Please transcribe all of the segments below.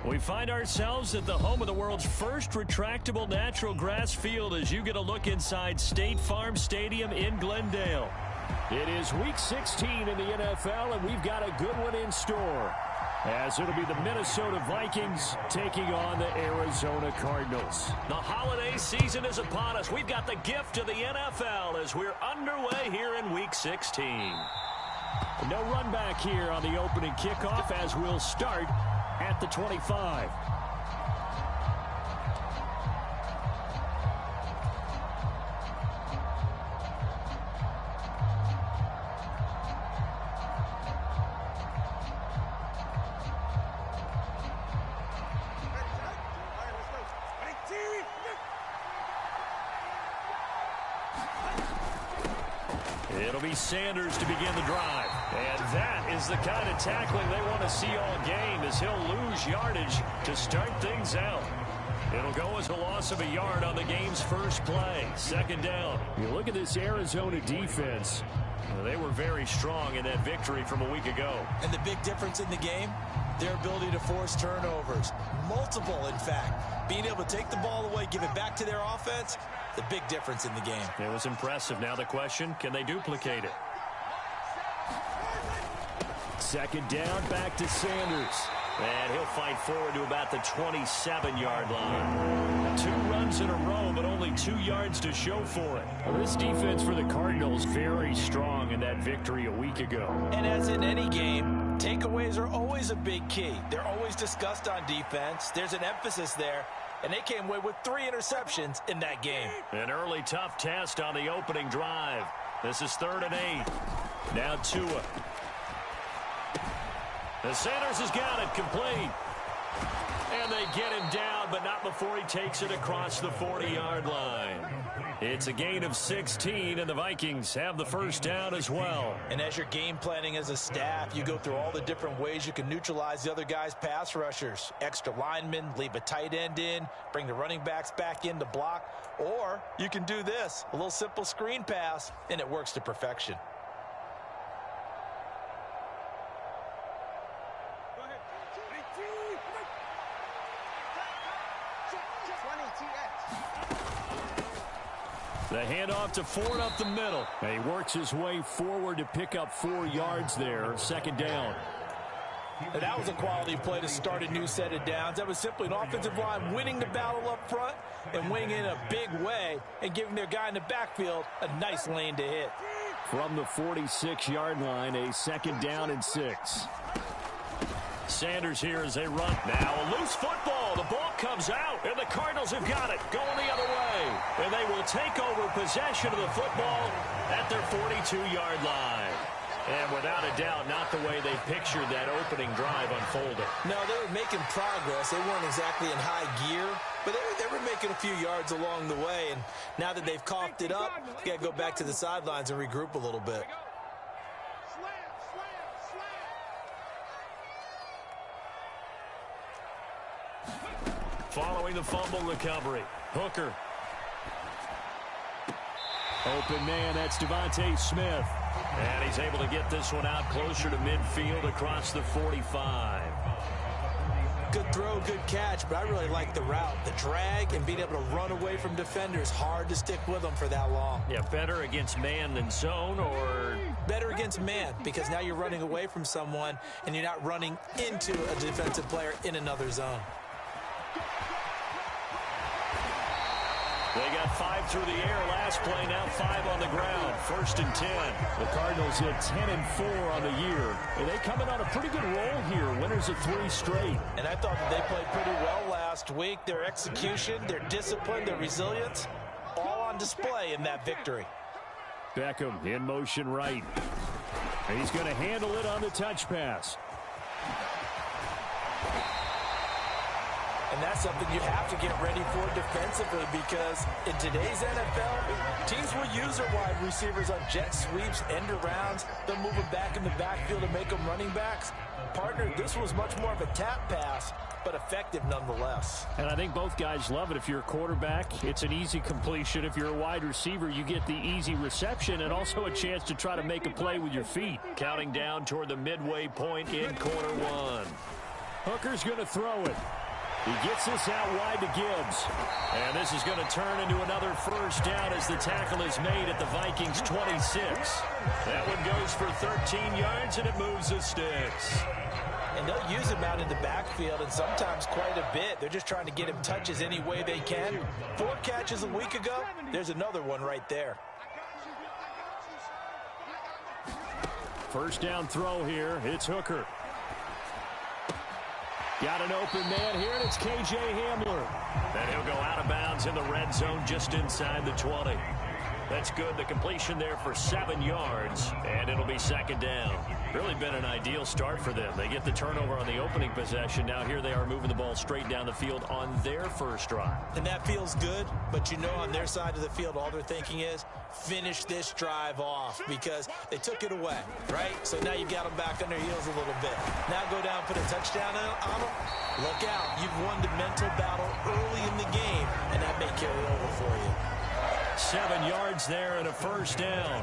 We find ourselves at the home of the world's first retractable natural grass field as you get a look inside State Farm Stadium in Glendale. It is Week 16 in the NFL, and we've got a good one in store, as it'll be the Minnesota Vikings taking on the Arizona Cardinals. The holiday season is upon us. We've got the gift of the NFL as we're underway here in Week 16. No run back here on the opening kickoff as we'll start at the 25. It'll be Sanders to begin the drive. And that is the kind of tackling they want to see all game, as he'll lose yardage to start things out. It'll go as a loss of a yard on the game's first play. Second down. You look at this Arizona defense. They were very strong in that victory from a week ago. And the big difference in the game, their ability to force turnovers. Multiple, in fact. Being able to take the ball away, give it back to their offense, the big difference in the game. It was impressive. Now the question, can they duplicate it? Second down, back to Sanders. And he'll fight forward to about the 27-yard line. 2 runs in a row, but only 2 yards to show for it. Well, this defense for the Cardinals very strong in that victory a week ago. And as in any game, takeaways are always a big key. They're always discussed on defense. There's an emphasis there. And they came away with 3 interceptions in that game. An early tough test on the opening drive. This is 3rd and 8. Now Tua. And Sanders has got it complete. And they get him down, but not before he takes it across the 40-yard line. It's a gain of 16, and the Vikings have the first down as well. And as you're game planning as a staff, you go through all the different ways you can neutralize the other guy's pass rushers. Extra linemen, leave a tight end in, bring the running backs back in to block. Or you can do this, a little simple screen pass, and it works to perfection. The handoff to Ford up the middle. And he works his way forward to pick up 4 yards there. Second down. And that was a quality play to start a new set of downs. That was simply an offensive line winning the battle up front and winning in a big way and giving their guy in the backfield a nice lane to hit. From the 46-yard line, a second down and 6. Sanders here as they run. Now a loose football. The ball comes out, and the Cardinals have got it going the other way. And they will take over possession of the football at their 42-yard line. And without a doubt, not the way they pictured that opening drive unfolding. No, they were making progress. They weren't exactly in high gear, but they were making a few yards along the way. And now that they've coughed it up, they got to go back to the sidelines and regroup a little bit. Following the fumble recovery, Hooker. Open man, that's Devontae Smith. And he's able to get this one out closer to midfield across the 45. Good throw, good catch, but I really like the route. The drag and being able to run away from defenders. Hard to stick with them for that long. Yeah, better against man than zone, or? Better against man, because now you're running away from someone and you're not running into a defensive player in another zone. They got 5 through the air last play, now 5 on the ground. 1st and 10. The Cardinals hit 10-4 on the year. And they come in on a pretty good roll here. Winners of 3 straight. And I thought that they played pretty well last week. Their execution, their discipline, their resilience, all on display in that victory. Beckham in motion right. And he's going to handle it on the touch pass. And that's something you have to get ready for defensively, because in today's NFL, teams will use their wide receivers on jet sweeps, end arounds. They'll move them back in the backfield and make them running backs. Partner, this was much more of a tap pass, but effective nonetheless. And I think both guys love it. If you're a quarterback, it's an easy completion. If you're a wide receiver, you get the easy reception and also a chance to try to make a play with your feet. Counting down toward the midway point in quarter 1. Hooker's going to throw it. He gets this out wide to Gibbs. And this is going to turn into another first down as the tackle is made at the Vikings 26. That one goes for 13 yards, and it moves the sticks. And they'll use him out in the backfield, and sometimes quite a bit. They're just trying to get him touches any way they can. 4 catches a week ago. There's another one right there. First down throw here. It's Hooker. Got an open man here, and it's K.J. Hamler. And he'll go out of bounds in the red zone just inside the 20. That's good. The completion there for 7 yards, and it'll be second down. Really been an ideal start for them. They get the turnover on the opening possession. Now here they are moving the ball straight down the field on their first drive. And that feels good, but you know on their side of the field, all they're thinking is finish this drive off because they took it away, right? So now you've got them back on their heels a little bit. Now go down, put a touchdown on them. Look out. You've won the mental battle early in the game, and that may carry over for you. 7 yards there and a first down.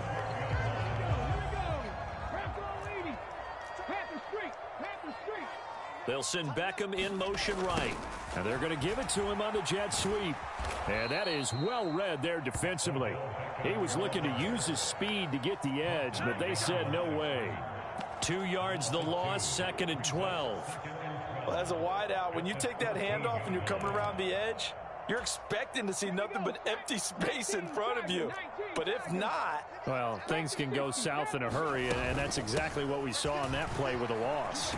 They'll send Beckham in motion right. And they're going to give it to him on the jet sweep. And that is well read there defensively. He was looking to use his speed to get the edge, but they said no way. 2 yards the loss, 2nd and 12. Well, as a wideout, when you take that handoff and you're coming around the edge, you're expecting to see nothing but empty space in front of you. But if not... Well, things can go south in a hurry, and that's exactly what we saw on that play with a loss.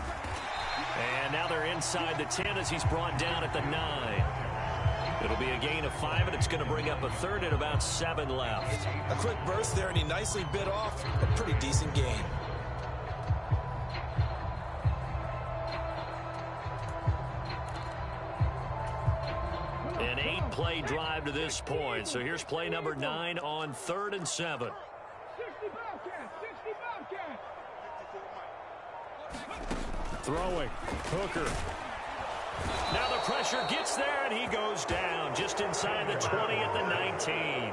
And now they're inside the 10 as he's brought down at the 9. It'll be a gain of 5, and it's going to bring up a third and about 7 left. A quick burst there, and he nicely bit off a pretty decent gain. An 8-play drive to this point. So here's play number 9 on 3rd and 7. Throwing. Hooker. Now the pressure gets there, and he goes down just inside the 20 at the 19.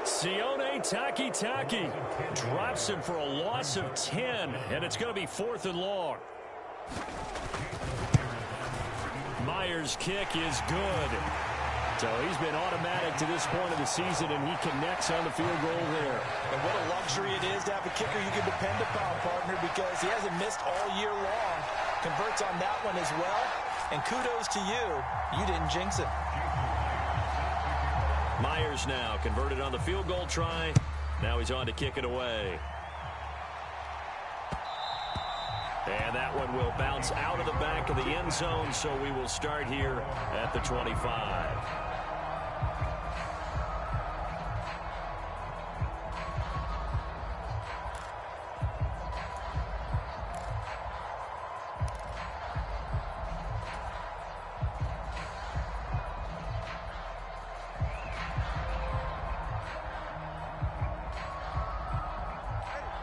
Sione Takitaki drops him for a loss of 10, and it's going to be 4th and long. Myers' kick is good. So he's been automatic to this point of the season, and he connects on the field goal there. And what a luxury it is to have a kicker you can depend upon, partner, because he hasn't missed all year long. Converts on that one as well. And kudos to you. You didn't jinx it. Myers now converted on the field goal try. Now he's on to kick it away. And that one will bounce out of the back of the end zone, so we will start here at the 25.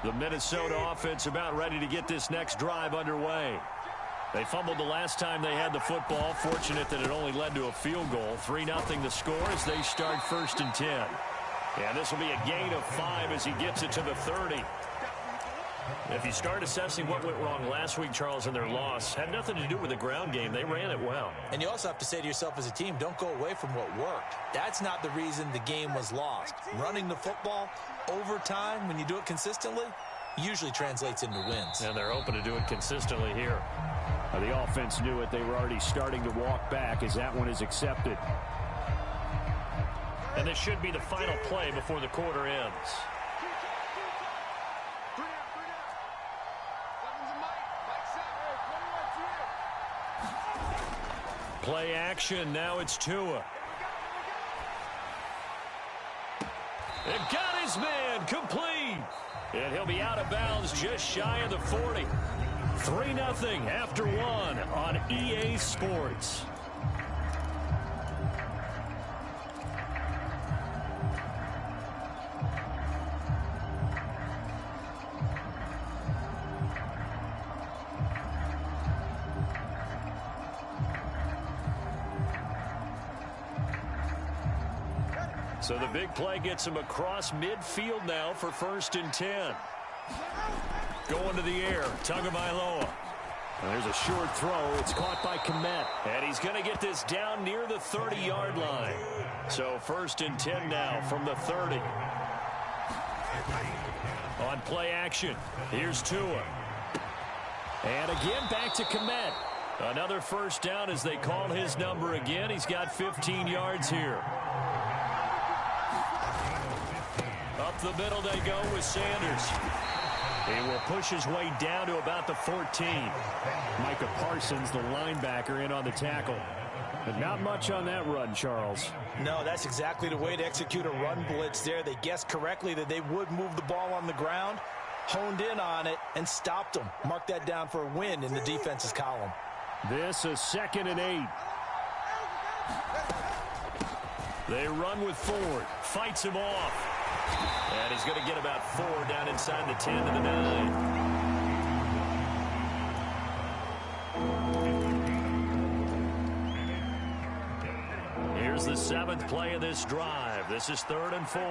The Minnesota offense about ready to get this next drive underway. They fumbled the last time they had the football. Fortunate that it only led to a field goal. 3-0 the score as they start 1st and 10. And this will be a gain of 5 as he gets it to the 30. If you start assessing what went wrong last week, Charles, in their loss, had nothing to do with the ground game. They ran it well. And you also have to say to yourself as a team, don't go away from what worked. That's not the reason the game was lost. Running the football over time, when you do it consistently, usually translates into wins. And they're open to do it consistently here. The offense knew it. They were already starting to walk back as that one is accepted. And this should be the final play before the quarter ends. Play action. Now it's Tua. It got his man complete. And he'll be out of bounds just shy of the 40. 3-0 after 1 on EA Sports. So the big play gets him across midfield now for 1st and 10. Going to the air, Tagovailoa. And there's a short throw. It's caught by Kmet. And he's going to get this down near the 30-yard line. So 1st and 10 now from the 30. On play action, here's Tua. And again back to Kmet. Another first down as they call his number again. He's got 15 yards here. Up the middle they go with Sanders. He will push his way down to about the 14. Micah Parsons, the linebacker, in on the tackle. But not much on that run, Charles. No, that's exactly the way to execute a run blitz there. They guessed correctly that they would move the ball on the ground, honed in on it, and stopped them. Mark that down for a win in the defense's column. This is 2nd and 8. They run with Ford. Fights him off. And he's going to get about 4 down inside the 10 to the 9. Here's the 7th play of this drive. This is 3rd and 4.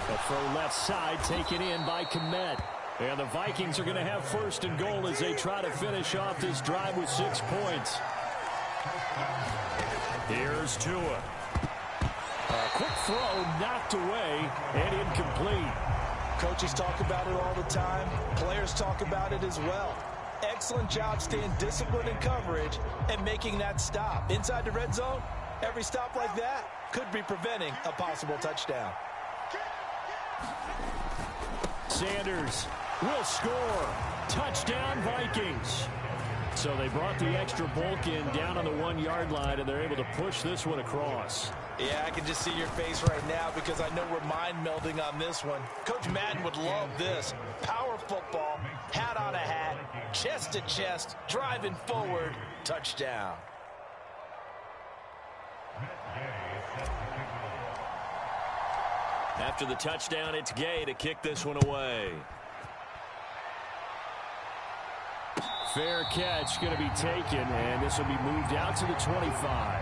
A throw left side taken in by Kmet. And the Vikings are going to have 1st and goal as they try to finish off this drive with 6 points. Here's Tua. A quick throw knocked away and incomplete. Coaches talk about it all the time. Players talk about it as well. Excellent job staying disciplined in coverage and making that stop. Inside the red zone, every stop like that could be preventing a possible touchdown. Sanders will score. Touchdown, Vikings. So they brought the extra bulk in down on the 1-yard line, and they're able to push this one across. Yeah, I can just see your face right now because I know we're mind melding on this one. Coach Madden would love this. Power football, hat on a hat, chest to chest, driving forward, touchdown. After the touchdown, it's Gay to kick this one away. Fair catch going to be taken, and this will be moved out to the 25.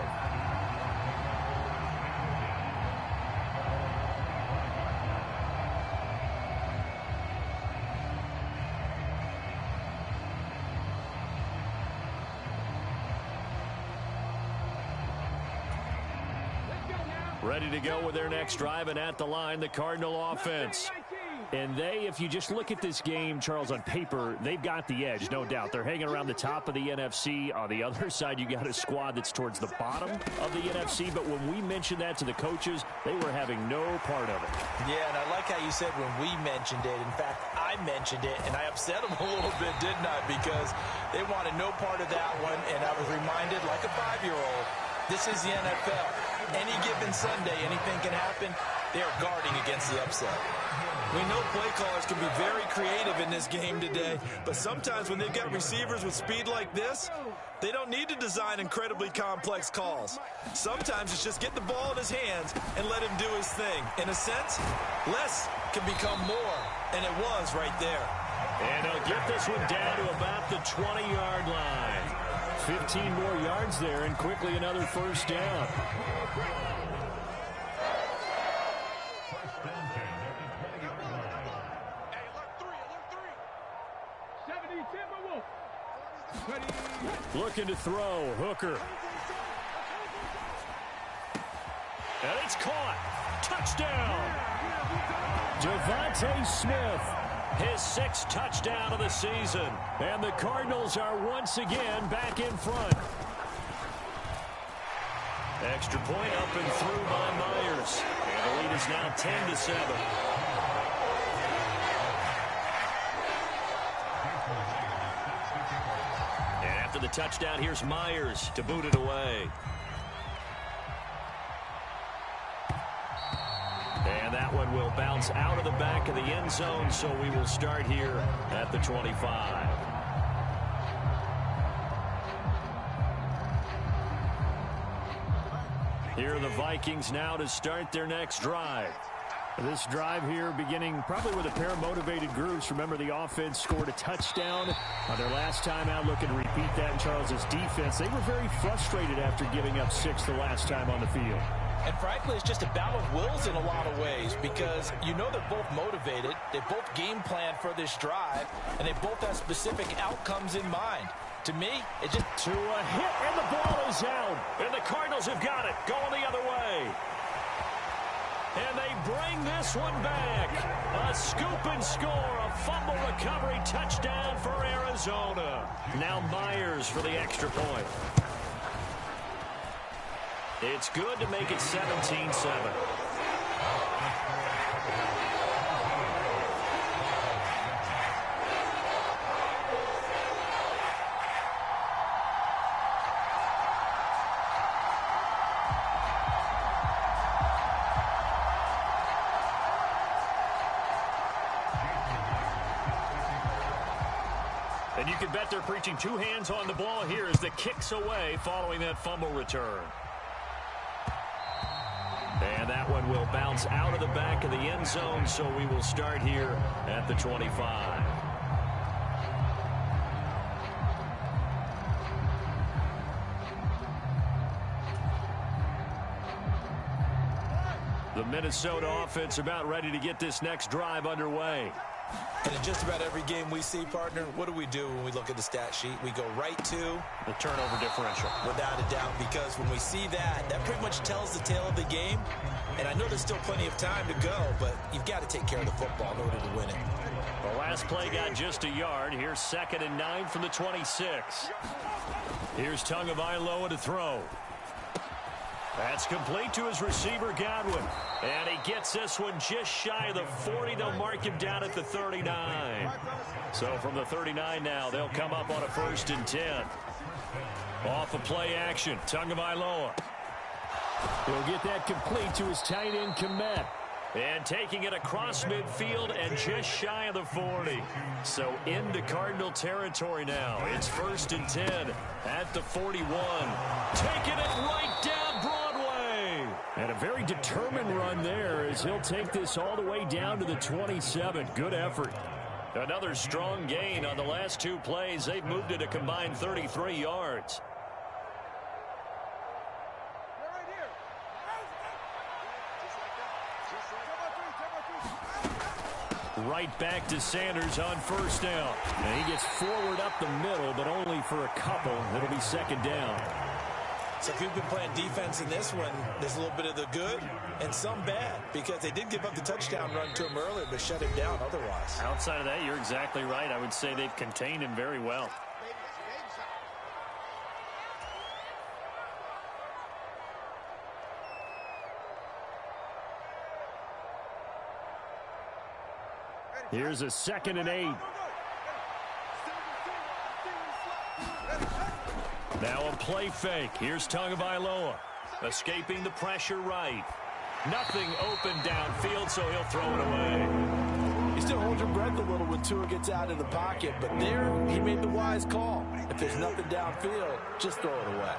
Ready to go with their next drive, and at the line, the Cardinal offense. And they, if you just look at this game, Charles, on paper, they've got the edge, no doubt. They're hanging around the top of the NFC. On the other side, you got a squad that's towards the bottom of the NFC. But when we mentioned that to the coaches, they were having no part of it. Yeah, and I like how you said when we mentioned it. In fact, I mentioned it, and I upset them a little bit, didn't I? Because they wanted no part of that one, and I was reminded, like a 5-year-old, this is the NFL. Any given Sunday, anything can happen. They are guarding against the upset. We know play callers can be very creative in this game today, but sometimes when they've got receivers with speed like this, they don't need to design incredibly complex calls. Sometimes it's just get the ball in his hands and let him do his thing. In a sense, less can become more, and it was right there. And he'll get this one down to about the 20-yard line. 15 more yards there, and quickly another first down. Looking to throw, Hooker. And it's caught. Touchdown. Devontae Smith, his 6th touchdown of the season. And the Cardinals are once again back in front. Extra point up and through by Myers. And the lead is now 10-7. After the touchdown, here's Myers to boot it away. And that one will bounce out of the back of the end zone, so we will start here at the 25. Here are the Vikings now to start their next drive. This drive here beginning probably with a pair of motivated groups. Remember, the offense scored a touchdown on their last time out. Looking to repeat that in Charles's defense. They were very frustrated after giving up 6 the last time on the field. And frankly, it's just a battle of wills in a lot of ways because you know they're both motivated, they both game plan for this drive, and they both have specific outcomes in mind. To me, it just... To a hit, and the ball is out. And the Cardinals have got it, going the other way. And they bring this one back. A scoop and score, a fumble recovery touchdown for Arizona. Now Myers for the extra point. It's good to make it 17-7. And you can bet they're preaching two hands on the ball here as the kick's away following that fumble return. And that one will bounce out of the back of the end zone, so we will start here at the 25. The Minnesota offense about ready to get this next drive underway. And in just about every game we see, partner, what do we do when we look at the stat sheet? We go right to the turnover differential. Without a doubt, because when we see that, that pretty much tells the tale of the game. And I know there's still plenty of time to go, but you've got to take care of the football in order to win it. The last play got just a yard. Here's 2nd and 9 from the 26. Here's Tagovailoa to throw. That's complete to his receiver, Godwin. And he gets this one just shy of the 40. They'll mark him down at the 39. So from the 39 now, they'll come up on a 1st and 10. Off of play action, Tagovailoa. He'll get that complete to his tight end, Kmet. And taking it across midfield and just shy of the 40. So into Cardinal territory now. It's 1st and 10 at the 41. Taking it right down Broadway. And a very determined run there as he'll take this all the way down to the 27. Good effort. Another strong gain on the last 2 plays. They've moved it a combined 33 yards. Right back to Sanders on 1st down. And he gets forward up the middle, but only for a couple. It'll be 2nd down. So if you've been playing defense in this one, there's a little bit of the good and some bad, because they did give up the touchdown run to him earlier, but shut him down otherwise. Outside of that, you're exactly right. I would say they've contained him very well. Here's a 2nd and 8. Now a play fake. Here's Tagovailoa. Escaping the pressure right. Nothing open downfield, so he'll throw it away. You still hold your breath a little when Tua gets out of the pocket, but there he made the wise call. If there's nothing downfield, just throw it away.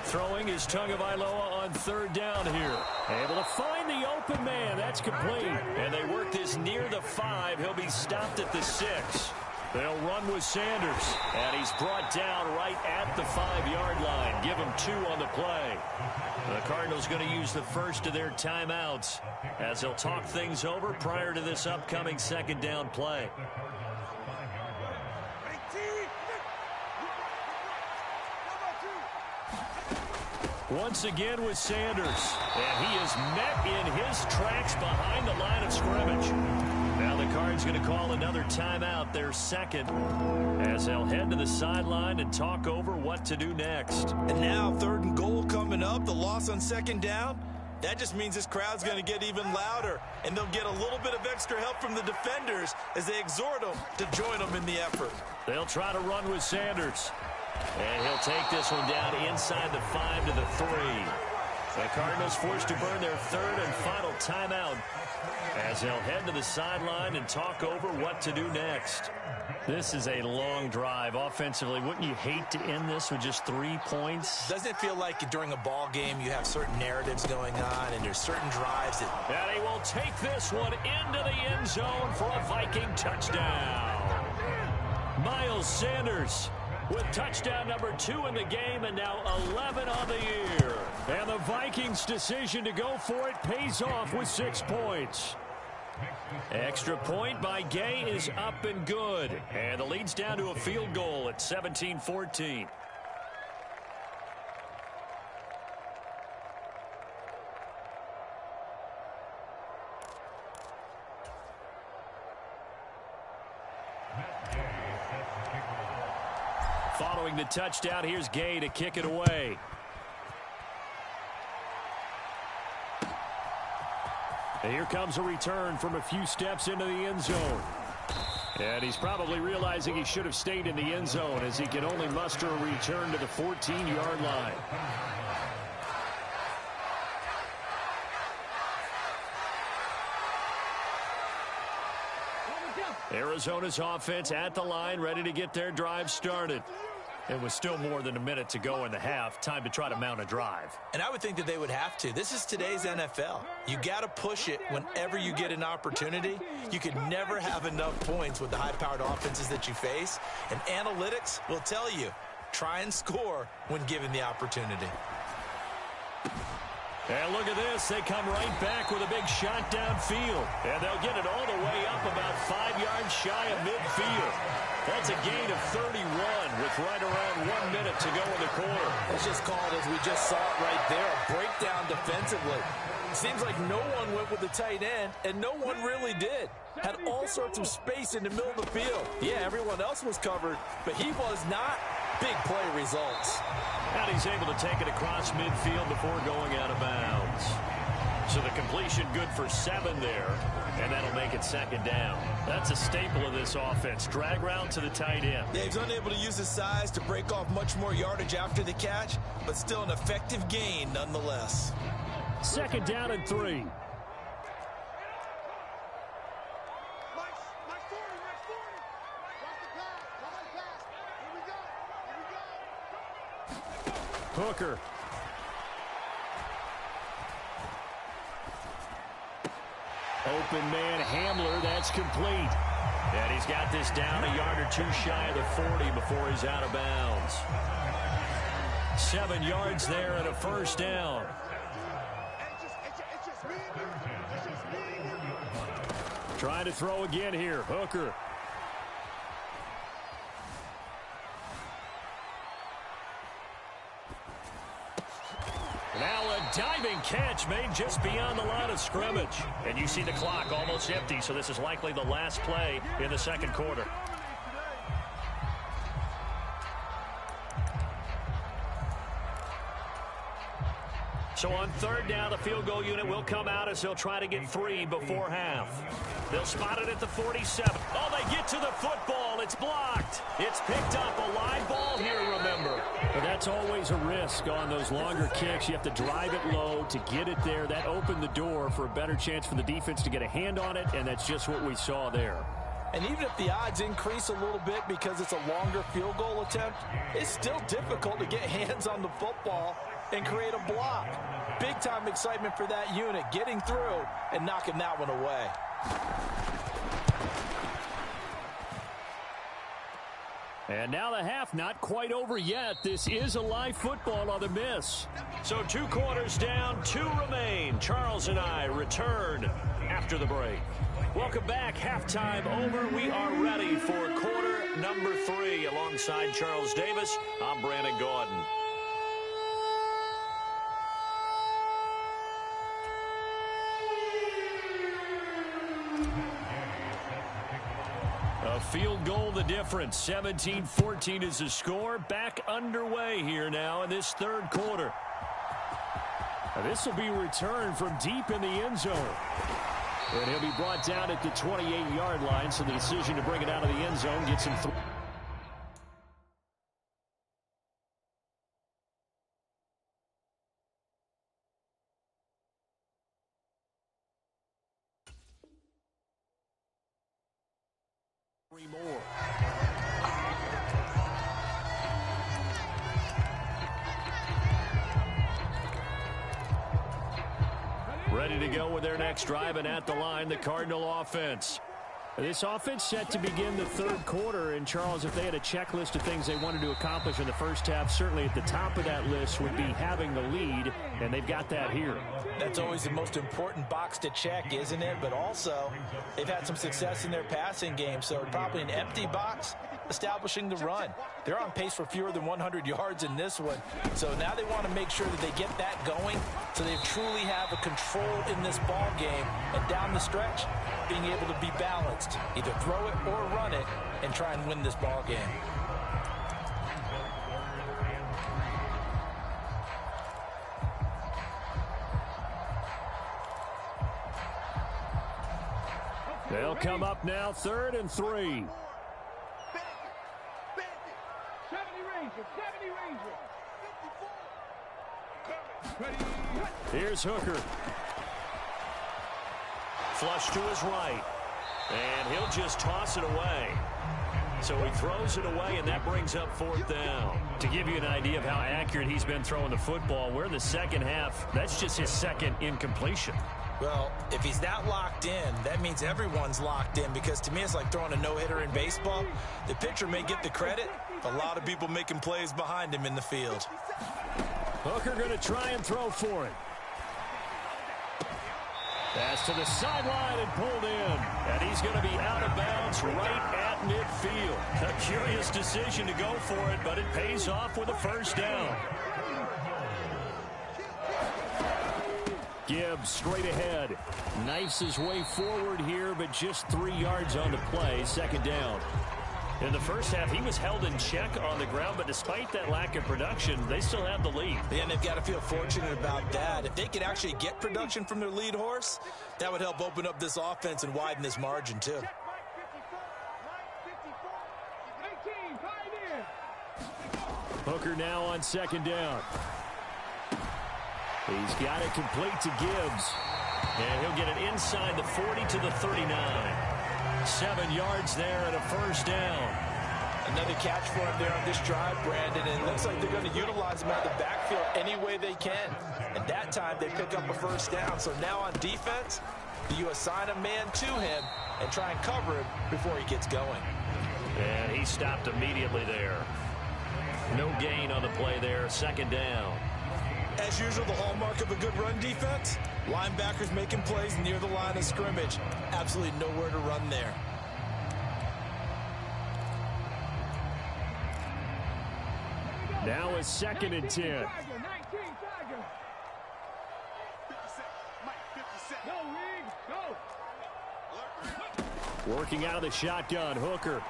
Throwing is Tagovailoa on 3rd down here. Able to find the open man. That's complete. And they work this near the 5. He'll be stopped at the 6. They'll run with Sanders. And he's brought down right at the 5-yard line. Give him 2 on the play. The Cardinals going to use the first of their timeouts as they'll talk things over prior to this upcoming 2nd down play. Once again with Sanders. And he is met in his tracks behind the line of scrimmage. Now the Cards going to call another timeout, their 2nd, as they'll head to the sideline and talk over what to do next. And now 3rd and goal coming up. The loss on 2nd down. That just means this crowd's going to get even louder. And they'll get a little bit of extra help from the defenders as they exhort them to join them in the effort. They'll try to run with Sanders. And he'll take this one down inside the 5 to the 3. The Cardinals forced to burn their 3rd and final timeout as they'll head to the sideline and talk over what to do next. This is a long drive offensively. Wouldn't you hate to end this with just 3 points? Doesn't it feel like during a ball game you have certain narratives going on and there's certain drives that... And he will take this one into the end zone for a Viking touchdown. Miles Sanders with touchdown number 2 in the game and now 11 on the year. And the Vikings' decision to go for it pays off with 6 points. Extra point by Gay is up and good. And the lead's down to a field goal at 17-14. Following the touchdown, here's Gay to kick it away. And here comes a return from a few steps into the end zone. And he's probably realizing he should have stayed in the end zone as he can only muster a return to the 14-yard line. Arizona's offense at the line, ready to get their drive started. It was still more than a minute to go in the half. Time to try to mount a drive. And I would think that they would have to. This is today's NFL. You got to push it whenever you get an opportunity. You could never have enough points with the high-powered offenses that you face. And analytics will tell you, try and score when given the opportunity. And look at this. They come right back with a big shot downfield. And they'll get it all the way up about 5 yards shy of midfield. That's a gain of 31 with right around 1 minute to go in the quarter. Let's just call it, as we just saw it right there, a breakdown defensively. Seems like no one went with the tight end, and no one really did. Had all sorts of space in the middle of the field. Yeah, everyone else was covered, but he was not. Big play results. And he's able to take it across midfield before going out of bounds. So the completion good for 7 there, and that'll make it second down. That's a staple of this offense. Drag route to the tight end. Yeah, he's unable to use his size to break off much more yardage after the catch, but still an effective gain nonetheless. Second down and 3. Hooker. Open man Hamler, that's complete. And he's got this down a yard or 2 shy of the 40 before he's out of bounds. 7 yards there and a first down. Trying to throw again here, Hooker. Now a diving catch made just beyond the line of scrimmage. And you see the clock almost empty, so this is likely the last play in the second quarter. So on third down, the field goal unit will come out as they'll try to get 3 before half. They'll spot it at the 47. Oh, they get to the football. It's blocked. It's picked up. A live ball here, remember. But that's always a risk on those longer kicks. You have to drive it low to get it there. That opened the door for a better chance for the defense to get a hand on it, and that's just what we saw there. And even if the odds increase a little bit because it's a longer field goal attempt, it's still difficult to get hands on the football and create a block. Big-time excitement for that unit, getting through and knocking that one away. And now the half not quite over yet. This is a live football on the miss. So 2 quarters down, 2 remain. Charles and I return after the break. Welcome back. Halftime over. We are ready for quarter number 3. Alongside Charles Davis, I'm Brandon Gaudin. A field goal the difference. 17-14 is the score. Back underway here now in this third quarter. Now this will be returned from deep in the end zone. And he'll be brought down at the 28-yard line, so the decision to bring it out of the end zone gets him through. More. Ready to go with their next drive, and at the line, the Cardinal offense. This offense set to begin the third quarter. And, Charles, if they had a checklist of things they wanted to accomplish in the first half, certainly at the top of that list would be having the lead, and they've got that here. That's always the most important box to check, isn't it? But also, they've had some success in their passing game, so probably an empty box establishing the run. They're on pace for fewer than 100 yards in this one, so now they want to make sure that they get that going so they truly have a control in this ball game, and down the stretch, being able to be balanced, either throw it or run it, and try and win this ball game. They'll come up now, 3rd and 3. Here's Hooker. Flush to his right. And he'll just toss it away. So he throws it away, and that brings up 4th down. To give you an idea of how accurate he's been throwing the football, we're in the second half. That's just his second incompletion. Well, if he's not locked in, that means everyone's locked in, because to me it's like throwing a no-hitter in baseball. The pitcher may get the credit. A lot of people making plays behind him in the field. Hooker going to try and throw for it. Pass to the sideline and pulled in. And he's going to be out of bounds right at midfield. A curious decision to go for it, but it pays off with a first down. Gibbs straight ahead. Knifes his way forward here, but just 3 yards on the play. 2nd down. In the first half, he was held in check on the ground, but despite that lack of production, they still have the lead. Yeah, and they've got to feel fortunate about that. If they could actually get production from their lead horse, that would help open up this offense and widen this margin, too. Hooker now on 2nd down. He's got it complete to Gibbs. And he'll get it inside the 40 to the 39. 7 yards there and a first down. Another catch for him there on this drive, Brandon, and it looks like they're going to utilize him out of the backfield any way they can. And that time they pick up a first down. So now on defense, you assign a man to him and try and cover him before he gets going. And he stopped immediately there. No gain on the play there. 2nd down. As usual, the hallmark of a good run defense, linebackers making plays near the line of scrimmage. Absolutely nowhere to run there. Now it's 2nd and 10. Working out of the shotgun, Hooker.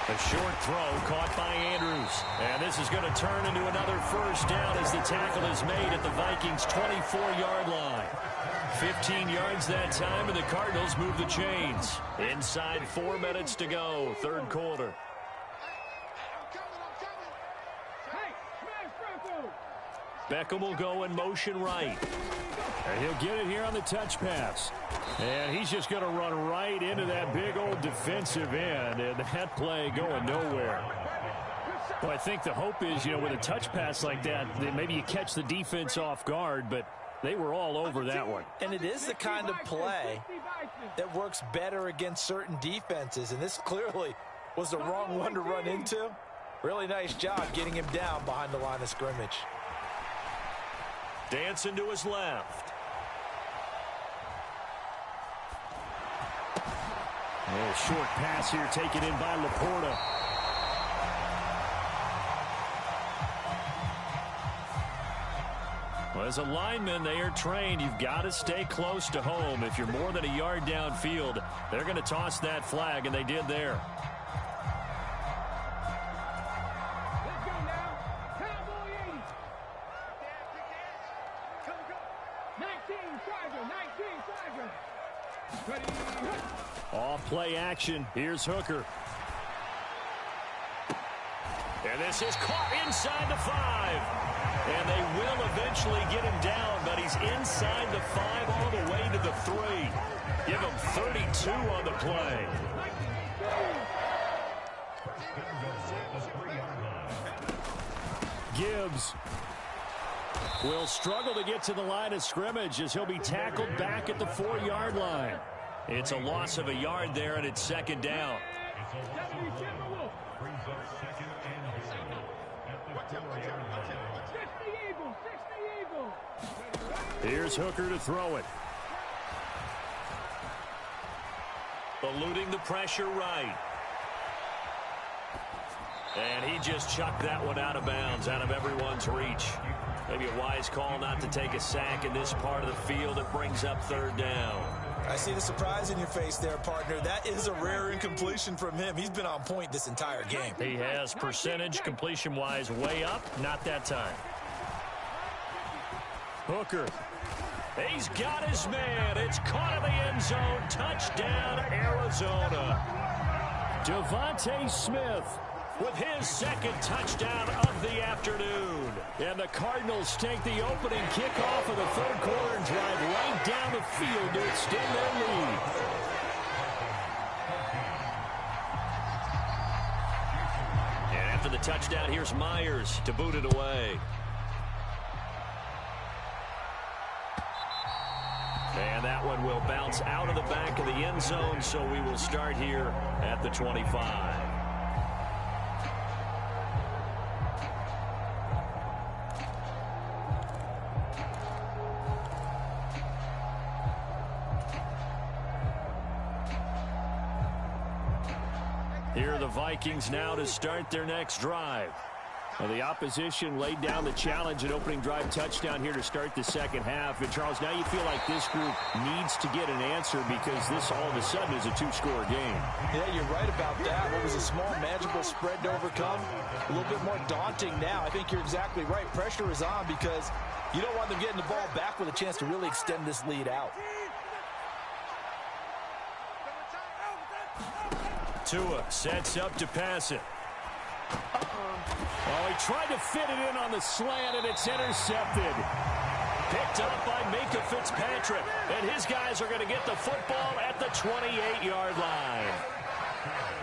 A short throw caught by Andrews. And this is going to turn into another first down as the tackle is made at the Vikings' 24-yard line. 15 yards that time, and the Cardinals move the chains. Inside 4 minutes to go, 3rd quarter. Beckham will go in motion right. And he'll get it here on the touch pass. And he's just going to run right into that big old defensive end. And that play going nowhere. Well, I think the hope is, with a touch pass like that maybe you catch the defense off guard, but they were all over that one. And it is the kind of play that works better against certain defenses. And this clearly was the wrong one to run into. Really nice job getting him down behind the line of scrimmage. Dancing to his left. A short pass here taken in by Laporta. Well, as a lineman, they are trained. You've got to stay close to home. If you're more than a yard downfield, they're going to toss that flag, and they did there. Off play action. Here's Hooker. And this is caught inside the 5. And they will eventually get him down, but he's inside the 5 all the way to the 3. Give him 32 on the play. Gibbs will struggle to get to the line of scrimmage as he'll be tackled back at the 4-yard line. It's a loss of a yard there, and it's second down. Here's Hooker to throw it. Eluding the pressure right. And he just chucked that one out of bounds, out of everyone's reach. Maybe a wise call not to take a sack in this part of the field. It brings up third down. I see the surprise in your face there, partner. That is a rare incompletion from him. He's been on point this entire game. He has percentage completion-wise way up. Not that time. Hooker. He's got his man. It's caught in the end zone. Touchdown, Arizona. Devontae Smith with his second touchdown of the afternoon. And the Cardinals take the opening kickoff of the third quarter and drive right down the field to extend their lead. And after the touchdown, here's Myers to boot it away. And that one will bounce out of the back of the end zone, so we will start here at the 25. Here are the Vikings now to start their next drive. Well, the opposition laid down the challenge and opening drive touchdown here to start the second half. And, Charles, now you feel like this group needs to get an answer because this all of a sudden is a two-score game. Yeah, you're right about that. What was a small, manageable spread to overcome, a little bit more daunting now. I think you're exactly right. Pressure is on because you don't want them getting the ball back with a chance to really extend this lead out. Tua sets up to pass it. Oh, he tried to fit it in on the slant, and it's intercepted. Picked up by Minkah Fitzpatrick, and his guys are going to get the football at the 28-yard line.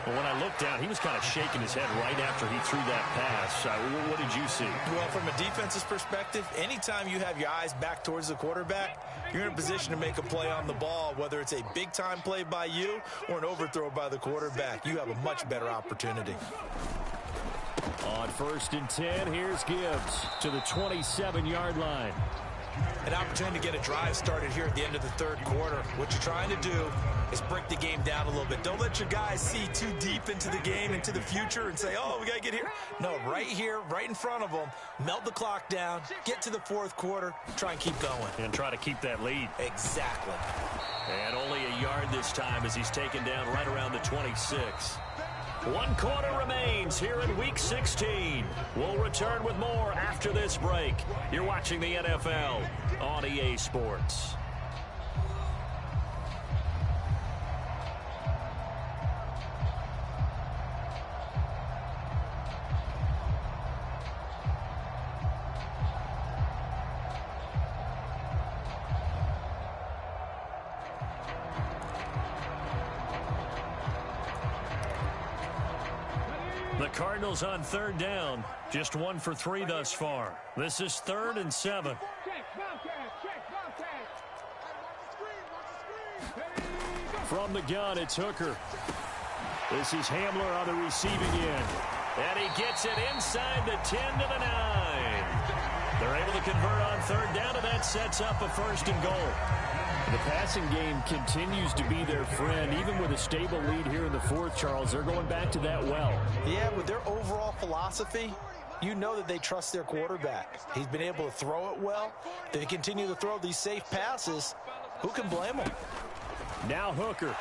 Well, when I looked down, he was kind of shaking his head right after he threw that pass. What did you see? Well, from a defense's perspective, anytime you have your eyes back towards the quarterback, you're in a position to make a play on the ball, whether it's a big-time play by you or an overthrow by the quarterback. You have a much better opportunity. On 1st and 10, here's Gibbs to the 27-yard line. An opportunity to get a drive started here at the end of the third quarter. What you're trying to do is break the game down a little bit. Don't let your guys see too deep into the game, into the future, and say, oh, we got to get here. No, right here, right in front of them, melt the clock down, get to the fourth quarter, try and keep going. And try to keep that lead. Exactly. And only a yard this time as he's taken down right around the 26. 1 quarter remains here in Week 16. We'll return with more after this break. You're watching the NFL on EA Sports. The Cardinals on third down. Just 1 for 3 thus far. This is 3rd and 7. From the gun, it's Hooker. This is Hamler on the receiving end. And he gets it inside the 10 to the 9. They're able to convert on third down, and that sets up a 1st and goal. The passing game continues to be their friend. Even with a stable lead here in the fourth, Charles, they're going back to that well. Yeah, with their overall philosophy, you know that they trust their quarterback. He's been able to throw it well. They continue to throw these safe passes. Who can blame them? Now Hooker.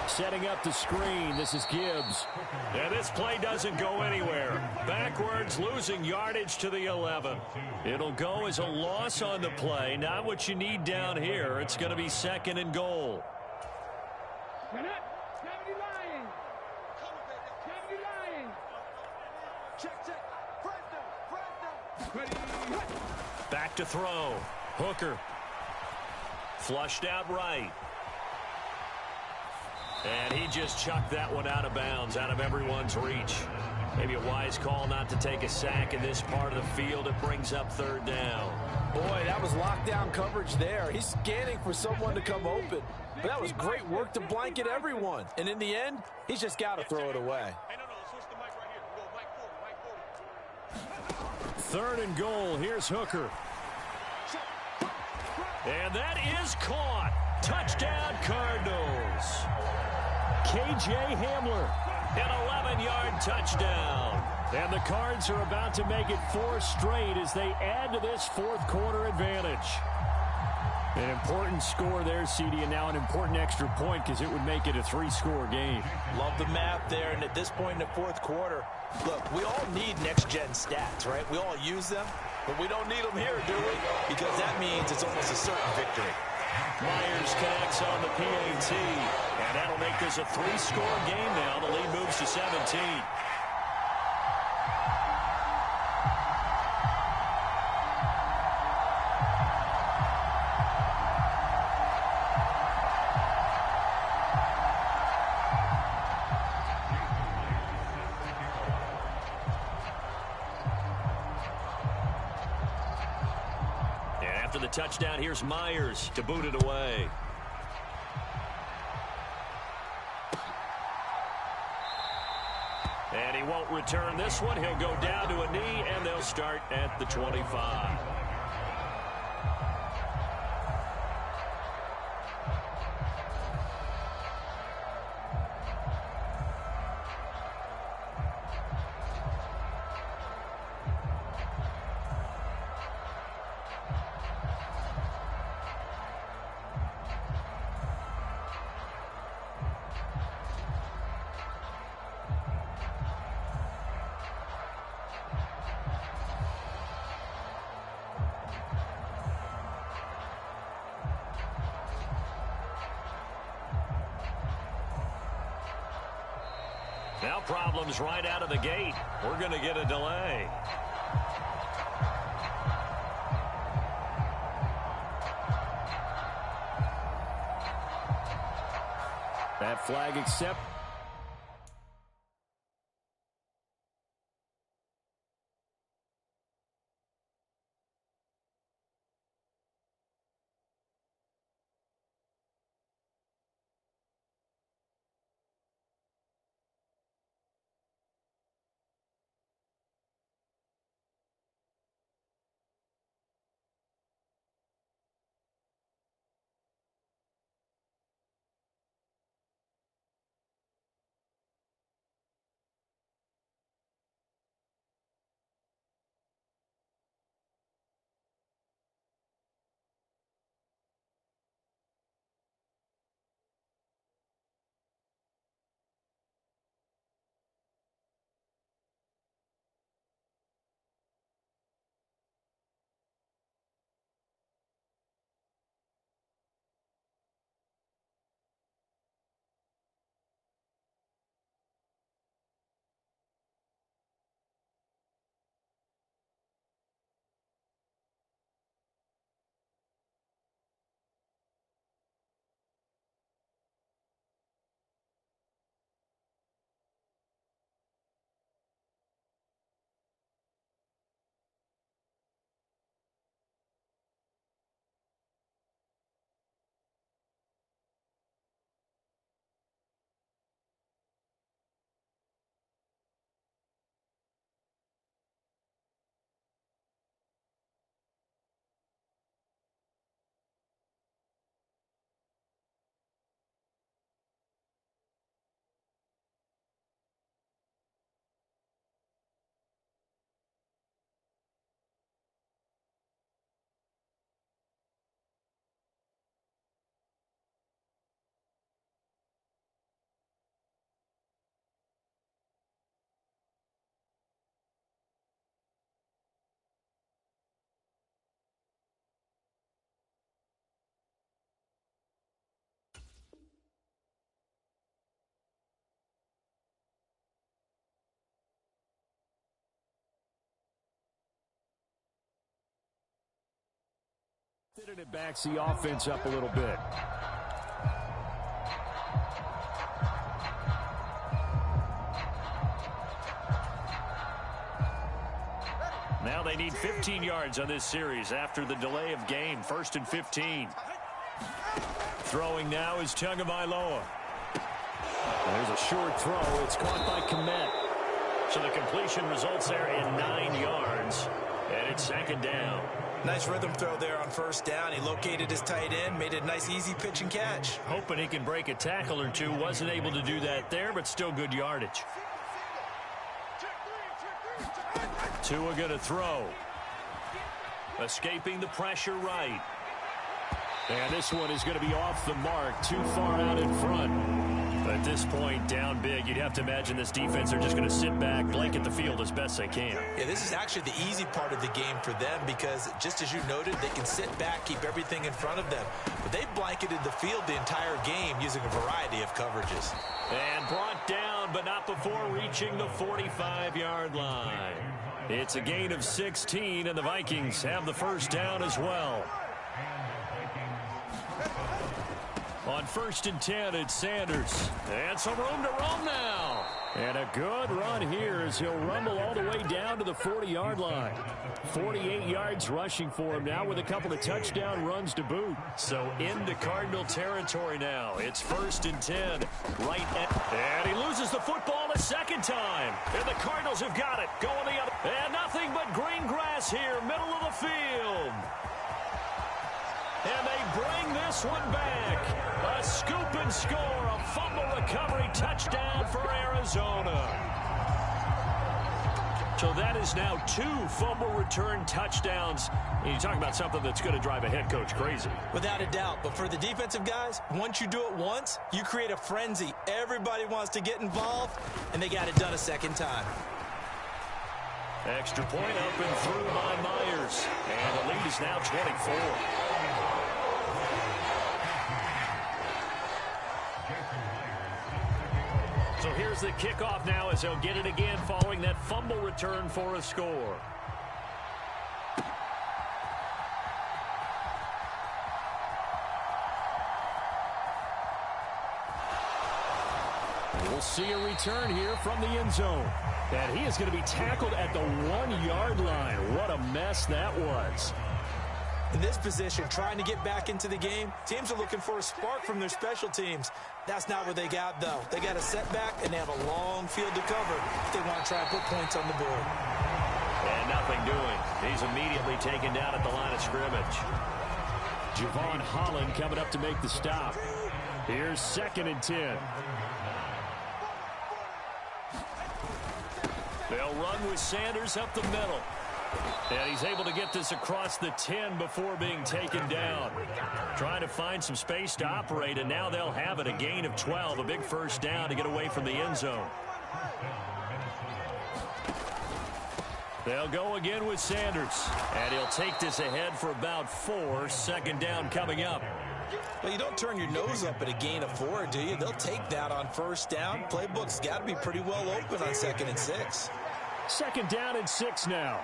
Setting up the screen. This is Gibbs. And this play doesn't go anywhere. Backwards, losing yardage to the 11. It'll go as a loss on the play. Not what you need down here. It's going to be 2nd and goal. Back to throw. Hooker. Flushed out right. And he just chucked that one out of bounds, out of everyone's reach. Maybe a wise call not to take a sack in this part of the field. It brings up third down. Boy, that was lockdown coverage there. He's scanning for someone to come open. But that was great work to blanket everyone. And in the end, he's just got to throw it away. Third and goal. Here's Hooker. And that is caught. Touchdown, Cardinals. K.J. Hamler, an 11-yard touchdown. And the Cards are about to make it 4 straight as they add to this fourth quarter advantage. An important score there, CD, and now an important extra point because it would make it a 3-score game. Love the math there, and at this point in the fourth quarter, look, we all need next-gen stats, right? We all use them, but we don't need them here, do we? Because that means it's almost a certain victory. Myers connects on the PAT, and that'll make this a 3-score game now. The lead moves to 17. After the touchdown, here's Myers to boot it away. And he won't return this one. He'll go down to a knee, and they'll start at the 25. Now problems right out of the gate. We're going to get a delay. That flag accepted. And it backs the offense up a little bit. Now they need 15 yards on this series after the delay of game. 1st and 15. Throwing now is Tagovailoa. There's a short throw. It's caught by Kmet. So the completion results there in 9 yards. And it's second down. Nice rhythm throw there on first down. He located his tight end, made a nice easy pitch and catch. Hoping he can break a tackle or two. Wasn't able to do that there, but still good yardage. Tua going to throw. Escaping the pressure right. And this one is going to be off the mark, too far out in front. But at this point, down big, you'd have to imagine this defense are just going to sit back, blanket the field as best they can. Yeah, this is actually the easy part of the game for them because, just as you noted, they can sit back, keep everything in front of them. But they blanketed the field the entire game using a variety of coverages. And brought down, but not before reaching the 45-yard line. It's a gain of 16, and the Vikings have the first down as well. On 1st and 10, it's Sanders. And some room to roam now. And a good run here as he'll rumble all the way down to the 40-yard line. 48 yards rushing for him now with a couple of touchdown runs to boot. So into Cardinal territory now. It's 1st and 10. And he loses the football a second time. And the Cardinals have got it. Going the other. And nothing but green grass here, middle of the field. And they bring this one back. A scoop and score, a fumble recovery touchdown for Arizona. So that is now 2 fumble return touchdowns. And you talk about something that's going to drive a head coach crazy. Without a doubt. But for the defensive guys, once you do it once, you create a frenzy. Everybody wants to get involved, and they got it done a second time. Extra point up and through by Myers. And the lead is now 24. So here's the kickoff now as they'll get it again following that fumble return for a score. We'll see a return here from the end zone. And he is going to be tackled at the 1-yard line. What a mess that was. In this position, trying to get back into the game, teams are looking for a spark from their special teams. That's not what they got, though. They got a setback, and they have a long field to cover if they want to try and put points on the board. And nothing doing. He's immediately taken down at the line of scrimmage. Javon Holland coming up to make the stop. Here's 2nd and 10. They'll run with Sanders up the middle. And he's able to get this across the 10 before being taken down. Trying to find some space to operate, and now they'll have it. A gain of 12, a big first down to get away from the end zone. They'll go again with Sanders. And he'll take this ahead for about 4. 2nd down coming up. Well, you don't turn your nose up at a gain of 4, do you? They'll take that on first down. Playbook's got to be pretty well open on 2nd and 6. 2nd down and 6 now.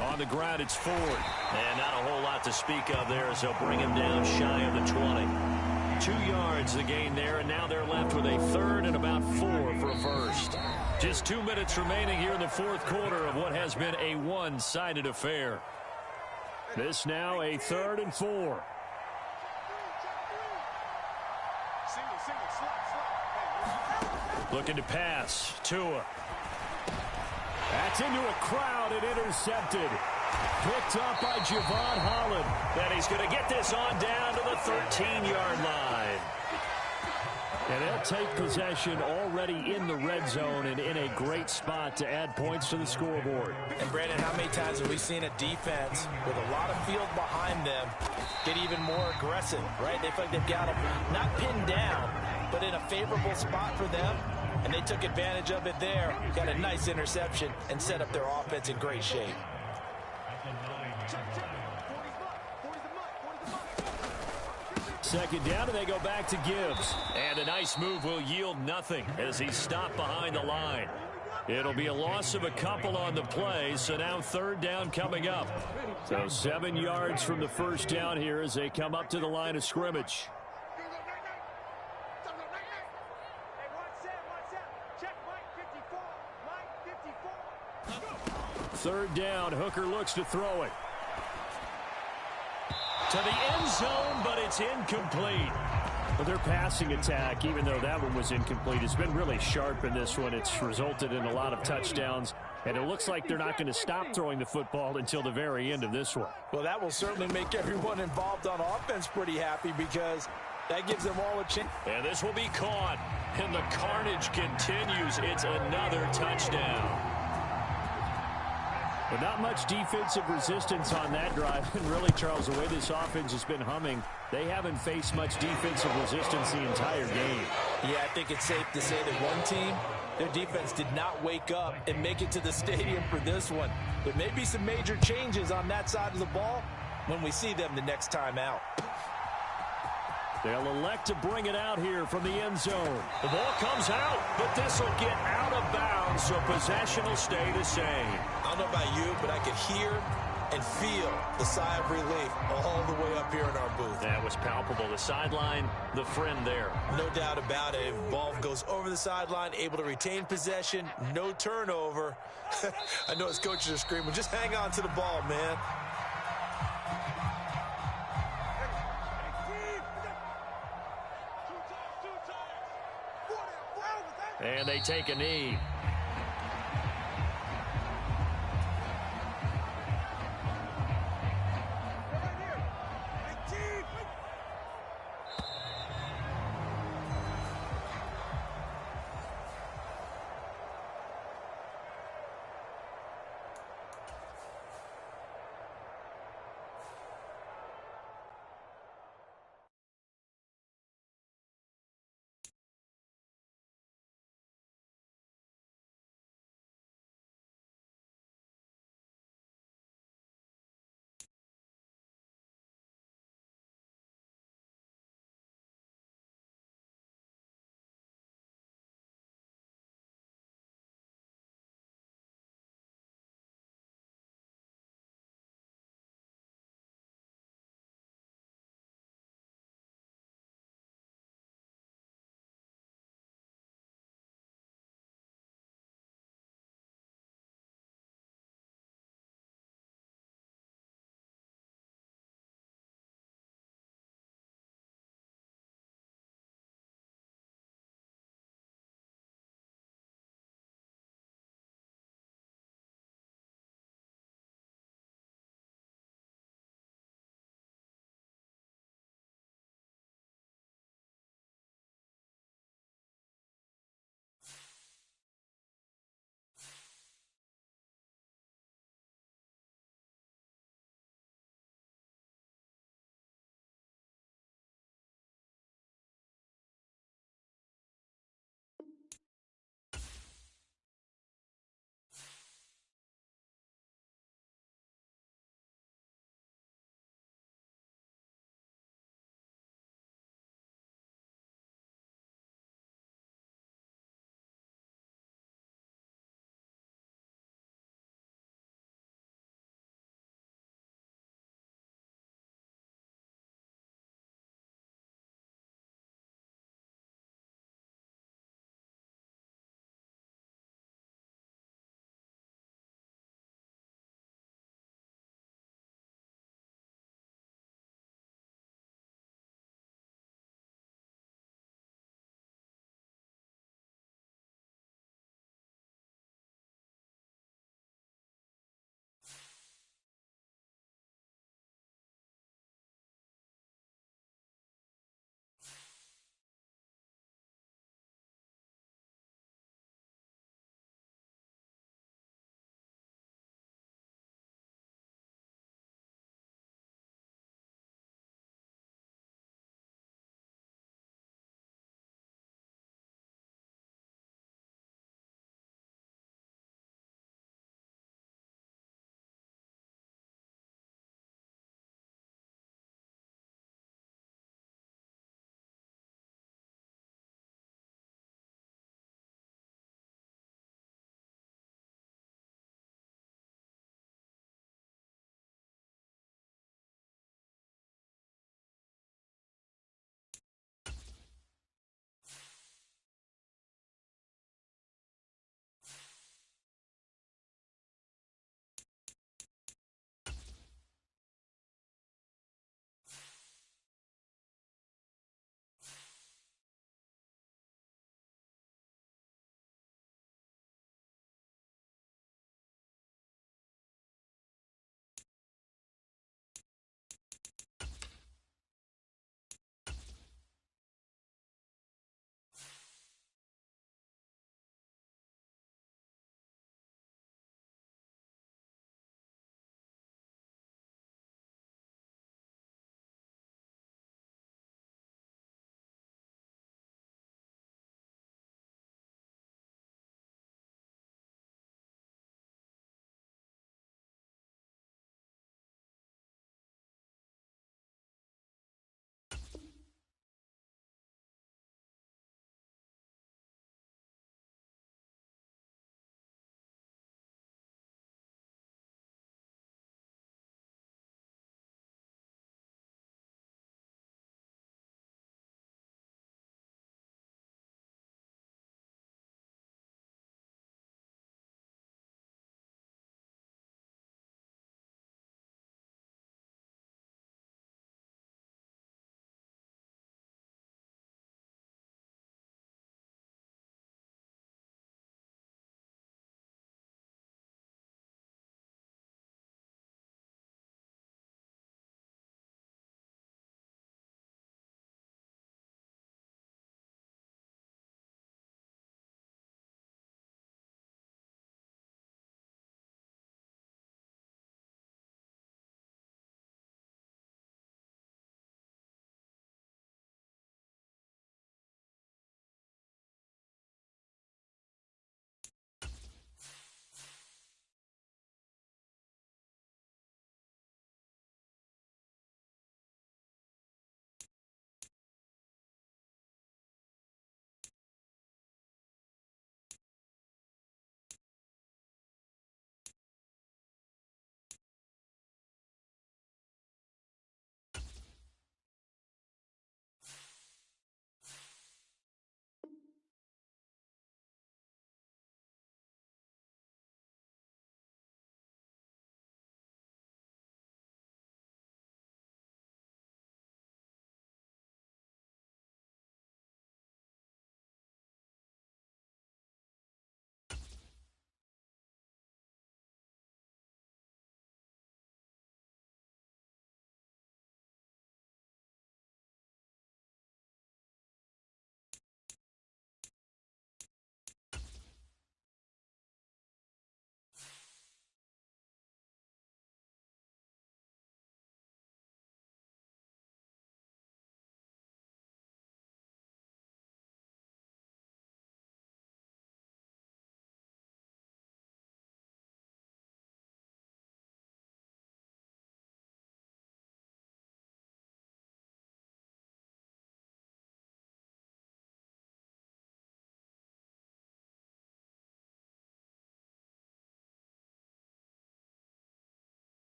On the ground, it's Ford. And not a whole lot to speak of there as they'll bring him down shy of the 20. 2 yards the gain there, and now they're left with a 3rd and about 4 for a first. Just 2 minutes remaining here in the 4th quarter of what has been a one-sided affair. This now a 3rd and 4. Looking to pass. Tua. That's into a crowd and intercepted. Picked up by Javon Holland. And he's going to get this on down to the 13-yard line. And they'll take possession already in the red zone and in a great spot to add points to the scoreboard. And, Brandon, how many times have we seen a defense with a lot of field behind them get even more aggressive, right? They feel like they've got them not pinned down, but in a favorable spot for them. And they took advantage of it there. Got a nice interception and set up their offense in great shape. Second down, and they go back to Gibbs. And a nice move will yield nothing as he's stopped behind the line. It'll be a loss of a couple on the play, so now 3rd down coming up. So 7 yards from the first down here as they come up to the line of scrimmage. 3rd down, Hooker looks to throw it. To the end zone, but it's incomplete. Well, their passing attack, even though that one was incomplete, has been really sharp in this one. It's resulted in a lot of touchdowns, and it looks like they're not going to stop throwing the football until the very end of this one. Well, that will certainly make everyone involved on offense pretty happy because that gives them all a chance. And this will be caught, and the carnage continues. It's another touchdown. But not much defensive resistance on that drive. And really, Charles, the way this offense has been humming, they haven't faced much defensive resistance the entire game. Yeah, I think it's safe to say that one team, their defense did not wake up and make it to the stadium for this one. There may be some major changes on that side of the ball when we see them the next time out. They'll elect to bring it out here from the end zone. The ball comes out, but this will get out of bounds, so possession will stay the same. I don't know about you, but I could hear and feel the sigh of relief all the way up here in our booth. That was palpable. The sideline, the friend there. No doubt about it. Ball goes over the sideline, able to retain possession, no turnover. I know his coaches are screaming, just hang on to the ball, man. And they take a knee.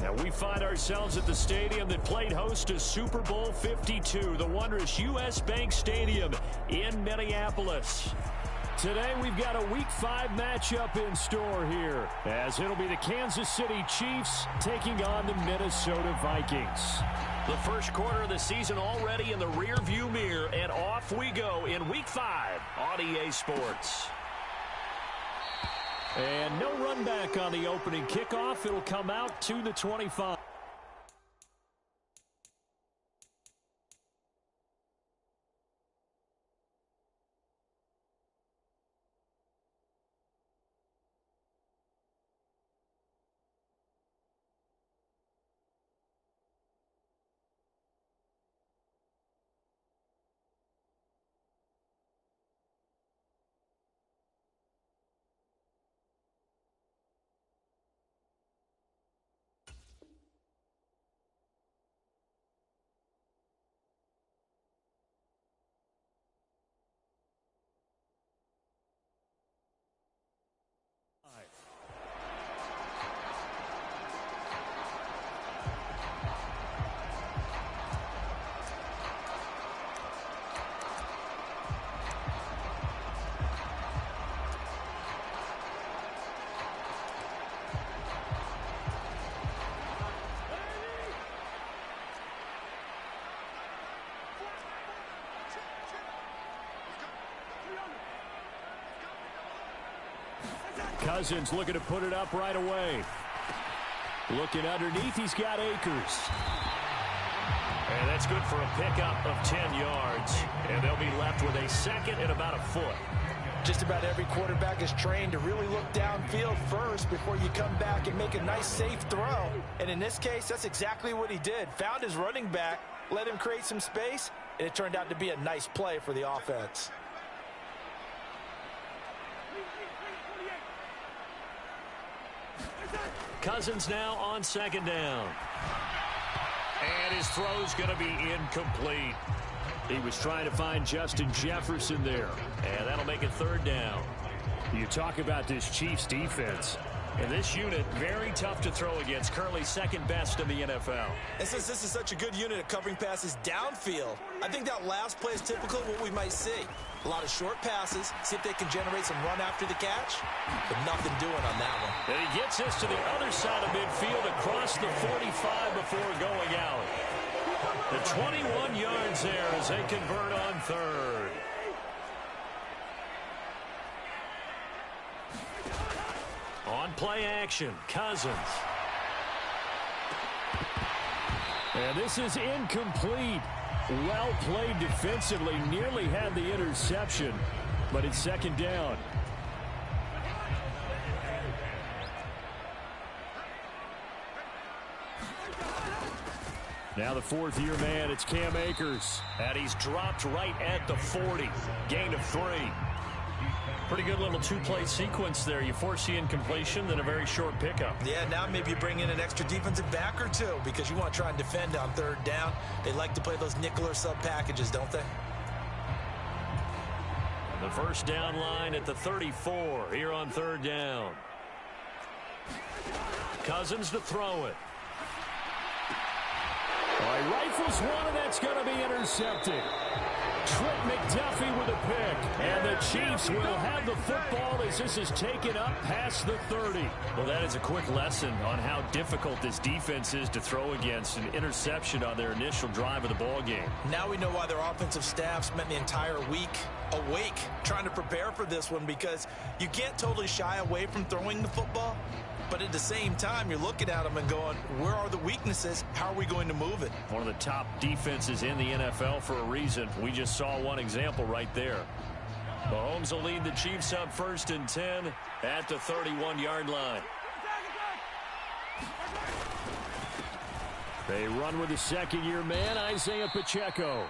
And we find ourselves at the stadium that played host to Super Bowl 52, the wondrous U.S. Bank Stadium in Minneapolis. Today we've got a Week 5 matchup in store here, as it'll be the Kansas City Chiefs taking on the Minnesota Vikings. The first quarter of the season already in the rearview mirror, and off we go in Week 5 on EA Sports. And no run back on the opening kickoff. It'll come out to the 25. Cousins looking to put it up right away. Looking underneath, he's got Akers. And that's good for a pickup of 10 yards. And they'll be left with a second and about a foot. Just about every quarterback is trained to really look downfield first before you come back and make a nice, safe throw. And in this case, that's exactly what he did. Found his running back, let him create some space, and it turned out to be a nice play for the offense. Cousins now on second down. And his throw's going to be incomplete. He was trying to find Justin Jefferson there. And that'll make it third down. You talk about this Chiefs defense. And this unit, very tough to throw against. Currently second best in the NFL. And since this is such a good unit at covering passes downfield, I think that last play is typical of what we might see. A lot of short passes, see if they can generate some run after the catch. But nothing doing on that one. And he gets this to the other side of midfield across the 45 before going out. The 21 yards there as they convert on third. On play action, Cousins. And this is incomplete. Well played defensively. Nearly had the interception, but it's second down. Now the fourth-year man, it's Cam Akers. And he's dropped right at the 40. Gain of 3. Pretty good little two-play sequence there. You force the incompletion, then a very short pickup. Yeah, now maybe you bring in an extra defensive back or two because you want to try and defend on third down. They like to play those nickel or sub packages, don't they? The first down line at the 34 here on third down. Cousins to throw it. All right, rifles one, and that's going to be intercepted. Trent McDuffie with a pick, and the Chiefs will have the football as this is taken up past the 30. Well, that is a quick lesson on how difficult this defense is to throw against. An interception on their initial drive of the ball game. Now we know why their offensive staff spent the entire week awake trying to prepare for this one, because you can't totally shy away from throwing the football. But at the same time, you're looking at them and going, where are the weaknesses? How are we going to move it? One of the top defenses in the NFL for a reason. We just saw one example right there. Mahomes will lead the Chiefs up 1st and 10 at the 31-yard line. They run with the second-year man, Isaiah Pacheco.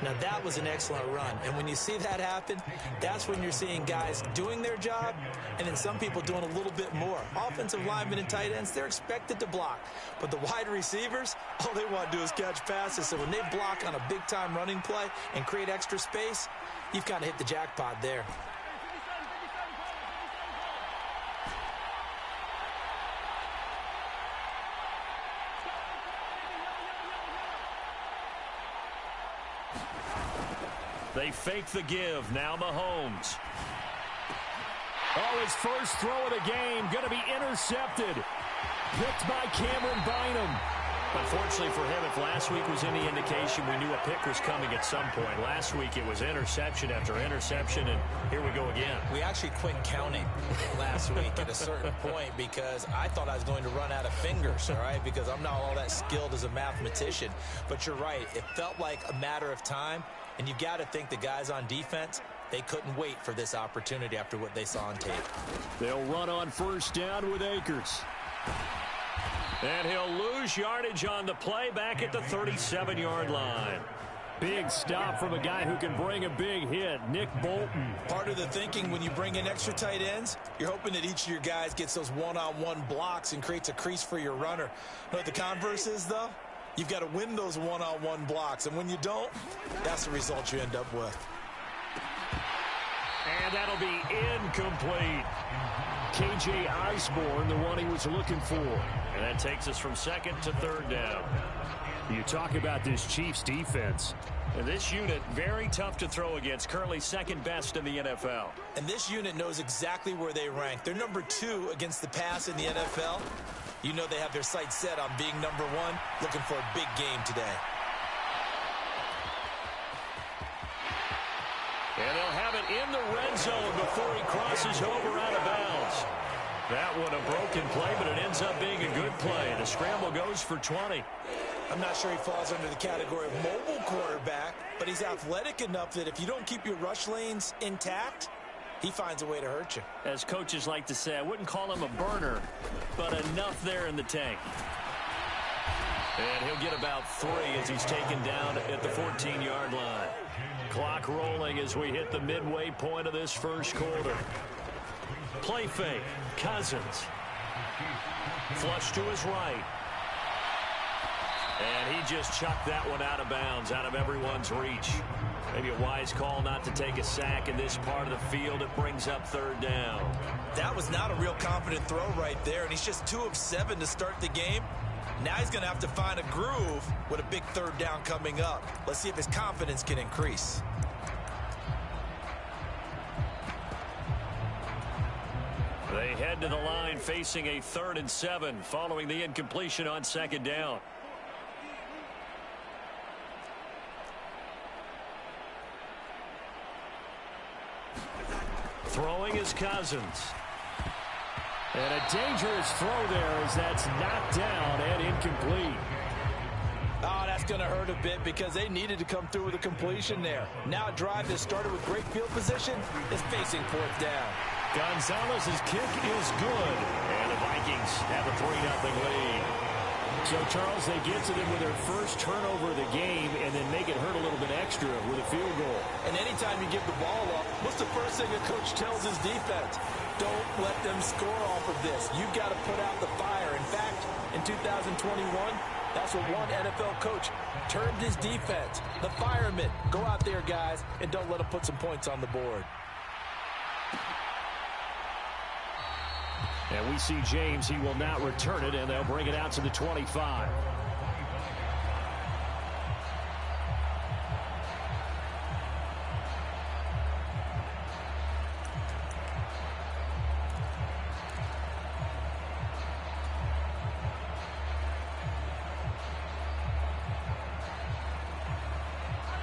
Now, that was an excellent run. And when you see that happen, that's when you're seeing guys doing their job and then some people doing a little bit more. Offensive linemen and tight ends, they're expected to block. But the wide receivers, all they want to do is catch passes. So when they block on a big-time running play and create extra space, you've kind of hit the jackpot there. They fake the give. Now Mahomes. Oh, his first throw of the game going to be intercepted. Picked by Cameron Bynum. Unfortunately for him, if last week was any indication, we knew a pick was coming at some point. Last week it was interception after interception, and here we go again. We actually quit counting last week at a certain point because I thought I was going to run out of fingers, all right, because I'm not all that skilled as a mathematician. But you're right. It felt like a matter of time, and you've got to think the guys on defense, they couldn't wait for this opportunity after what they saw on tape. They'll run on first down with Akers. And he'll lose yardage on the play back at the 37-yard line. Big stop from a guy who can bring a big hit, Nick Bolton. Part of the thinking when you bring in extra tight ends, you're hoping that each of your guys gets those one-on-one blocks and creates a crease for your runner. Know what the converse is, though? You've got to win those one-on-one blocks, and when you don't, that's the result you end up with. And that'll be incomplete. K.J. Osborne, the one he was looking for. And that takes us from second to third down. You talk about this Chiefs defense. And this unit, very tough to throw against, currently second best in the NFL. And this unit knows exactly where they rank. They're number 2 against the pass in the NFL. You know they have their sights set on being number 1, looking for a big game today. And they'll have it in the red zone before he crosses over out of bounds. That one a broken play, but it ends up being a good play. The scramble goes for 20. I'm not sure he falls under the category of mobile quarterback, but he's athletic enough that if you don't keep your rush lanes intact, he finds a way to hurt you. As coaches like to say, I wouldn't call him a burner, but enough there in the tank. And he'll get about 3 as he's taken down at the 14-yard line. Clock rolling as we hit the midway point of this first quarter. Play fake. Cousins. Flush to his right. And he just chucked that one out of bounds, out of everyone's reach. Maybe a wise call not to take a sack in this part of the field. It brings up third down. That was not a real confident throw right there, and he's just 2 of 7 to start the game. Now he's going to have to find a groove with a big third down coming up. Let's see if his confidence can increase. They head to the line facing a 3rd and 7 following the incompletion on second down. Throwing is Cousins. And a dangerous throw there as that's knocked down and incomplete. Oh, that's going to hurt a bit because they needed to come through with a completion there. Now a drive that started with great field position is facing 4th down. Gonzalez's kick is good. And the Vikings have a 3-0 lead. So, Charles, they get to them with their first turnover of the game and then make it hurt a little bit extra with a field goal. And anytime you give the ball up, what's the first thing a coach tells his defense? Don't let them score off of this. You've got to put out the fire. In fact, in 2021, that's what one NFL coach termed his defense. The firemen. Go out there, guys, and don't let them put some points on the board. And we see James. He will not return it, and they'll bring it out to the 25.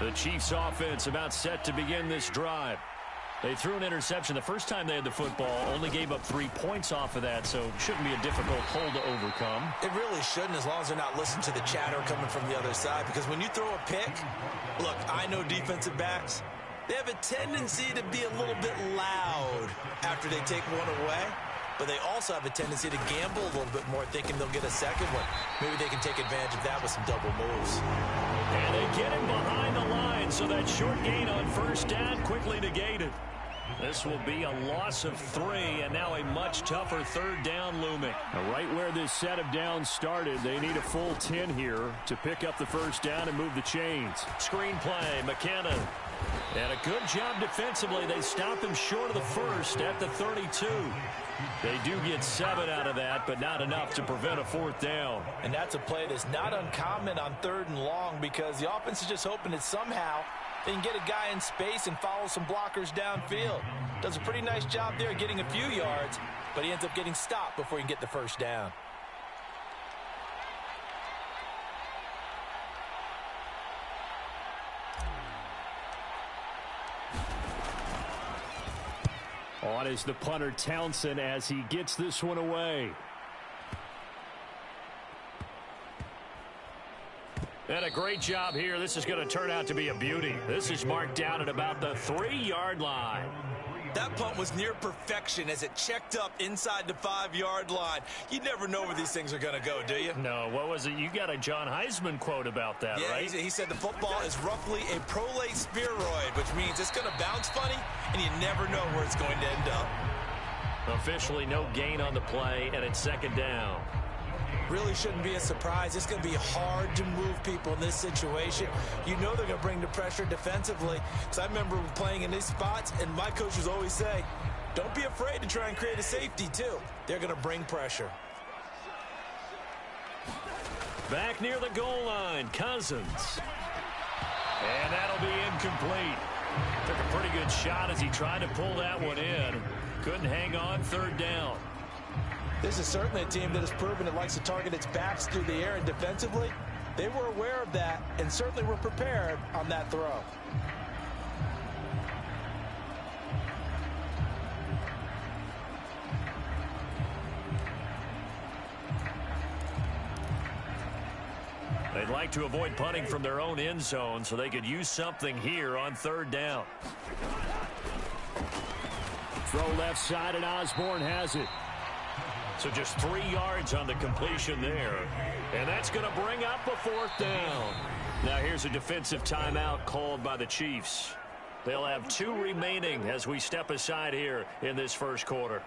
The Chiefs offense about set to begin this drive. They threw an interception the first time they had the football, only gave up 3 points off of that, so shouldn't be a difficult hole to overcome. It really shouldn't, as long as they're not listening to the chatter coming from the other side, because when you throw a pick, look, I know defensive backs, they have a tendency to be a little bit loud after they take one away, but they also have a tendency to gamble a little bit more, thinking they'll get a second one. Maybe they can take advantage of that with some double moves. And they get him behind the line, so that short gain on first down quickly negated. This will be a loss of 3, and now a much tougher 3rd down looming. Now, right where this set of downs started, they need a full 10 here to pick up the first down and move the chains. Screen play, McKinnon. And a good job defensively. They stop him short of the first at the 32. They do get 7 out of that, but not enough to prevent a 4th down. And that's a play that's not uncommon on 3rd and long, because the offense is just hoping that somehow They can get a guy in space and follow some blockers downfield. Does a pretty nice job there getting a few yards, but he ends up getting stopped before he can get the first down. On is the punter Townsend as he gets this one away. And a great job here. This is going to turn out to be a beauty. This is marked down at about the 3-yard line. That punt was near perfection as it checked up inside the 5-yard line. You never know where these things are going to go, do you? No, what was it? You got a John Heisman quote about that, right? Yeah, he said the football is roughly a prolate spheroid, which means it's going to bounce funny, and you never know where it's going to end up. Officially no gain on the play, and it's second down. Really shouldn't be a surprise. It's going to be hard to move people in this situation. You know they're going to bring the pressure defensively. Because I remember playing in these spots, and my coaches always say, don't be afraid to try and create a safety, too. They're going to bring pressure. Back near the goal line, Cousins. And that'll be incomplete. Took a pretty good shot as he tried to pull that one in. Couldn't hang on, third down. This is certainly a team that has proven it likes to target its backs through the air, and defensively, they were aware of that and certainly were prepared on that throw. They'd like to avoid punting from their own end zone so they could use something here on third down. Throw left side, and Osborne has it. So just 3 yards on the completion there. And that's going to bring up a fourth down. Now here's a defensive timeout called by the Chiefs. They'll have 2 remaining as we step aside here in this first quarter.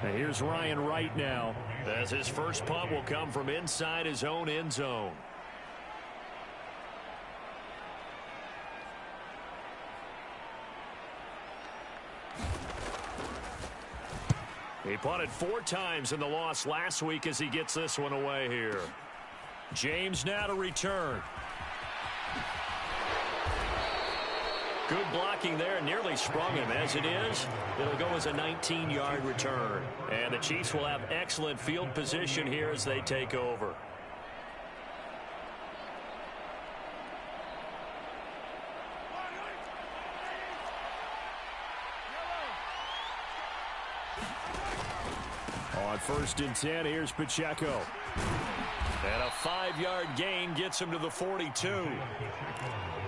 And here's Ryan Wright now, as his first punt will come from inside his own end zone. He punted 4 times in the loss last week as he gets this one away here. James now to return. Good blocking there, nearly sprung him. As it is, it'll go as a 19-yard return. And the Chiefs will have excellent field position here as they take over. On 1st and 10, here's Pacheco. And a 5-yard gain gets him to the 42.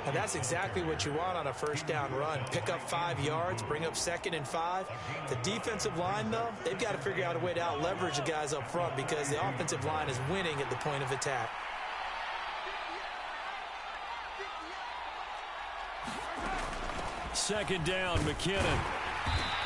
And that's exactly what you want on a first down run. Pick up 5 yards, bring up 2nd and 5. The defensive line, though, they've got to figure out a way to out-leverage the guys up front because the offensive line is winning at the point of attack. Second down, McKinnon.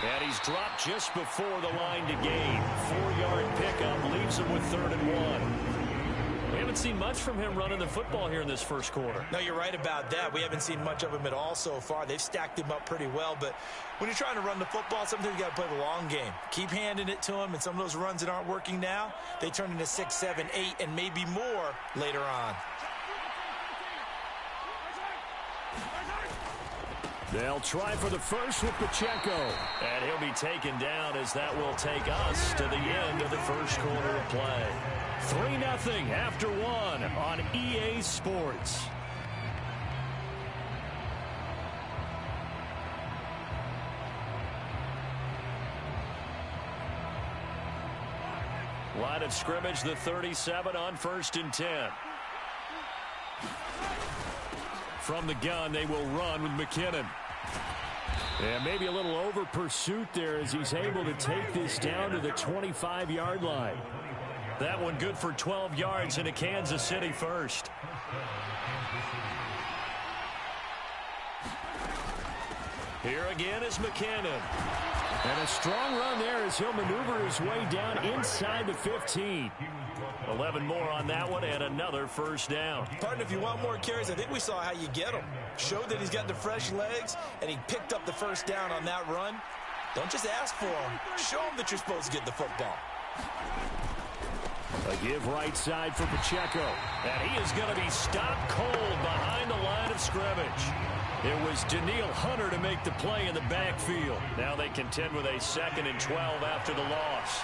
And he's dropped just before the line to gain. 4-yard pickup leaves him with 3rd and 1. We haven't seen much from him running the football here in this first quarter. No, you're right about that. We haven't seen much of him at all so far. They've stacked him up pretty well, but when you're trying to run the football, sometimes you got to play the long game. Keep handing it to him, and some of those runs that aren't working now, they turn into 6, 7, 8, and maybe more later on. They'll try for the first with Pacheco. And he'll be taken down as that will take us to the end of the first quarter of play. 3-0 after 1 on EA Sports. Line of scrimmage, the 37 on 1st and 10. From the gun, they will run with McKinnon. And maybe a little over pursuit there as he's able to take this down to the 25-yard line. That one good for 12 yards into Kansas City first. Here again is McKinnon. And a strong run there as he'll maneuver his way down inside the 15. 11 more on that one and another first down. Partner, if you want more carries, I think we saw how you get them. Showed that he's got the fresh legs, and he picked up the first down on that run. Don't just ask for them. Show them that you're supposed to get the football. A give right side for Pacheco. And he is going to be stopped cold behind the line of scrimmage. It was Danielle Hunter to make the play in the backfield. Now they contend with a 2nd and 12 after the loss.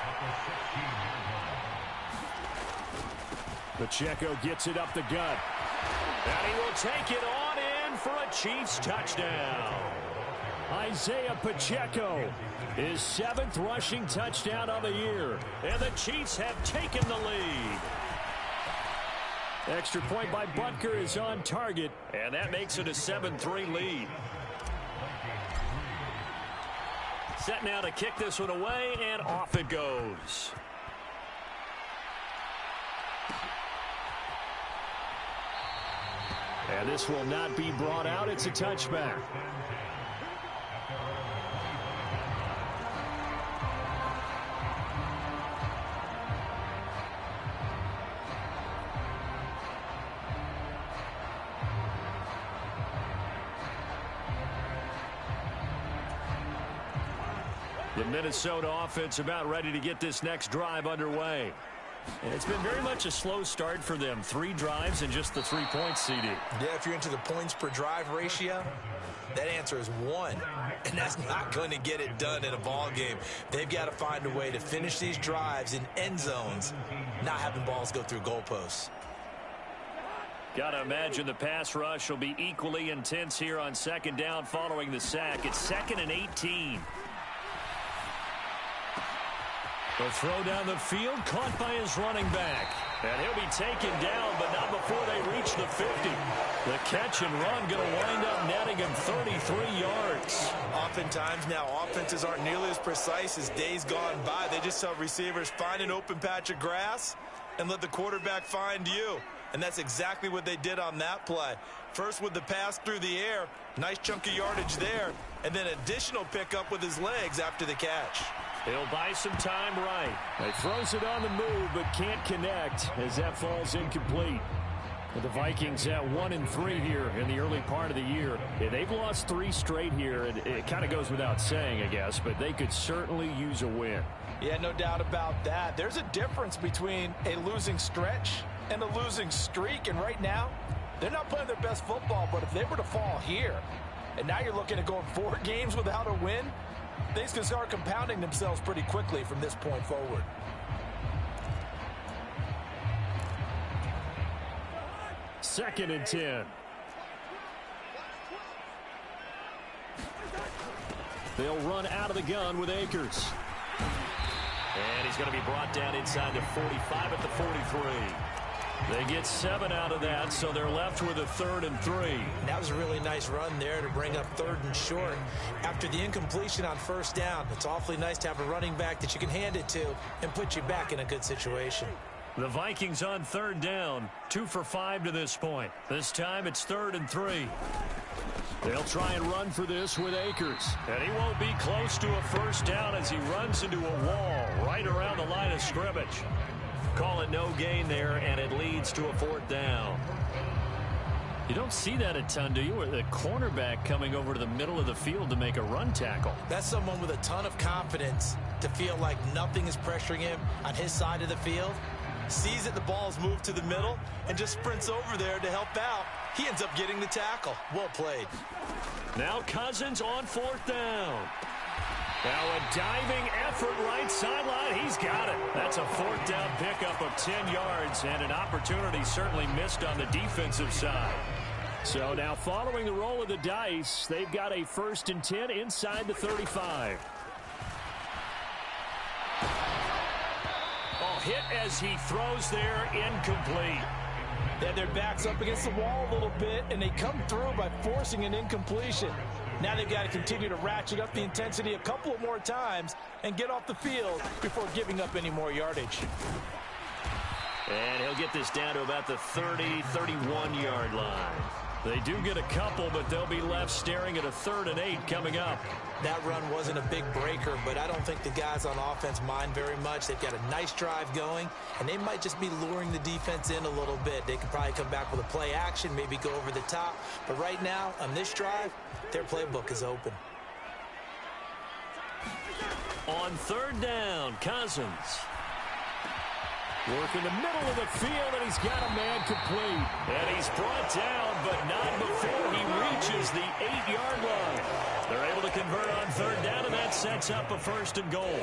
Pacheco gets it up the gut. And he will take it on in for a Chiefs touchdown. Isaiah Pacheco, his 7th rushing touchdown of the year. And the Chiefs have taken the lead. Extra point by Butker is on target, and that makes it a 7-3 lead. Set now to kick this one away, and off it goes. And this will not be brought out. It's a touchback. The Minnesota offense about ready to get this next drive underway. And it's been very much a slow start for them. 3 drives and just the 3 points, CD. Yeah, if you're into the points per drive ratio, that answer is 1. And that's not going to get it done in a ball game. They've got to find a way to finish these drives in end zones, not having balls go through goalposts. Got to imagine the pass rush will be equally intense here on 2nd down following the sack. It's 2nd and 18. The throw down the field, caught by his running back. And he'll be taken down, but not before they reach the 50. The catch and run going to wind up netting him 33 yards. Oftentimes now, offenses aren't nearly as precise as days gone by. They just tell receivers, find an open patch of grass and let the quarterback find you. And that's exactly what they did on that play. First with the pass through the air, nice chunk of yardage there, and then additional pickup with his legs after the catch. He'll buy some time right. He throws it on the move, but can't connect as that falls incomplete. The Vikings at 1-3 here in the early part of the year. Yeah, they've lost 3 straight here. It kind of goes without saying, I guess, but they could certainly use a win. Yeah, no doubt about that. There's a difference between a losing stretch and a losing streak, and right now, they're not playing their best football, but if they were to fall here, and now you're looking at going 4 games without a win, things can start compounding themselves pretty quickly from this point forward. Second and 10. They'll run out of the gun with Akers. And he's going to be brought down inside the 45 at the 43. They get 7 out of that, so they're left with a 3rd and 3. That was a really nice run there to bring up 3rd and short. After the incompletion on 1st down, it's awfully nice to have a running back that you can hand it to and put you back in a good situation. The Vikings on 3rd down, 2 for 5 to this point. This time it's 3rd and 3. They'll try and run for this with Akers. And he won't be close to a 1st down as he runs into a wall right around the line of scrimmage. Call it no gain there, and it leads to a 4th down. You don't see that a ton, do you? With a cornerback coming over to the middle of the field to make a run tackle. That's someone with a ton of confidence to feel like nothing is pressuring him on his side of the field. Sees that the ball is moved to the middle and just sprints over there to help out. He ends up getting the tackle. Well played. Now Cousins on 4th down. Now a diving effort right sideline. He's got it. That's a 4th down pickup of 10 yards and an opportunity certainly missed on the defensive side. So now following the roll of the dice, they've got a 1st and 10 inside the 35. Hit as he throws there, incomplete. They their backs up against the wall a little bit, and they come through by forcing an incompletion. Now they've got to continue to ratchet up the intensity a couple of more times and get off the field before giving up any more yardage. And he'll get this down to about the 30, 31-yard line. They do get a couple, but they'll be left staring at a 3rd and 8 coming up. That run wasn't a big breaker, but I don't think the guys on offense mind very much. They've got a nice drive going, and they might just be luring the defense in a little bit. They could probably come back with a play action, maybe go over the top. But right now, on this drive, their playbook is open. On third down, Cousins. Work in the middle of the field, and he's got a man complete. And he's brought down, but not before he reaches the 8-yard line. They're able to convert on third down, and that sets up a 1st and goal.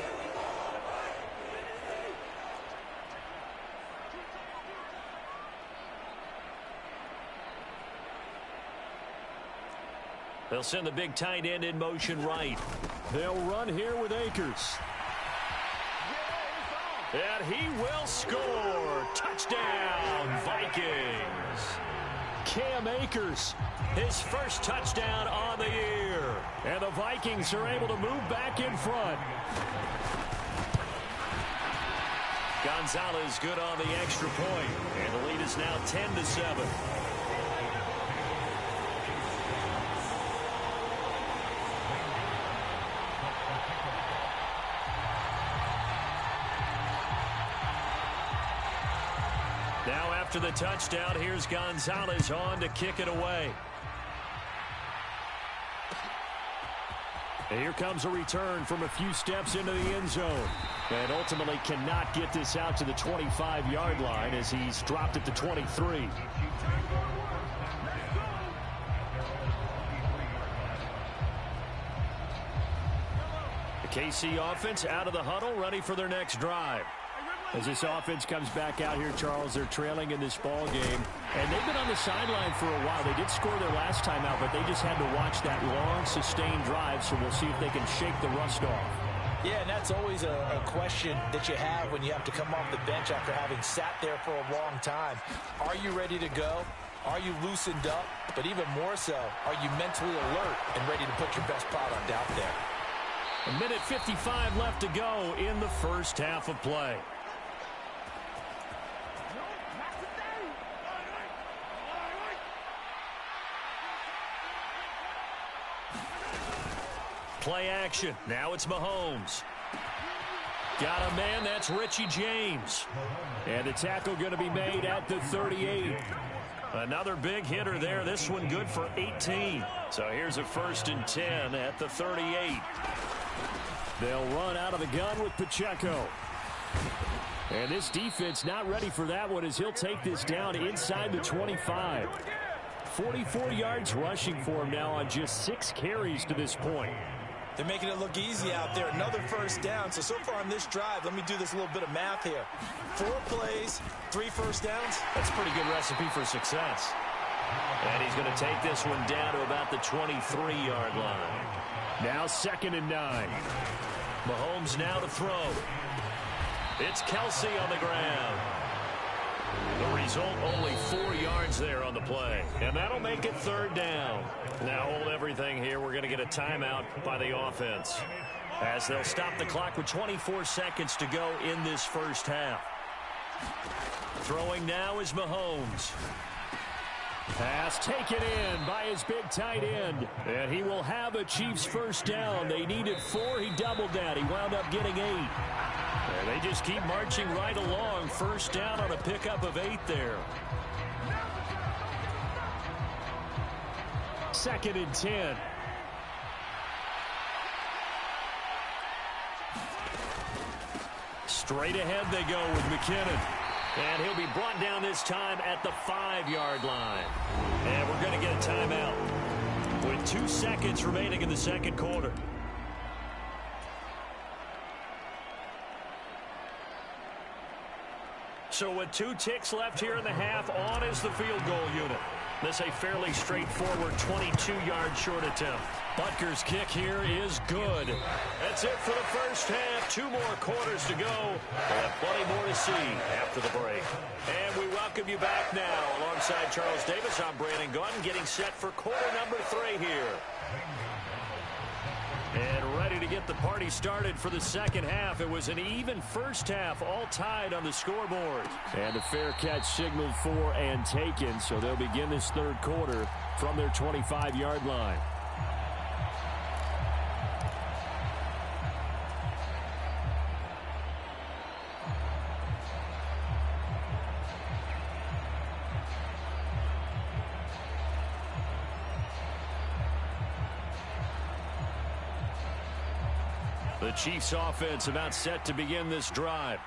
They'll send the big tight end in motion right. They'll run here with Akers. And he will score. Touchdown, Vikings. Cam Akers, his first touchdown on the year. And the Vikings are able to move back in front. Gonzalez good on the extra point. And the lead is now 10-7. Now after the touchdown, here's Gonzalez on to kick it away. And here comes a return from a few steps into the end zone. And ultimately cannot get this out to the 25-yard line as he's dropped at the 23. The KC offense out of the huddle, ready for their next drive. As this offense comes back out here, Charles, they're trailing in this ball game. And they've been on the sideline for a while. They did score their last time out, but they just had to watch that long, sustained drive, so we'll see if they can shake the rust off. Yeah, and that's always a question that you have when you have to come off the bench after having sat there for a long time. Are you ready to go? Are you loosened up? But even more so, are you mentally alert and ready to put your best product out there? A minute 55 left to go in the first half of play. Play action. Now it's Mahomes. Got a man, that's Richie James. And the tackle going to be made at the 38. Another big hitter there. This one good for 18. So here's a 1st and 10 at the 38. They'll run out of the gun with Pacheco. And this defense not ready for that one as he'll take this down inside the 25. 44 yards rushing for him now on just 6 carries to this point. They're making it look easy out there. Another 1st down. So far on this drive, let me do this little bit of math here. 4 plays, 3 1st downs. That's a pretty good recipe for success. And he's going to take this one down to about the 23-yard line. Now 2nd and 9. Mahomes now to throw. It's Kelsey on the ground. The result, only 4 yards there on the play. And that'll make it 3rd down. Now hold everything here. We're going to get a timeout by the offense, as they'll stop the clock with 24 seconds to go in this first half. Throwing now is Mahomes. Pass taken in by his big tight end. And he will have a Chiefs 1st down. They needed 4. He doubled that. He wound up getting 8. And they just keep marching right along. 1st down on a pickup of 8 there. 2nd and 10. Straight ahead they go with McKinnon. And he'll be brought down this time at the 5-yard line. And we're going to get a timeout with 2 seconds remaining in the second quarter. So with 2 ticks left here in the half, on is the field goal unit. This a fairly straightforward 22-yard short attempt. Butker's kick here is good. That's it for the first half. 2 more quarters to go. We'll have plenty more to see after the break. And we welcome you back now. Alongside Charles Davis, I'm Brandon Gunn, getting set for quarter number 3 here. And ready to get the party started for the second half. It was an even first half, all tied on the scoreboard. And a fair catch signaled for and taken, so they'll begin this 3rd quarter from their 25-yard line. The Chiefs offense about set to begin this drive.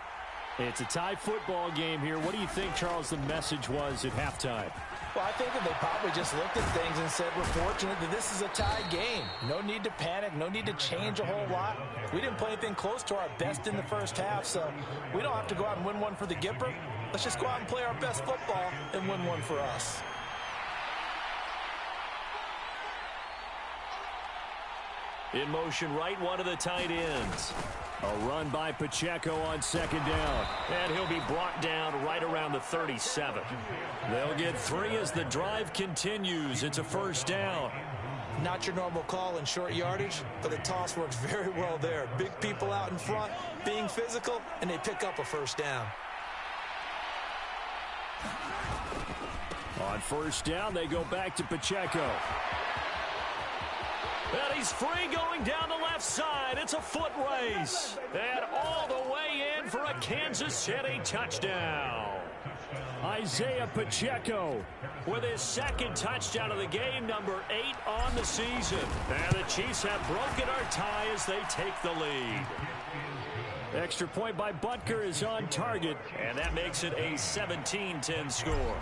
It's a tie football game here. What do you think, Charles, the message was at halftime? Well, I think that they probably just looked at things and said, we're fortunate that this is a tie game. No need to panic, no need to change a whole lot. We didn't play anything close to our best in the first half, so we don't have to go out and win one for the Gipper. Let's just go out and play our best football and win one for us. In motion right, one of the tight ends. A run by Pacheco on second down. And he'll be brought down right around the 37. They'll get 3 as the drive continues. It's a first down. Not your normal call in short yardage, but the toss works very well there. Big people out in front, being physical, and they pick up a first down. On first down, they go back to Pacheco. And he's free going down the left side. It's a foot race. And all the way in for a Kansas City touchdown. Isaiah Pacheco with his second touchdown of the game, number 8 on the season. And the Chiefs have broken our tie as they take the lead. Extra point by Butker is on target. And that makes it a 17-10 score.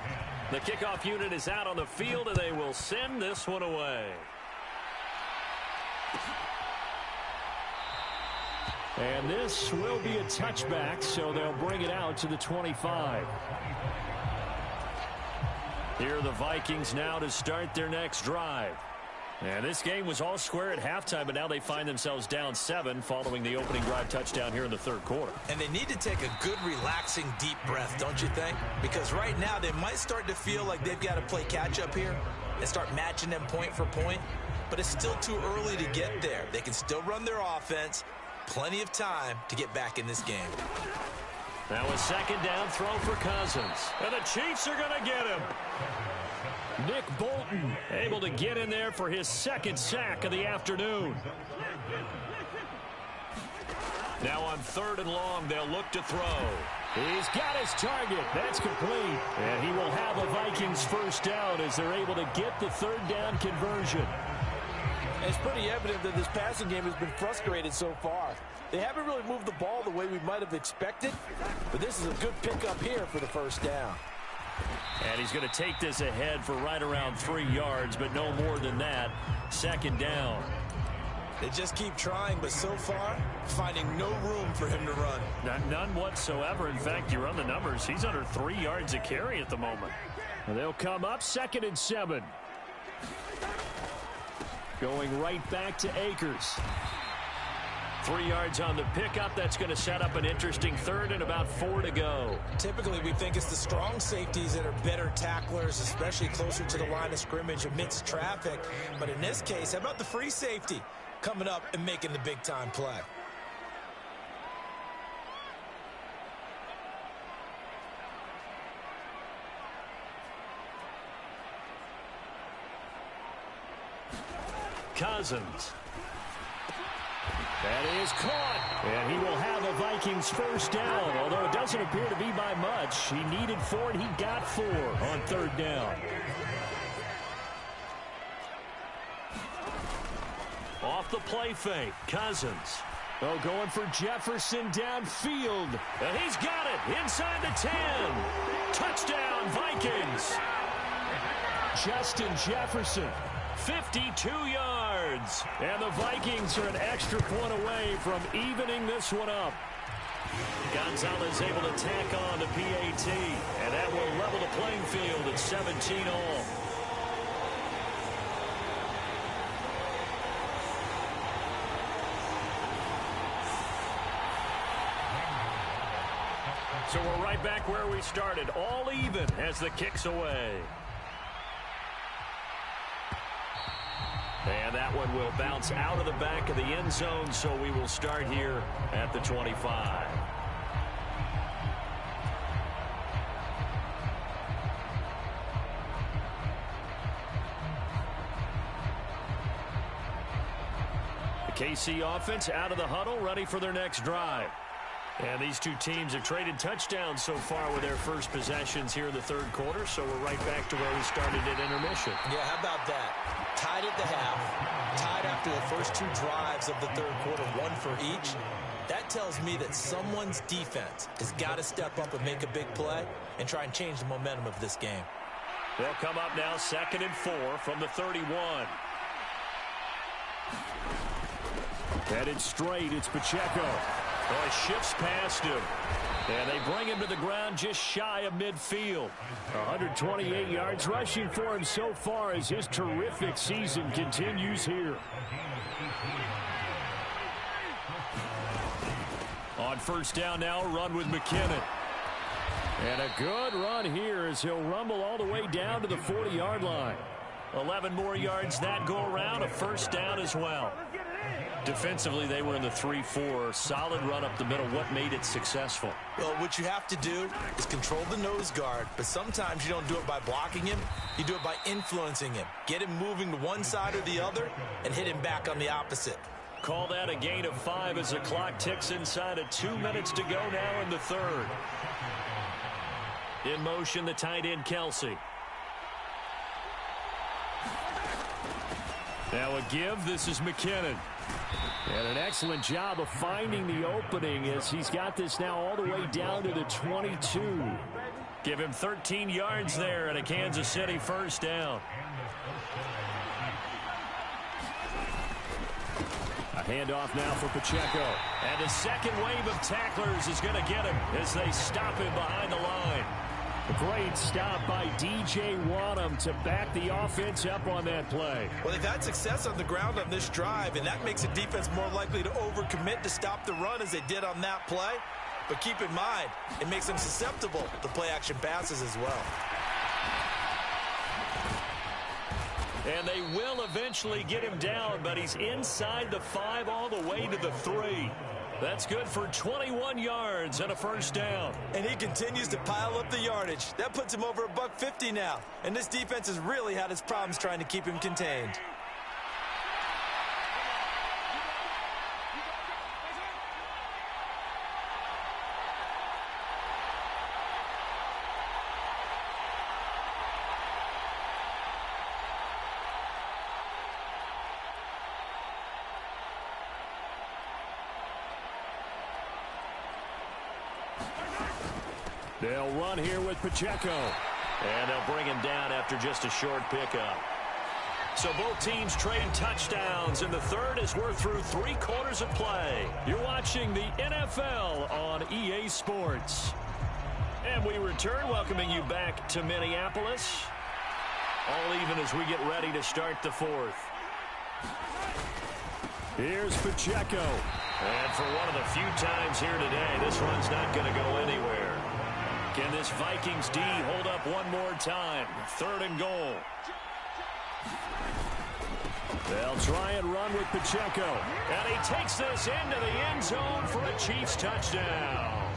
The kickoff unit is out on the field, and they will send this one away. And this will be a touchback, so they'll bring it out to the 25. Here are the Vikings now to start their next drive. And this game was all square at halftime, but now they find themselves down 7 following the opening drive touchdown here in the third quarter. And they need to take a good, relaxing, deep breath, don't you think? Because right now they might start to feel like they've got to play catch-up here and start matching them point for point. But it's still too early to get there. They can still run their offense. Plenty of time to get back in this game. Now a second down throw for Cousins. And the Chiefs are going to get him. Nick Bolton able to get in there for his second sack of the afternoon. Now on 3rd and long, they'll look to throw. He's got his target. That's complete. And he will have a Vikings first down as they're able to get the 3rd down conversion. It's pretty evident that this passing game has been frustrated so far. They haven't really moved the ball the way we might have expected, but this is a good pickup here for the first down. And he's going to take this ahead for right around 3 yards, but no more than that. 2nd down. They just keep trying, but so far, finding no room for him to run. None whatsoever. In fact, you run the numbers. He's under 3 yards a carry at the moment. And they'll come up 2nd and 7. Going right back to Akers. 3 yards on the pickup. That's going to set up an interesting 3rd and about 4 to go. Typically, we think it's the strong safeties that are better tacklers, especially closer to the line of scrimmage amidst traffic. But in this case, how about the free safety coming up and making the big-time play? Cousins. That is caught. And he will have a Vikings first down, although it doesn't appear to be by much. He needed 4, and he got 4 on 3rd down. Off the play fake, Cousins. Oh, going for Jefferson downfield. And he's got it inside the 10. Touchdown, Vikings. Justin Jefferson. 52 yards. And the Vikings are an extra point away from evening this one up. Gonzalez able to tack on the PAT. And that will level the playing field at 17 all. So we're right back where we started. All even as the kick's away. And that one will bounce out of the back of the end zone, so we will start here at the 25. The KC offense out of the huddle, ready for their next drive. And these two teams have traded touchdowns so far with their first possessions here in the third quarter, so we're right back to where we started at intermission. Yeah, how about that? tied at the half, tied after the first 2 drives of the third quarter, 1 for each. That tells me that someone's defense has got to step up and make a big play and try and change the momentum of this game. They'll come up now 2nd and 4 from the 31. Headed straight, it's Pacheco. Oh, he shifts past him. And they bring him to the ground just shy of midfield. 128 yards rushing for him so far as his terrific season continues here. On first down now, run with McKinnon. And a good run here as he'll rumble all the way down to the 40-yard line. 11 more yards that go around, a first down as well. Defensively, they were in the 3-4. Solid run up the middle. What made it successful? Well, what you have to do is control the nose guard, but sometimes you don't do it by blocking him. You do it by influencing him. Get him moving to one side or the other and hit him back on the opposite. Call that a gain of 5 as the clock ticks inside of 2 minutes to go now in the third. In motion, the tight end, Kelsey. Now a give. This is McKinnon. And an excellent job of finding the opening as he's got this now all the way down to the 22. Give him 13 yards there and a Kansas City first down. A handoff now for Pacheco. And the second wave of tacklers is going to get him as they stop him behind the line. A great stop by D.J. Wonnum to back the offense up on that play. Well, they've had success on the ground on this drive, and that makes a defense more likely to overcommit to stop the run as they did on that play. But keep in mind, it makes them susceptible to play-action passes as well. And they will eventually get him down, but he's inside the 5 all the way to the 3. That's good for 21 yards and a first down. And he continues to pile up the yardage. That puts him over $150 now. And this defense has really had its problems trying to keep him contained. They'll run here with Pacheco. And they'll bring him down after just a short pickup. So both teams trade touchdowns in the third as we're through 3 quarters of play. You're watching the NFL on EA Sports. And we return, welcoming you back to Minneapolis. All even as we get ready to start the fourth. Here's Pacheco. And for one of the few times here today, this one's not going to go anywhere. Can this Vikings D hold up one more time? 3rd and goal. They'll try and run with Pacheco. And he takes this into the end zone for a Chiefs touchdown.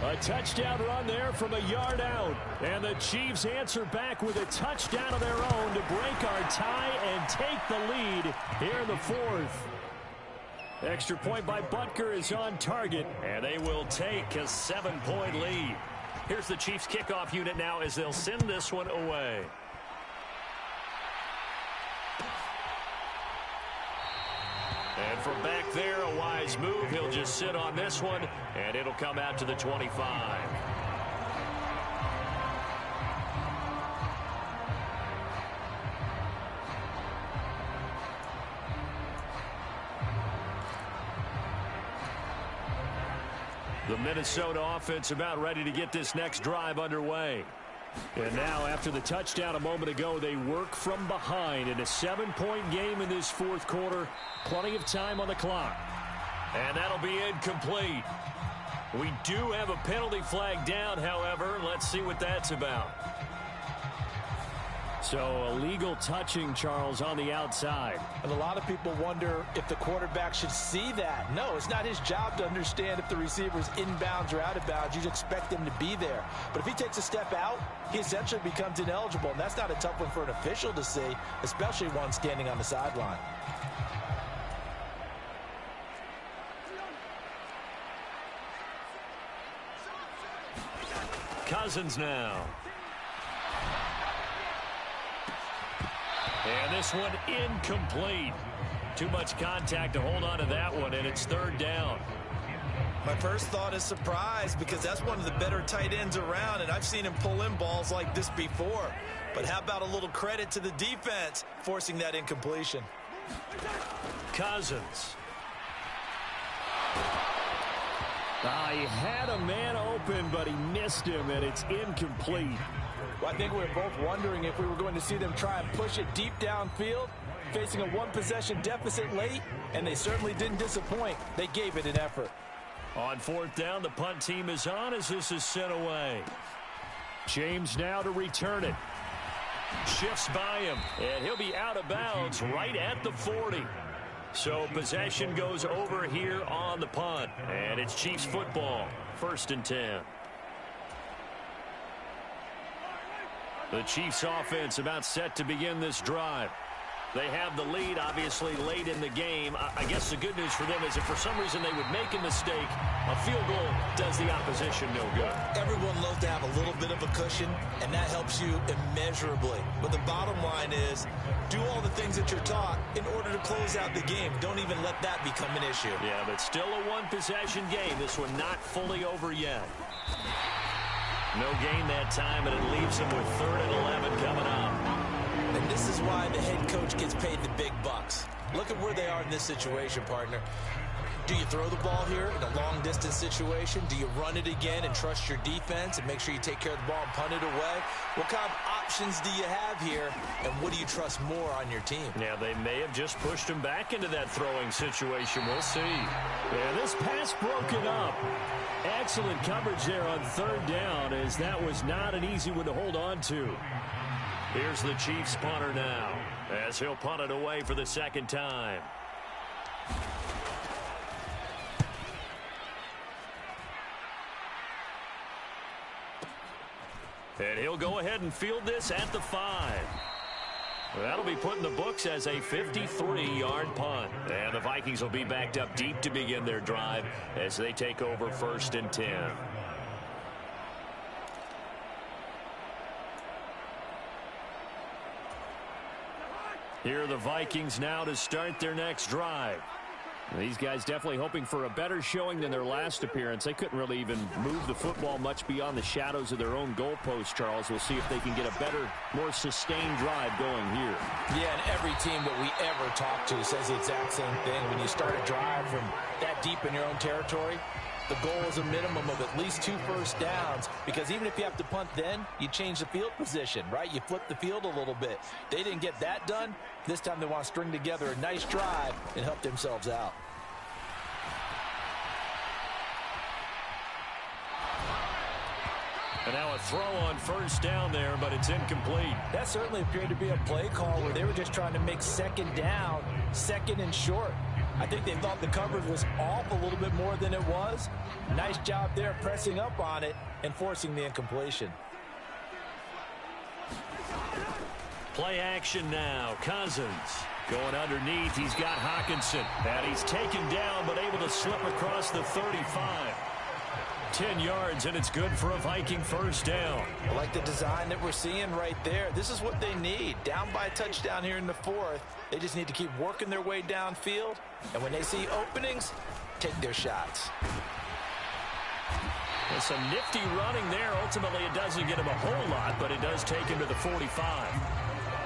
A touchdown run there from a yard out. And the Chiefs answer back with a touchdown of their own to break our tie and take the lead here in the 4th. Extra point by Butker is on target. And they will take a 7-point lead. Here's the Chiefs kickoff unit now as they'll send this one away. And from back there, a wise move. He'll just sit on this one, and it'll come out to the 25. The Minnesota offense about ready to get this next drive underway. And now, after the touchdown a moment ago, they work from behind in a 7-point game in this 4th quarter. Plenty of time on the clock. And that'll be incomplete. We do have a penalty flag down, however. Let's see what that's about. So, illegal touching, Charles, on the outside. And a lot of people wonder if the quarterback should see that. No, it's not his job to understand if the receiver's inbounds or out of bounds. You'd expect him to be there. But if he takes a step out, he essentially becomes ineligible. And that's not a tough one for an official to see, especially one standing on the sideline. Cousins now. And this one incomplete. Too much contact to hold on to that one, and it's third down. My first thought is surprise because that's one of the better tight ends around, and I've seen him pull in balls like this before. But how about a little credit to the defense forcing that incompletion? Cousins. He had a man open, but he missed him, and it's incomplete. Well, I think we were both wondering if we were going to see them try and push it deep downfield, facing a one-possession deficit late, and they certainly didn't disappoint. They gave it an effort. On fourth down, the punt team is on as this is sent away. James now to return it. Shifts by him, and he'll be out of bounds right at the 40. So possession goes over here on the punt, and it's Chiefs football, 1st and 10. The Chiefs offense about set to begin this drive. They have the lead, obviously, late in the game. I guess the good news for them is if for some reason they would make a mistake, a field goal does the opposition no good. Everyone loves to have a little bit of a cushion, and that helps you immeasurably. But the bottom line is, do all the things that you're taught in order to close out the game. Don't even let that become an issue. Yeah, but still a one-possession game. This one not fully over yet. No gain that time, and it leaves them with 3rd and 11 coming up. And this is why the head coach gets paid the big bucks. Look at where they are in this situation, partner. Do you throw the ball here in a long-distance situation? Do you run it again and trust your defense and make sure you take care of the ball and punt it away? What kind of options do you have here, and what do you trust more on your team? Yeah, they may have just pushed him back into that throwing situation. We'll see. Yeah, this pass broken up. Excellent coverage there on 3rd down, as that was not an easy one to hold on to. Here's the Chiefs punter now, as he'll punt it away for the 2nd time. And he'll go ahead and field this at the 5. That'll be put in the books as a 53-yard punt. And the Vikings will be backed up deep to begin their drive as they take over 1st and 10. Here are the Vikings now to start their next drive. These guys definitely hoping for a better showing than their last appearance. They couldn't really even move the football much beyond the shadows of their own goalpost, Charles. We'll see if they can get a better, more sustained drive going here. Yeah, and every team that we ever talk to says the exact same thing. When you start a drive from that deep in your own territory, the goal is a minimum of at least 2 first downs, because even if you have to punt then, you change the field position, right? You flip the field a little bit. They didn't get that done. This time they want to string together a nice drive and help themselves out. And now a throw on 1st down there, but it's incomplete. That certainly appeared to be a play call where they were just trying to make 2nd down, 2nd and short. I think they thought the coverage was off a little bit more than it was. Nice job there pressing up on it and forcing the incompletion. Play action now. Cousins going underneath. He's got Hockenson. And he's taken down but able to slip across the 35. 10 yards, and it's good for a Viking 1st down. I like the design that we're seeing right there. This is what they need. Down by a touchdown here in the 4th. They just need to keep working their way downfield. And when they see openings, take their shots. Well, some nifty running there. Ultimately, it doesn't get him a whole lot, but it does take him to the 45.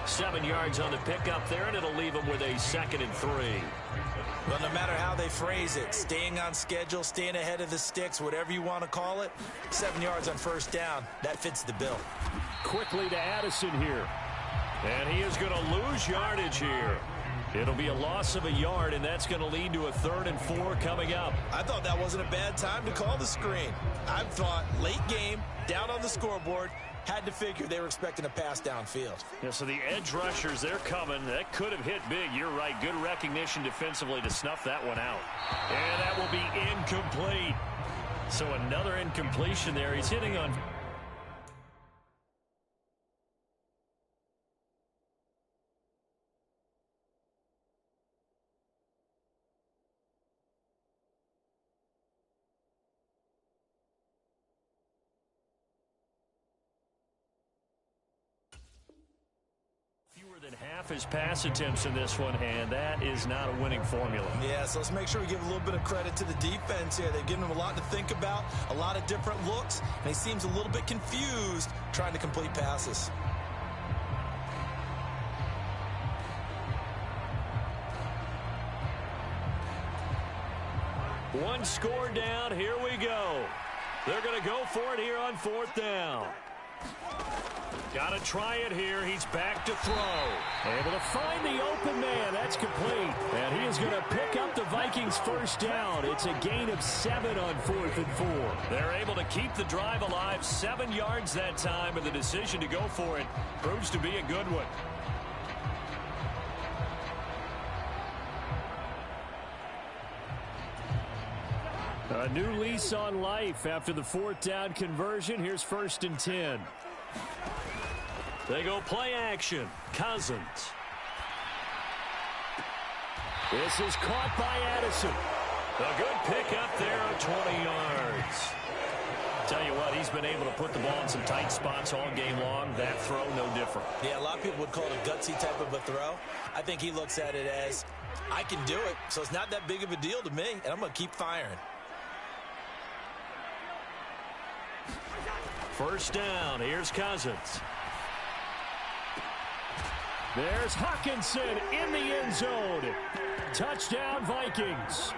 7 yards on the pickup there, and it'll leave him with a 2nd and 3. Well, no matter how they phrase it, staying on schedule, staying ahead of the sticks, whatever you want to call it, 7 yards on 1st down, that fits the bill. Quickly to Addison here. And he is going to lose yardage here. It'll be a loss of a yard, and that's going to lead to a 3rd and 4 coming up. I thought that wasn't a bad time to call the screen. I thought late game, down on the scoreboard, had to figure they were expecting a pass downfield. Yeah, so the edge rushers, they're coming. That could have hit big. You're right. Good recognition defensively to snuff that one out. And that will be incomplete. So another incompletion there. He's hitting on... Than half his pass attempts in this one, and that is not a winning formula. Yeah, so let's make sure we give a little bit of credit to the defense here. They've given him a lot to think about, a lot of different looks, and he seems a little bit confused trying to complete passes. One score down. Here we go. They're going to go for it here on 4th down. Got to try it here. He's back to throw. Able to find the open man. That's complete. And he is going to pick up the Vikings' first down. It's a gain of 7 on 4th and 4. They're able to keep the drive alive. 7 yards that time, and the decision to go for it proves to be a good one. A new lease on life after the 4th down conversion. Here's 1st and 10. They go play action. Cousins. This is caught by Addison. A good pickup there of 20 yards. Tell you what, he's been able to put the ball in some tight spots all game long. That throw, no different. Yeah, a lot of people would call it a gutsy type of a throw. I think he looks at it as, I can do it, so it's not that big of a deal to me, and I'm going to keep firing. 1st down. Here's Cousins. There's Hawkinson in the end zone. Touchdown, Vikings.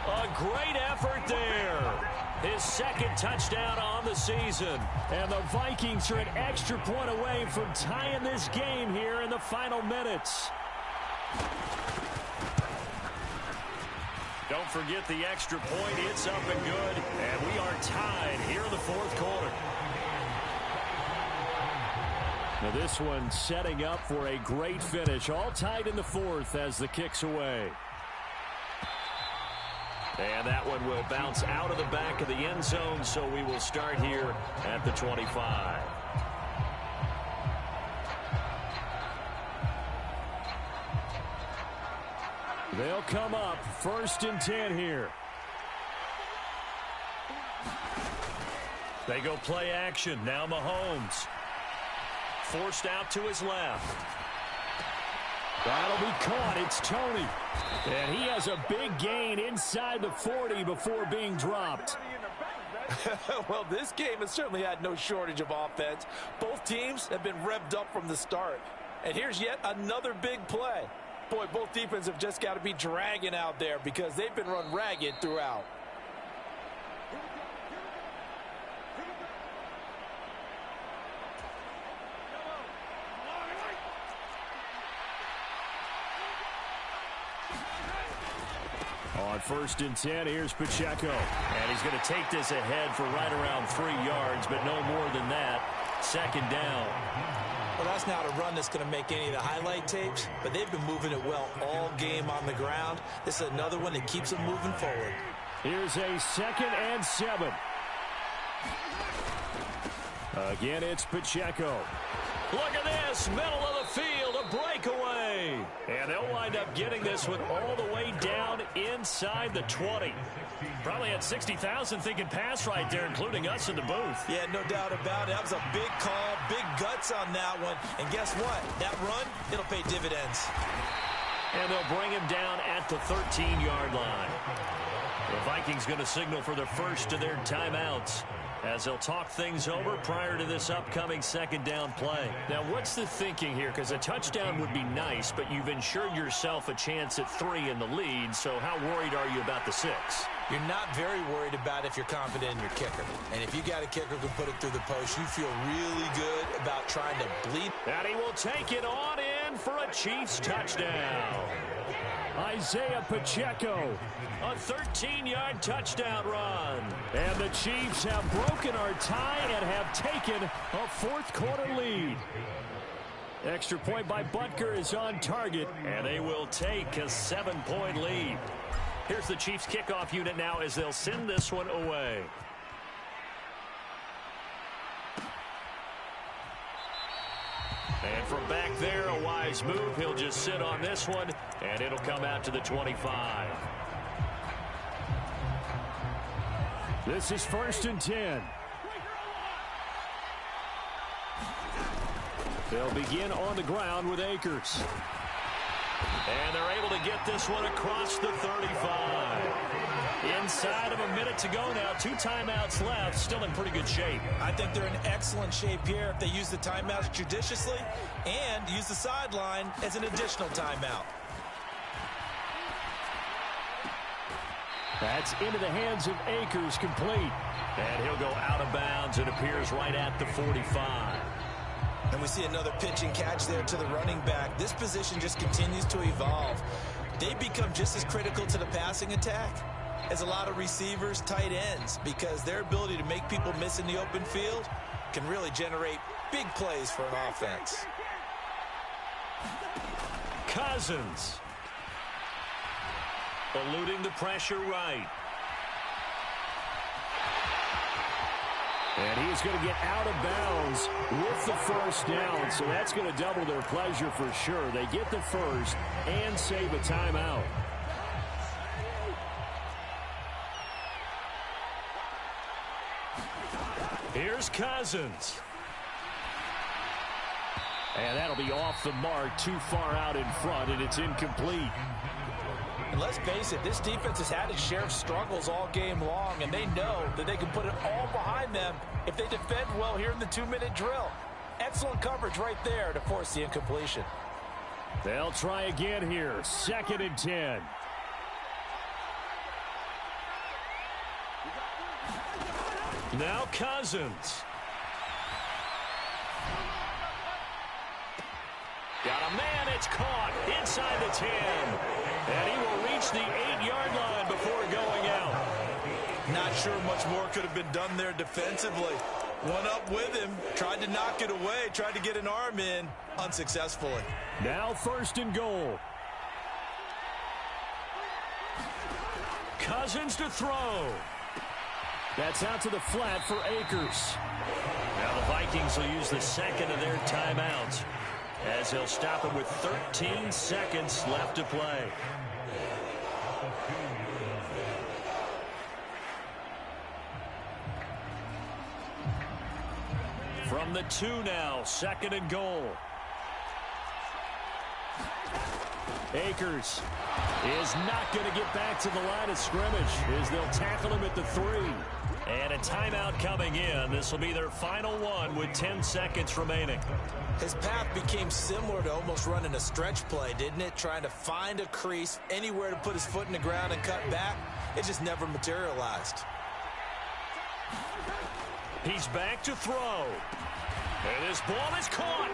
A great effort there. His 2nd touchdown on the season. And the Vikings are an extra point away from tying this game here in the final minutes. Don't forget the extra point. It's up and good. And we are tied here in the 4th quarter. Now this one setting up for a great finish. All tied in the 4th as the kick's away. And that one will bounce out of the back of the end zone, so we will start here at the 25. They'll come up 1st and 10 here. They go play action. Now Mahomes. Forced out to his left. That'll be caught. It's Tony. And he has a big gain inside the 40 before being dropped. Well, this game has certainly had no shortage of offense. Both teams have been revved up from the start. And here's yet another big play. Boy, both defenses have just got to be dragging out there because they've been run ragged throughout. On 1st and 10, here's Pacheco. And he's going to take this ahead for right around 3 yards, but no more than that. 2nd down. Well, that's not a run that's going to make any of the highlight tapes, but they've been moving it well all game on the ground. This is another one that keeps them moving forward. Here's a 2nd and 7. Again, it's Pacheco. Look at this, middle of the field, a breakaway. And they'll wind up getting this one all the way down inside the 20. Probably had 60,000 thinking pass right there, including us in the booth. Yeah, no doubt about it. That was a big call, big guts on that one. And guess what? That run, it'll pay dividends. And they'll bring him down at the 13-yard line. The Vikings going to signal for the first of their timeouts as they'll talk things over prior to this upcoming 2nd down play. Now, what's the thinking here? Because a touchdown would be nice, but you've ensured yourself a chance at 3 in the lead, so how worried are you about the 6? You're not very worried about if you're confident in your kicker. And if you got a kicker who can put it through the post, you feel really good about trying to bleed. And he will take it on in for a Chiefs touchdown. Isaiah Pacheco, a 13-yard touchdown run. And the Chiefs have broken our tie and have taken a 4th quarter lead. Extra point by Butker is on target, and they will take a 7-point lead. Here's the Chiefs kickoff unit now as they'll send this one away. And from back there, a wise move. He'll just sit on this one, and it'll come out to the 25. This is 1st and 10. They'll begin on the ground with Akers. And they're able to get this one across the 35. Inside of a minute to go now. 2 timeouts left. Still in pretty good shape. I think they're in excellent shape here if they use the timeouts judiciously and use the sideline as an additional timeout. That's into the hands of Akers, complete. And he'll go out of bounds. It appears right at the 45. And we see another pitch and catch there to the running back. This position just continues to evolve. They become just as critical to the passing attack as a lot of receivers, tight ends, because their ability to make people miss in the open field can really generate big plays for an offense. Cousins. Eluding the pressure right. And he's going to get out of bounds with the first down. So that's going to double their pleasure for sure. They get the first and save a timeout. Here's Cousins. And that'll be off the mark, too far out in front, and it's incomplete. And let's face it, this defense has had its share of struggles all game long, and they know that they can put it all behind them if they defend well here in the 2-minute drill. Excellent coverage right there to force the incompletion. They'll try again here. 2nd and 10. Now Cousins. Got a man, it's caught inside the 10. And he will reach the 8-yard line before going out. Not sure much more could have been done there defensively. One up with him, tried to knock it away, tried to get an arm in, unsuccessfully. Now 1st and goal. Cousins to throw. That's out to the flat for Akers. Now the Vikings will use the 2nd of their timeouts, as he'll stop him with 13 seconds left to play. From the 2 now, 2nd and goal. Akers is not going to get back to the line of scrimmage as they'll tackle him at the 3. And a timeout coming in. This will be their final one with 10 seconds remaining. His path became similar to almost running a stretch play, didn't it? Trying to find a crease, anywhere to put his foot in the ground and cut back. It just never materialized. He's back to throw. And his ball is caught.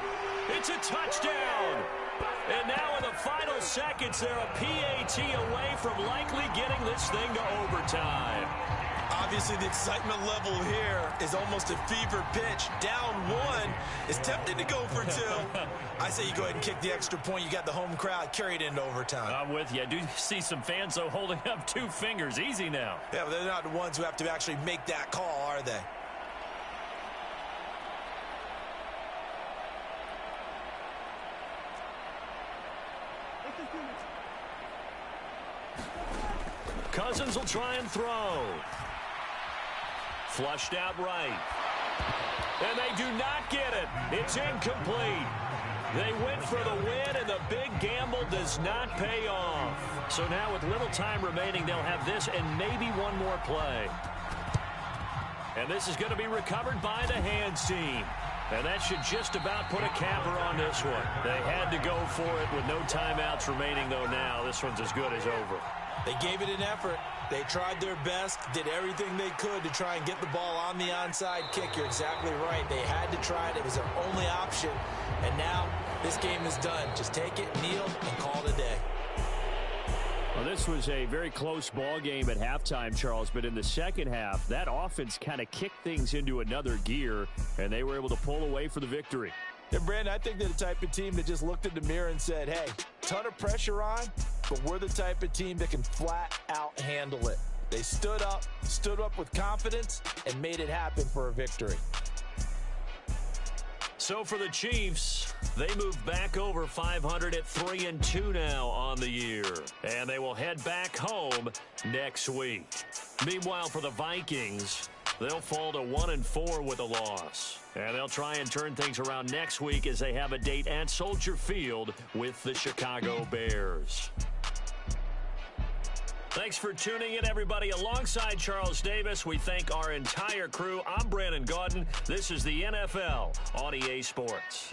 It's a touchdown. And now in the final seconds, they're a PAT away from likely getting this thing to overtime. Obviously, the excitement level here is almost a fever pitch. Down 1 is tempted to go for 2. I say you go ahead and kick the extra point. You got the home crowd carried into overtime. I'm with you. I do see some fans, though, holding up 2 fingers. Easy now. Yeah, but they're not the ones who have to actually make that call, are they? Cousins will try and throw. Flushed out right. And they do not get it. It's incomplete. They went for the win, and the big gamble does not pay off. So now with little time remaining, they'll have this and maybe one more play. And this is going to be recovered by the hands team. And that should just about put a capper on this one. They had to go for it with no timeouts remaining, though now. This one's as good as over. They gave it an effort. They tried their best, did everything they could to try and get the ball on the onside kick. You're exactly right. They had to try it. It was their only option. And now this game is done. Just take it, kneel, and call it a day. Well, this was a very close ball game at halftime, Charles, but in the second half, that offense kind of kicked things into another gear, and they were able to pull away for the victory. Yeah, Brandon, I think they're the type of team that just looked in the mirror and said, hey, ton of pressure on, but we're the type of team that can flat out handle it. They stood up with confidence, and made it happen for a victory. So for the Chiefs, they move back over 500 at 3-2 now on the year. And they will head back home next week. Meanwhile, for the Vikings, They'll fall to 1-4 with a loss. And they'll try and turn things around next week as they have a date at Soldier Field with the Chicago Bears. Thanks for tuning in, everybody. Alongside Charles Davis, we thank our entire crew. I'm Brandon Gaudin. This is the NFL on EA Sports.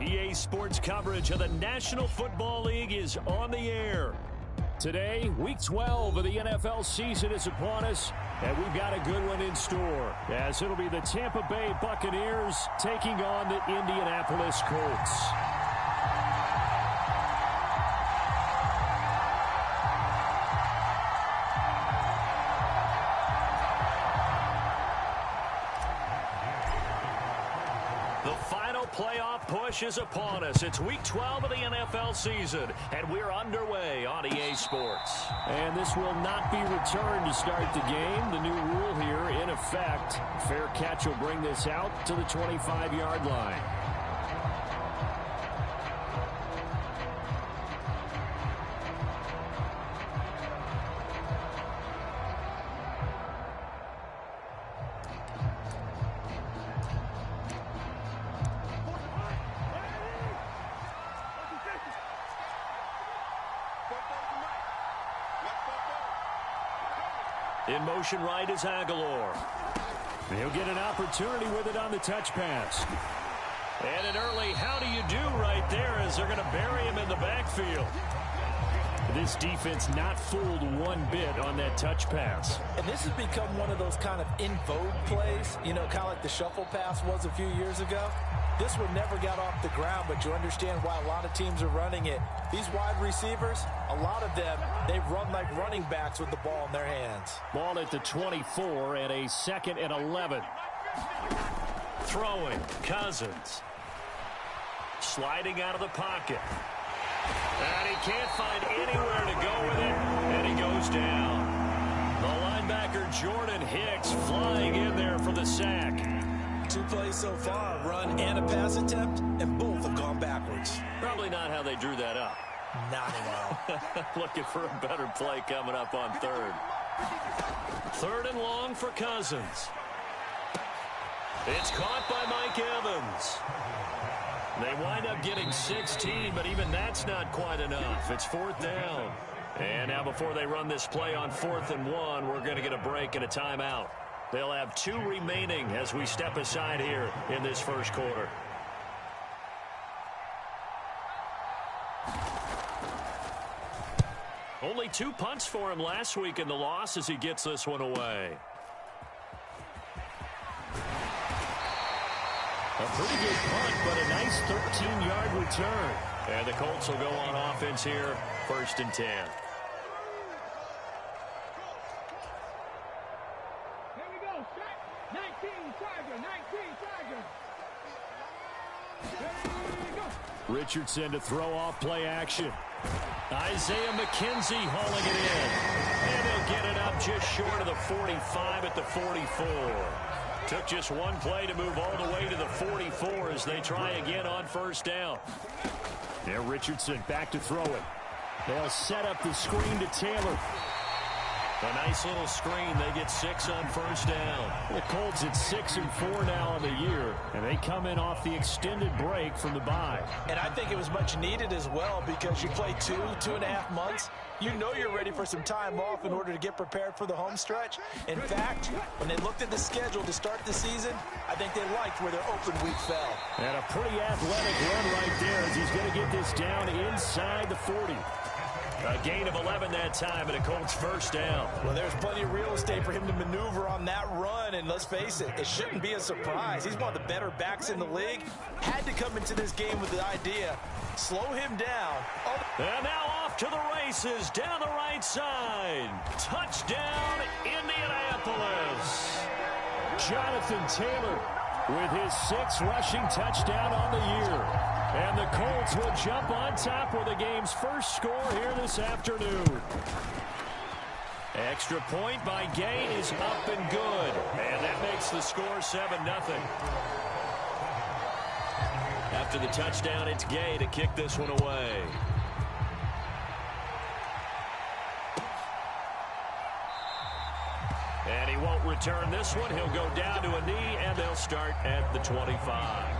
EA Sports coverage of the National Football League is on the air. Today, Week 12 of the NFL season is upon us, and we've got a good one in store, as it'll be the Tampa Bay Buccaneers taking on the Indianapolis Colts. Playoff push is upon us. It's Week 12 of the NFL season, and we're underway on EA Sports. And this will not be returned to start the game. The new rule here in effect. Fair catch will bring this out to the 25-yard line. In motion right is Aguilar. He'll get an opportunity with it on the touch pass. And an early how do you do right there as they're going to bury him in the backfield. This defense not fooled one bit on that touch pass. And this has become one of those kind of in vogue plays, you know, kind of like the shuffle pass was a few years ago. This one never got off the ground, but you understand why a lot of teams are running it. These wide receivers, a lot of them, they run like running backs with the ball in their hands. Ball at the 24 and a 2nd and 11. Throwing, Cousins. Sliding out of the pocket. And he can't find anywhere to go with it, and he goes down. The linebacker Jordan Hicks flying in there for the sack. 2 plays so far, a run and a pass attempt, and both have gone backwards. Probably not how they drew that up. Not at all. Looking for a better play coming up on 3rd. 3rd and long for Cousins. It's caught by Mike Evans. They wind up getting 16, but even that's not quite enough. It's 4th down. And now before they run this play on 4th and 1, we're going to get a break and a timeout. They'll have 2 remaining as we step aside here in this first quarter. Only 2 punts for him last week in the loss as he gets this one away. A pretty good punt, but a nice 13-yard return. And the Colts will go on offense here, 1st and 10. Richardson to throw off play action. Isaiah McKenzie hauling it in. And they'll get it up just short of the 45 at the 44. Took just one play to move all the way to the 44 as they try again on 1st down. There Richardson back to throw it. They'll set up the screen to Taylor. A nice little screen. They get 6 on 1st down. The Colts at 6-4 now on the year, and they come in off the extended break from the bye. And I think it was much needed as well because you play 2.5 months. You know you're ready for some time off in order to get prepared for the home stretch. In fact, when they looked at the schedule to start the season, I think they liked where their open week fell. And a pretty athletic run right there as he's going to get this down inside the 40. A gain of 11 that time, and a Colts 1st down. Well, there's plenty of real estate for him to maneuver on that run, and let's face it, it shouldn't be a surprise. He's one of the better backs in the league. Had to come into this game with the idea, slow him down. And now off to the races, down the right side. Touchdown, Indianapolis. Jonathan Taylor with his 6th rushing touchdown on the year. And the Colts will jump on top with the game's first score here this afternoon. Extra point by Gay is up and good. And that makes the score 7-0. After the touchdown, it's Gay to kick this one away. And he won't return this one. He'll go down to a knee, and they'll start at the 25.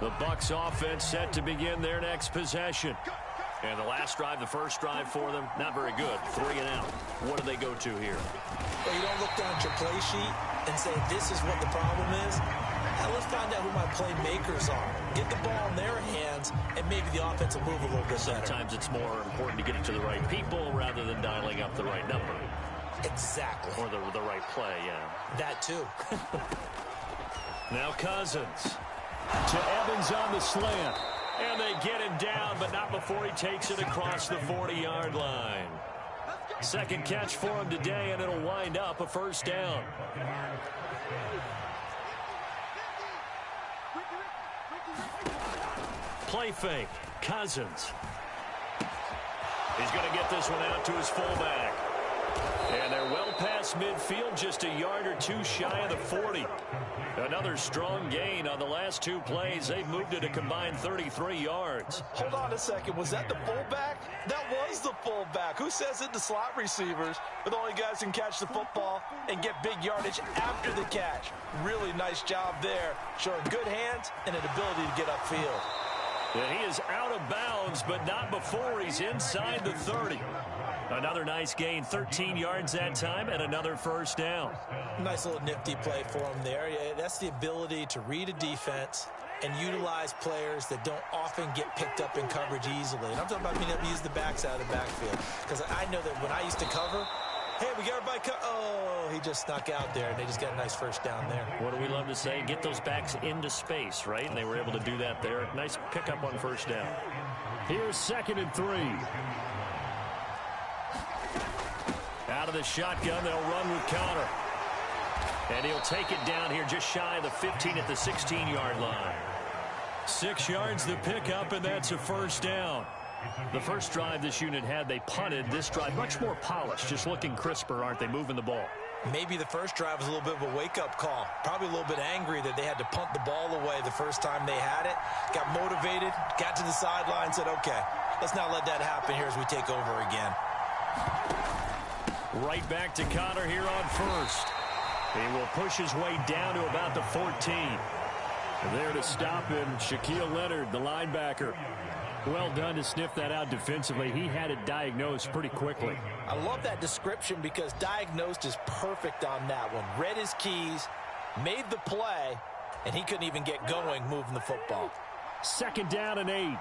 The Bucs offense set to begin their next possession. And the last drive, the first drive for them, not very good. 3 and out. What do they go to here? Well, you don't look down at your play sheet and say, this is what the problem is. Now let's find out who my playmakers are. Get the ball in their hands, and maybe the offense will move a little bit better. Sometimes it's more important to get it to the right people rather than dialing up the right number. Exactly. Or the right play, yeah. That too. Now Cousins to Evans on the slant. And they get him down, but not before he takes it across the 40-yard line. Second catch for him today, and it'll wind up a first down. Play fake. Cousins. He's going to get this one out to his fullback. And they're well past midfield, just a yard or two shy of the 40. Another strong gain on the last 2 plays. They've moved it a combined 33 yards. Hold on a second. Was that the fullback? That was the fullback. Who says it? The slot receivers are the only guys who can catch the football and get big yardage after the catch. Really nice job there, showing good hands and an ability to get upfield. And he is out of bounds, but not before he's inside the 30. Another nice gain, 13 yards that time, and another first down. Nice little nifty play for him there. Yeah, that's the ability to read a defense and utilize players that don't often get picked up in coverage easily. And I'm talking about being able to use the backs out of the backfield. Because I know that when I used to cover, hey, we got everybody oh, he just snuck out there, and they just got a nice first down there. What do we love to say? Get those backs into space, right? And they were able to do that there. Nice pickup on first down. Here's 2nd and 3. Out of the shotgun, they'll run with Conner. And he'll take it down here just shy of the 15 at the 16-yard line. 6 yards the pickup, and that's a first down. The first drive this unit had, they punted. This drive, much more polished, just looking crisper, aren't they, moving the ball? Maybe the first drive was a little bit of a wake-up call. Probably a little bit angry that they had to punt the ball away the first time they had it. Got motivated, got to the sideline, said, okay, let's not let that happen here as we take over again. Right back to Conner here on first. He will push his way down to about the 14. And there to stop him, Shaquille Leonard, the linebacker. Well done to sniff that out defensively. He had it diagnosed pretty quickly. I love that description because diagnosed is perfect on that one. Read his keys, made the play, and he couldn't even get going moving the football. 2nd down and 8.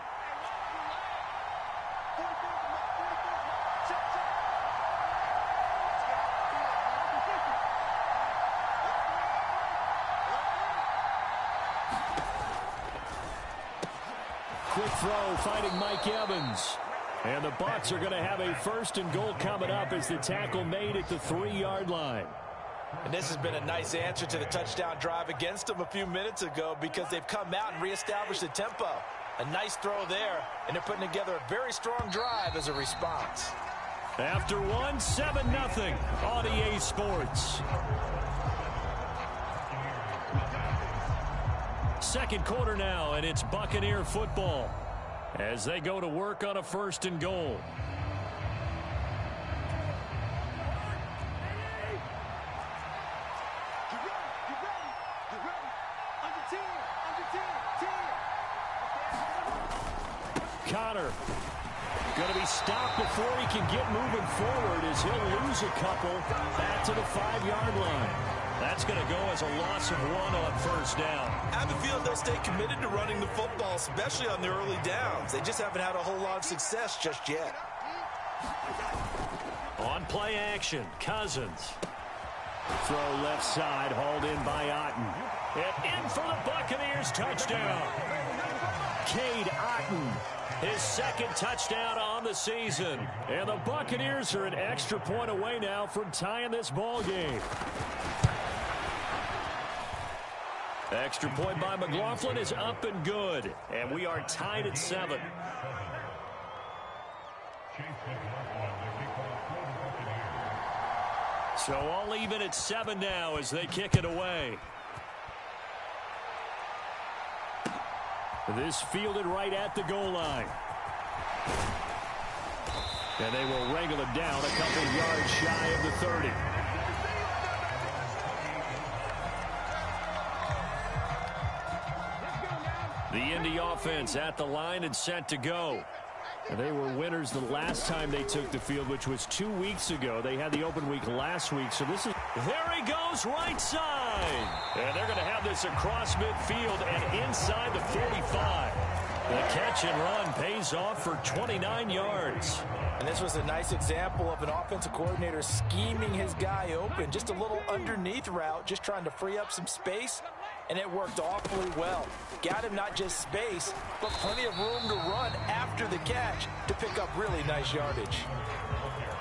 Quick throw, finding Mike Evans. And the Bucs are going to have a 1st and goal coming up as the tackle made at the 3-yard line. And this has been a nice answer to the touchdown drive against them a few minutes ago because they've come out and reestablished the tempo. A nice throw there, and they're putting together a very strong drive as a response. After 1, 7-0 on EA Sports. Second quarter now, and it's Buccaneer football as they go to work on a 1st and goal. Conner going to be stopped before he can get moving forward as he'll lose a couple back to the 5-yard line. That's going to go as a loss of 1 on 1st down. I have a feeling they'll stay committed to running the football, especially on the early downs. They just haven't had a whole lot of success just yet. On play action, Cousins. Throw left side, hauled in by Otten. And in for the Buccaneers, touchdown. Cade Otten, his 2nd touchdown on the season. And the Buccaneers are an extra point away now from tying this ball game. Extra point by McLaughlin is up and good. And we are tied at 7. So all even at 7 now as they kick it away. This fielded right at the goal line. And they will wrangle it down a couple yards shy of the 30. The Indy offense at the line and set to go. And they were winners the last time they took the field, which was 2 weeks ago. They had the open week last week, so this is... There he goes, right side. And they're going to have this across midfield and inside the 45. The catch and run pays off for 29 yards. And this was a nice example of an offensive coordinator scheming his guy open. Just a little underneath route, just trying to free up some space. And it worked awfully well. Got him not just space, but plenty of room to run after the catch to pick up really nice yardage.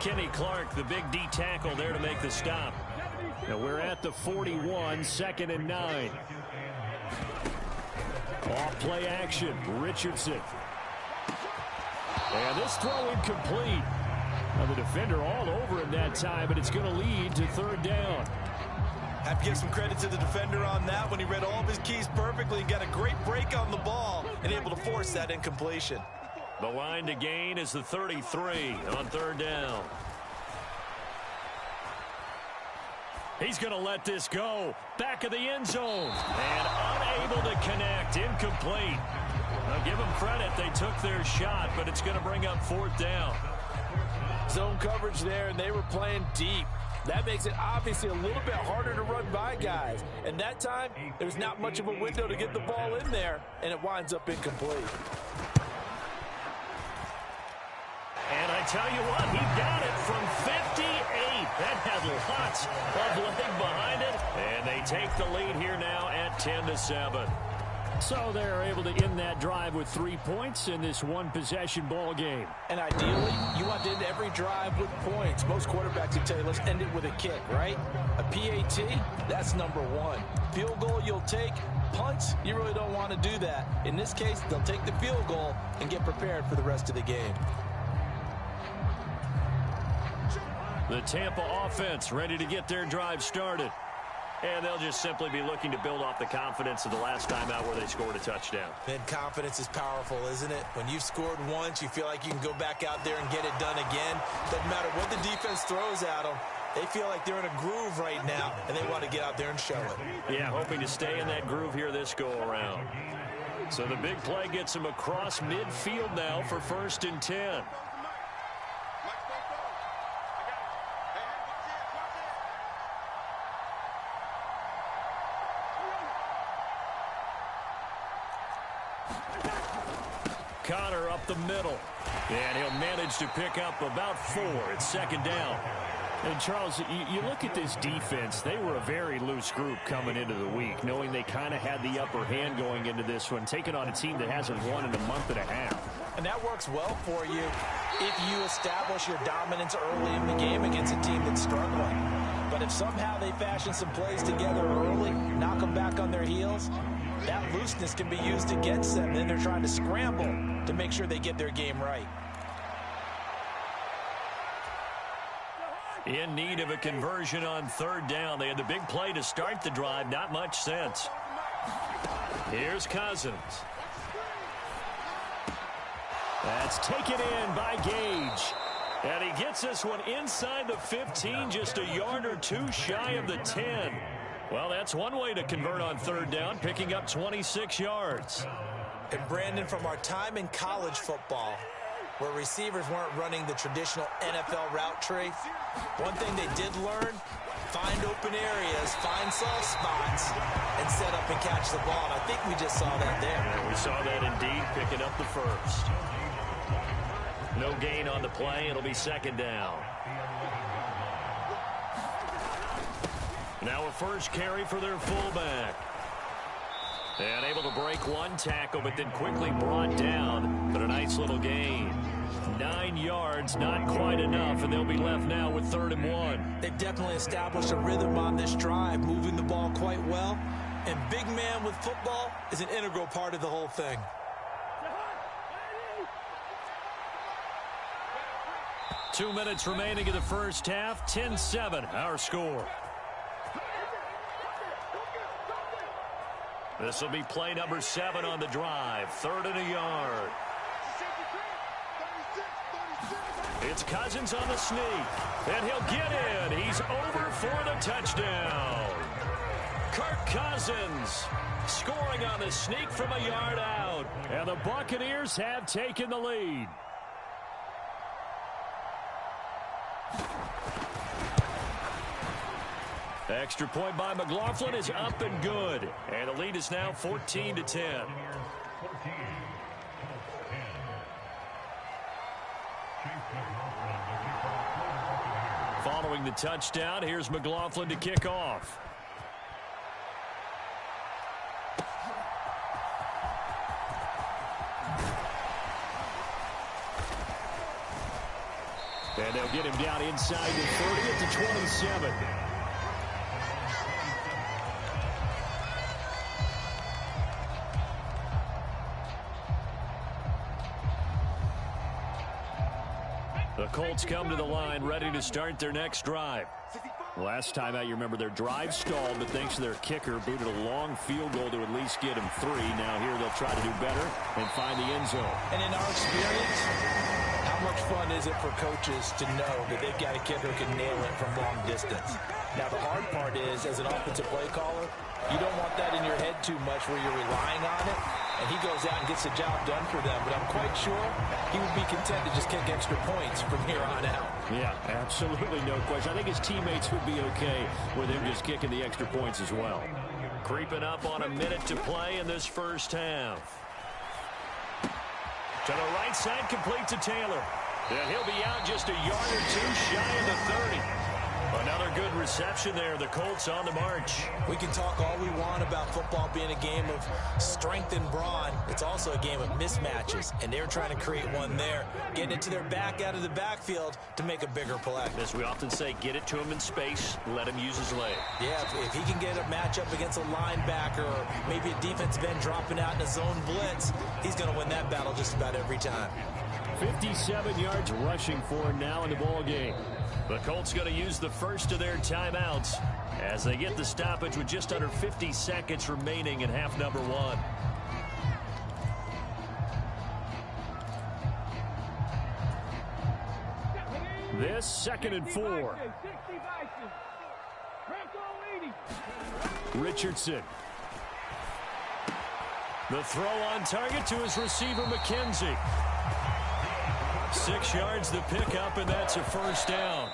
Kenny Clark, the big D tackle there to make the stop. Now we're at the 41, 2nd and 9. Off play action, Richardson. And this throw incomplete. Now the defender all over him that time, but it's going to lead to 3rd down. Have to give some credit to the defender on that when he read all of his keys perfectly and got a great break on the ball and able to force that incompletion. The line to gain is the 33 on 3rd down. He's going to let this go. Back of the end zone. And unable to connect. Incomplete. I'll give them credit. They took their shot, but it's going to bring up 4th down. Zone coverage there, and they were playing deep. That makes it obviously a little bit harder to run by guys. And that time, there's not much of a window to get the ball in there, and it winds up incomplete. And I tell you what, he got it from 58. That had lots of leg behind it. And they take the lead here now at 10-7. So they're able to end that drive with 3 points in this one-possession ball game. And ideally, you want to end every drive with points. Most quarterbacks would tell you, let's end it with a kick, right? A PAT, that's number 1. Field goal you'll take. Punts, you really don't want to do that. In this case, they'll take the field goal and get prepared for the rest of the game. The Tampa offense ready to get their drive started. And they'll just simply be looking to build off the confidence of the last time out where they scored a touchdown. And confidence is powerful, isn't it? When you've scored once, you feel like you can go back out there and get it done again. Doesn't matter what the defense throws at them. They feel like they're in a groove right now, and they want to get out there and show it. Yeah, hoping to stay in that groove here this go-around. So the big play gets them across midfield now for 1st and 10. Connor up the middle. And he'll manage to pick up about 4. It's 2nd down. And, Charles, you look at this defense. They were a very loose group coming into the week, knowing they kind of had the upper hand going into this one, taking on a team that hasn't won in a month and a half. And that works well for you if you establish your dominance early in the game against a team that's struggling. But if somehow they fashion some plays together early, knock them back on their heels, that looseness can be used against them. Then they're trying to scramble to make sure they get their game right. In need of a conversion on 3rd down. They had the big play to start the drive. Not much sense. Here's Cousins. That's taken in by Gage. And he gets this one inside the 15, just a yard or 2 shy of the 10. Well, that's one way to convert on 3rd down, picking up 26 yards. And Brandon, from our time in college football, where receivers weren't running the traditional NFL route tree, one thing they did learn, find open areas, find soft spots, and set up and catch the ball. And I think we just saw that there. Yeah, we saw that indeed, picking up the 1st. No gain on the play. It'll be 2nd down. Now a 1st carry for their fullback. And able to break one tackle, but then quickly brought down. But a nice little gain. 9 yards, not quite enough, and they'll be left now with 3rd and 1. They've definitely established a rhythm on this drive, moving the ball quite well. And big man with football is an integral part of the whole thing. Two minutes remaining in the first half. 10-7, our score. This will be play number 7 on the drive. 3rd and a yard. It's Cousins on the sneak. And he'll get in. He's over for the touchdown. Kirk Cousins scoring on the sneak from a yard out. And the Buccaneers have taken the lead. Extra point by McLaughlin is up and good. And the lead is now 14-10. Following the touchdown, here's McLaughlin to kick off. And they'll get him down inside the 30 at the 27. The Colts come to the line ready to start their next drive. Last time out, you remember their drive stalled, but thanks to their kicker, booted a long field goal to at least get him 3. Now here they'll try to do better and find the end zone. And in our experience, how much fun is it for coaches to know that they've got a kicker who can nail it from long distance? Now, the hard part is, as an offensive play caller, you don't want that in your head too much where you're relying on it, and he goes out and gets the job done for them. But I'm quite sure he would be content to just kick extra points from here on out. Yeah, absolutely no question. I think his teammates would be okay with him just kicking the extra points as well. Creeping up on a minute to play in this first half. To the right side, complete to Taylor. And he'll be out just a yard or two shy of the 30. Another good reception there. The Colts on the march. We can talk all we want about football being a game of strength and brawn. It's also a game of mismatches, and they're trying to create one there, getting it to their back out of the backfield to make a bigger play. As we often say, get it to him in space, let him use his leg. Yeah, if he can get a matchup against a linebacker or maybe a defensive end dropping out in a zone blitz, he's going to win that battle just about every time. 57 yards rushing for him now in the ball game. The Colts going to use the first of their timeouts as they get the stoppage with just under 50 seconds remaining in half number 1. This 2nd and 4. Richardson. The throw on target to his receiver, McKenzie. 6 yards the pickup, and that's a first down.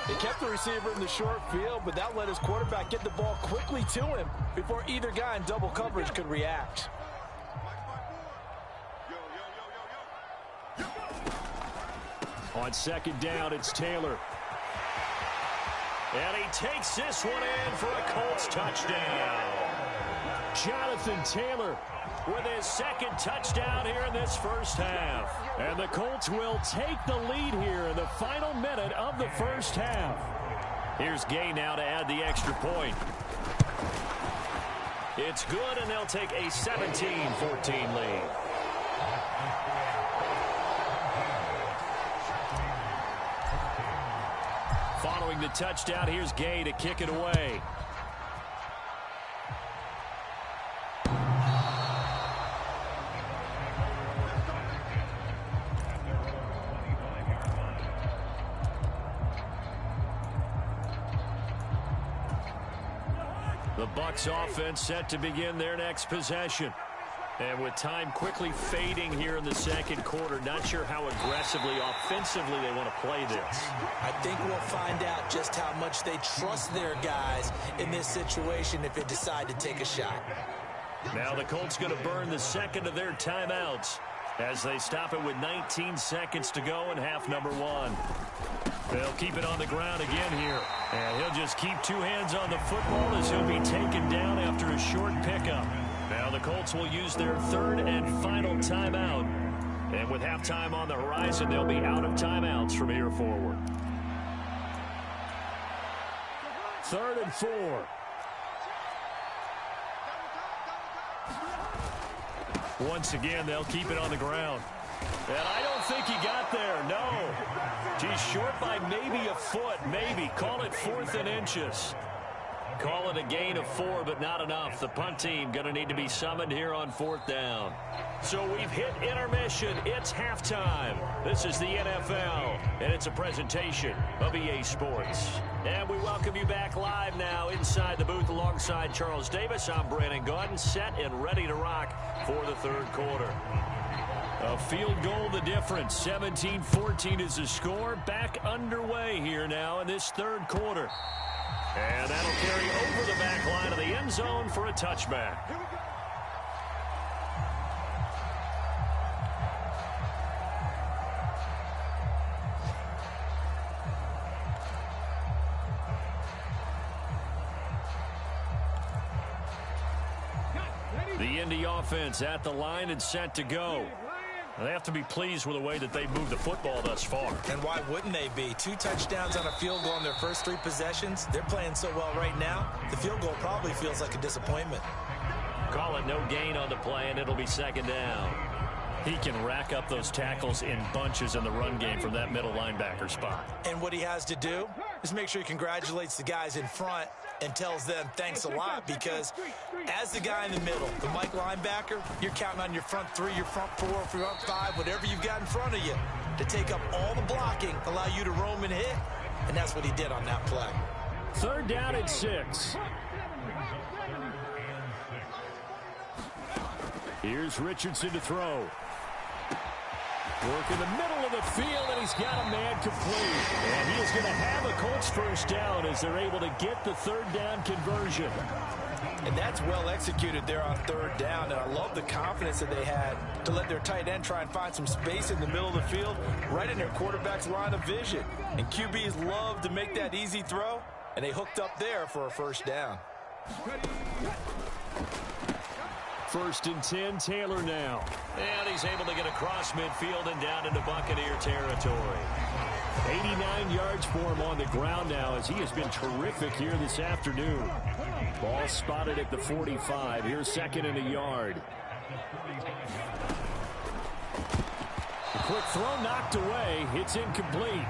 They kept the receiver in the short field, but that let his quarterback get the ball quickly to him before either guy in double coverage could react. On 2nd down, it's Taylor. And he takes this one in for a Colts touchdown. Jonathan Taylor with his 2nd touchdown here in this first half. And the Colts will take the lead here in the final minute of the first half. Here's Gay now to add the extra point. It's good, and they'll take a 17-14 lead. Following the touchdown, here's Gay to kick it away. The Bucs offense set to begin their next possession. And with time quickly fading here in the second quarter, not sure how aggressively, offensively they want to play this. I think we'll find out just how much they trust their guys in this situation if they decide to take a shot. Now the Colts going to burn the second of their timeouts as they stop it with 19 seconds to go in half number 1. They'll keep it on the ground again here. And he'll just keep 2 hands on the football as he'll be taken down after a short pickup. Now the Colts will use their 3rd and final timeout. And with halftime on the horizon, they'll be out of timeouts from here forward. 3rd and 4. Once again, they'll keep it on the ground. And I don't think he got there, no. He's short by maybe a foot, maybe. Call it 4th and inches. Call it a gain of 4, but not enough. The punt team going to need to be summoned here on 4th down. So we've hit intermission. It's halftime. This is the NFL, and it's a presentation of EA Sports. And we welcome you back live now inside the booth alongside Charles Davis. I'm Brandon Gaudin, set and ready to rock for the third quarter. A field goal the difference. 17-14 is the score. Back underway here now in this third quarter. And that'll carry over the back line of the end zone for a touchback. The Indy offense at the line and set to go. They have to be pleased with the way that they've moved the football thus far. And why wouldn't they be? 2 touchdowns on a field goal in their first 3 possessions. They're playing so well right now, the field goal probably feels like a disappointment. Call it no gain on the play, and it'll be 2nd down. He can rack up those tackles in bunches in the run game from that middle linebacker spot. And what he has to do is make sure he congratulates the guys in front and tells them thanks a lot, because as the guy in the middle, the Mike linebacker, you're counting on your front 3, your front 4, front 5, whatever you've got in front of you to take up all the blocking, allow you to roam and hit, and that's what he did on that play. 3rd down and 6. Here's Richardson to throw. Work in the middle of the field, and he's got a man complete. And he is going to have a Colts first down as they're able to get the 3rd down conversion. And that's well executed there on 3rd down. And I love the confidence that they had to let their tight end try and find some space in the middle of the field, right in their quarterback's line of vision. And QBs love to make that easy throw, and they hooked up there for a first down. 1st and 10, Taylor now. And he's able to get across midfield and down into Buccaneer territory. 89 yards for him on the ground now, as he has been terrific here this afternoon. Ball spotted at the 45. Here's 2nd and a yard. A quick throw knocked away. It's incomplete.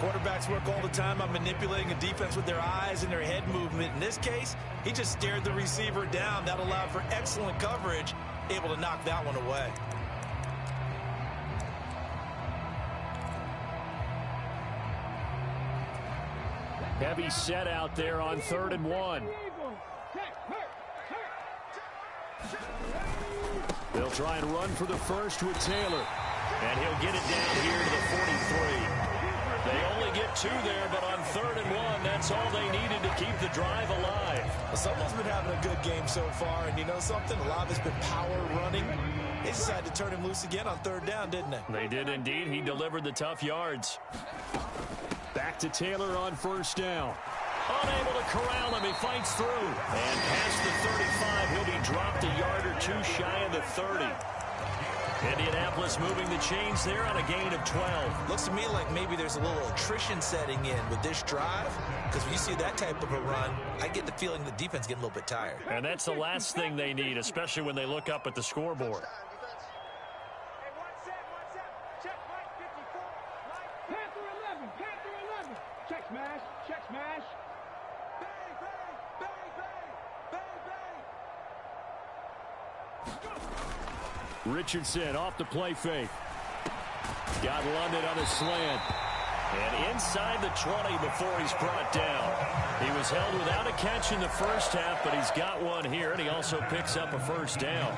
Quarterbacks work all the time on manipulating a defense with their eyes and their head movement. In this case, he just stared the receiver down. That allowed for excellent coverage, able to knock that one away. Heavy set out there on 3rd and 1. They'll try and run for the first with Taylor. And he'll get it down here to the 43. They only get 2 there, but on 3rd and 1, that's all they needed to keep the drive alive. Well, someone's been having a good game so far, and you know something? A lot of it's been power running. They decided to turn him loose again on 3rd down, didn't they? They did indeed. He delivered the tough yards. Back to Taylor on 1st down. Unable to corral him. He fights through. And past the 35, he'll be dropped a yard or 2 shy of the 30. Indianapolis moving the chains there on a gain of 12. Looks to me like maybe there's a little attrition setting in with this drive, because when you see that type of a run, I get the feeling the defense getting a little bit tired. And that's the last thing they need, especially when they look up at the scoreboard. Check smash, check smash. Richardson off the play fake. Got London on a slant. And inside the 20 before he's brought down. He was held without a catch in the first half, but he's got one here, and he also picks up a first down.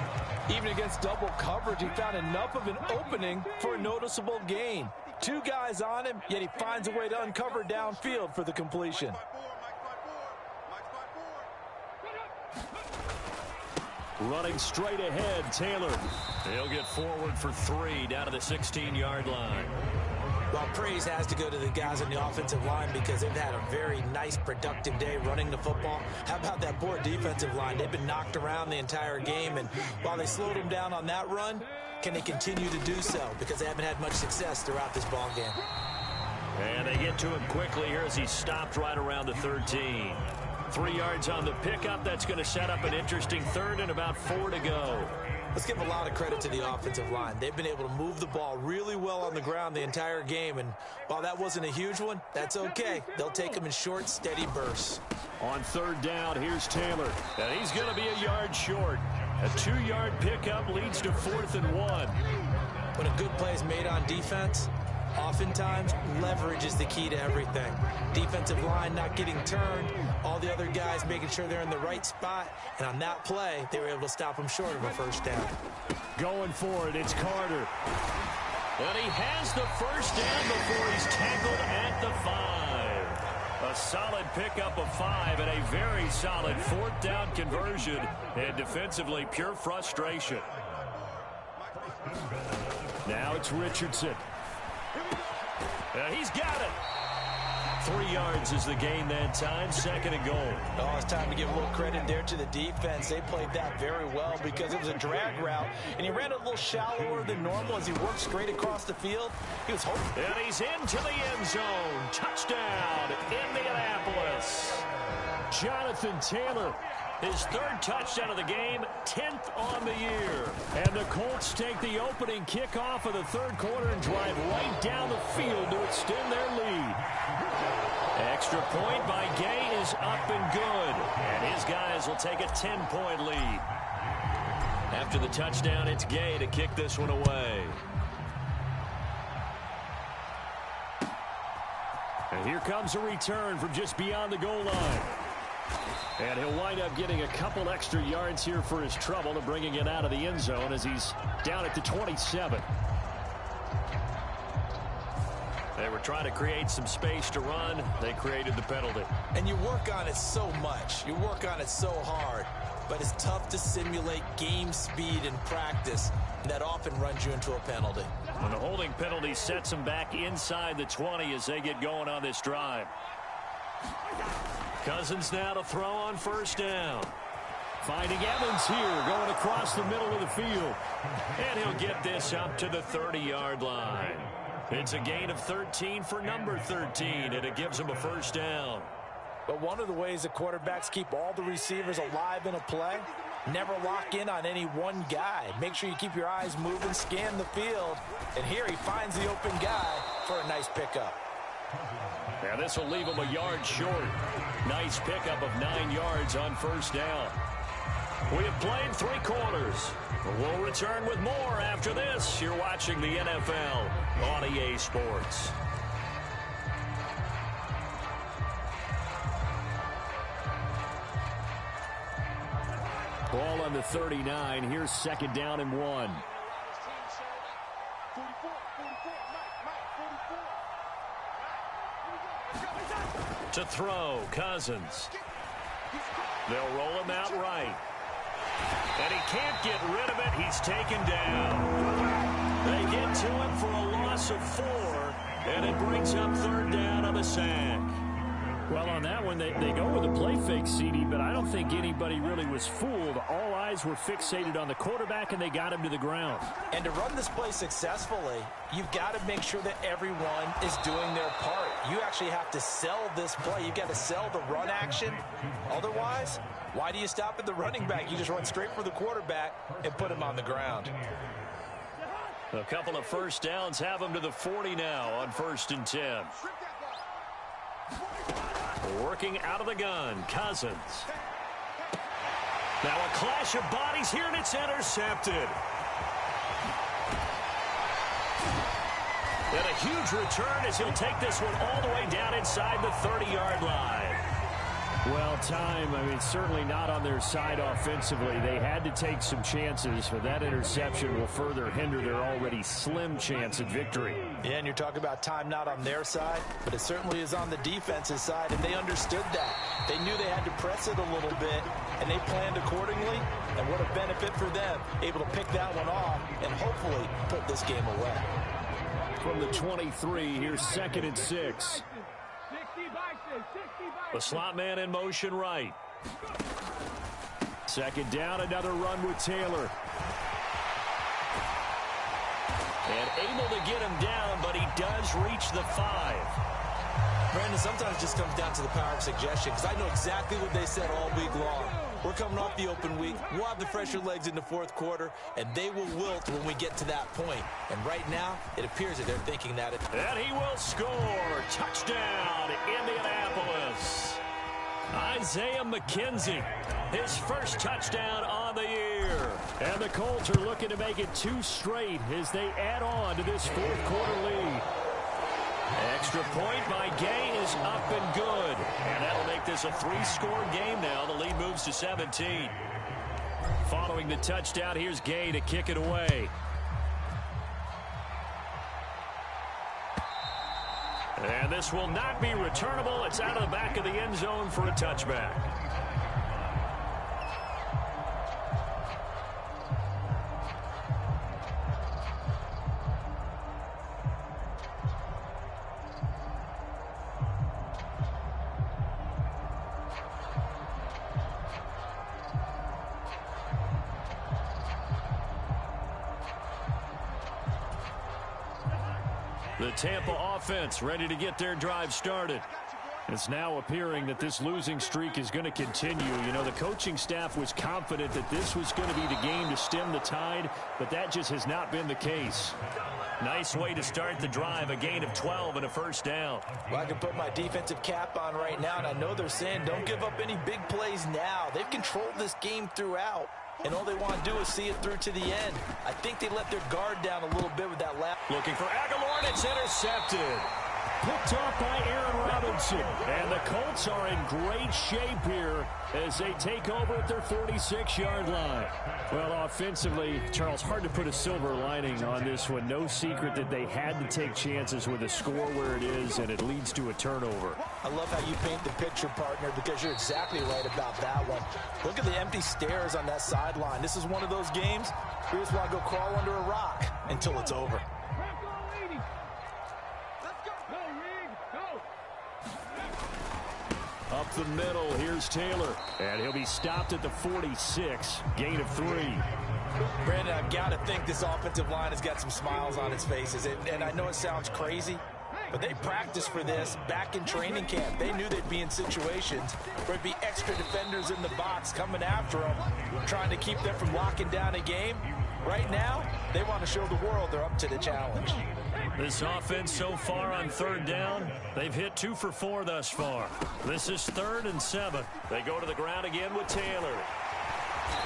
Even against double coverage, he found enough of an opening for a noticeable gain. 2 guys on him, yet he finds a way to uncover downfield for the completion. Running straight ahead, Taylor. He'll get forward for 3 down to the 16-yard line. Well, praise has to go to the guys on the offensive line because they've had a very nice, productive day running the football. How about that poor defensive line? They've been knocked around the entire game, and while they slowed them down on that run, can they continue to do so? Because they haven't had much success throughout this ball game. And they get to him quickly here as he stopped right around the 13. 3 yards on the pickup. That's going to set up an interesting 3rd and about 4 to go. Let's give a lot of credit to the offensive line. They've been able to move the ball really well on the ground the entire game, and while that wasn't a huge one, that's okay. They'll take them in short, steady bursts. On third down, here's Taylor. And he's going to be a yard short. A 2-yard pickup leads to 4th and 1. When a good play is made on defense, oftentimes leverage is the key to everything. Defensive line not getting turned, all the other guys making sure they're in the right spot, and on that play, they were able to stop them short of a first down. Going for it, it's Carter. And he has the first down before he's tackled at the 5. A solid pickup of 5 and a very solid 4th down conversion. And defensively, pure frustration. Now it's Richardson. He's got it. 3 yards is the gain that time. 2nd and goal. Oh, it's time to give a little credit there to the defense. They played that very well because it was a drag route, and he ran it a little shallower than normal as he worked straight across the field. He was hoping. And he's into the end zone. Touchdown, Indianapolis. Jonathan Taylor, his 3rd touchdown of the game, 10th on the year. And the Colts take the opening kickoff of the 3rd quarter and drive right down the field to extend their lead. Extra point by Gay is up and good. And his guys will take a 10-point lead. After the touchdown, it's Gay to kick this one away. And here comes a return from just beyond the goal line. And he'll wind up getting a couple extra yards here for his trouble and bringing it out of the end zone as he's down at the 27. They were trying to create some space to run. They created the penalty. And you work on it so much. You work on it so hard. But it's tough to simulate game speed in practice. And that often runs you into a penalty. And the holding penalty sets them back inside the 20 as they get going on this drive. Cousins now to throw on first down. Finding Evans here, going across the middle of the field. And he'll get this up to the 30-yard line. It's a gain of 13 for number 13, and it gives him a first down. But one of the ways that quarterbacks keep all the receivers alive in a play, never lock in on any one guy. Make sure you keep your eyes moving, scan the field. And here he finds the open guy for a nice pickup. Now this will leave him a yard short. Nice pickup of 9 yards on first down. We have played 3 quarters. We'll return with more after this. You're watching the NFL on EA Sports. Ball on the 39. Here's 2nd down and 1. To throw, Cousins. They'll roll him out right. And he can't get rid of it. He's taken down. They get to him for a loss of 4, and it brings up 3rd down on the sack. Well, on that one, they go with a play fake, CD, but I don't think anybody really was fooled. All eyes were fixated on the quarterback, and they got him to the ground. And to run this play successfully, you've got to make sure that everyone is doing their part. You actually have to sell this play. You've got to sell the run action. Otherwise, why do you stop at the running back? You just run straight for the quarterback and put him on the ground. A couple of first downs have him to the 40 now on 1st and 10. Working out of the gun, Cousins. Now a clash of bodies here, and it's intercepted. And a huge return as he'll take this one all the way down inside the 30-yard line. Well, certainly not on their side offensively. They had to take some chances, but that interception will further hinder their already slim chance at victory. Yeah, and you're talking about time not on their side, but it certainly is on the defensive side, and they understood that. They knew they had to press it a little bit, and they planned accordingly, and what a benefit for them, able to pick that one off and hopefully put this game away. From the 23, here's 2nd and 6. The slot man in motion right. 2nd down, another run with Taylor. And able to get him down, but he does reach the 5. Brandon, sometimes it just comes down to the power of suggestion, because I know exactly what they said all week long. We're coming off the open week. We'll have the fresher legs in the 4th quarter, and they will wilt when we get to that point. And right now, it appears that they're thinking that. And he will score. Touchdown, Indianapolis. Isaiah McKenzie, his first touchdown on the year. And the Colts are looking to make it 2 straight as they add on to this fourth quarter lead. Extra point by Gay is up and good. And that'll make this a 3-score game now. The lead moves to 17. Following the touchdown, here's Gay to kick it away. And this will not be returnable. It's out of the back of the end zone for a touchback. The Tampa offense ready to get their drive started. It's now appearing that this losing streak is going to continue. You know, the coaching staff was confident that this was going to be the game to stem the tide, but that just has not been the case. Nice way to start the drive, a gain of 12 and a first down. Well, I can put my defensive cap on right now, and I know they're saying don't give up any big plays now. They've controlled this game throughout, and all they want to do is see it through to the end. I think they let their guard down a little bit with that last. Looking for Aguilar, and it's intercepted. Picked off by Aaron Robinson. And the Colts are in great shape here as they take over at their 46-yard line. Well, offensively, Charles, hard to put a silver lining on this one. No secret that they had to take chances with a score where it is, and it leads to a turnover. I love how you paint the picture, partner, because you're exactly right about that one. Look at the empty stairs on that sideline. This is one of those games where you just want to go crawl under a rock until it's over. Up the middle, here's Taylor. And he'll be stopped at the 46. Gain of 3. Brandon, I've got to think this offensive line has got some smiles on its faces. And I know it sounds crazy, but they practiced for this back in training camp. They knew they'd be in situations where it'd be extra defenders in the box coming after them, trying to keep them from locking down a game. Right now, they want to show the world they're up to the challenge. This offense so far on third down, they've hit 2 for 4 thus far. This is 3rd and 7. They go to the ground again with Taylor.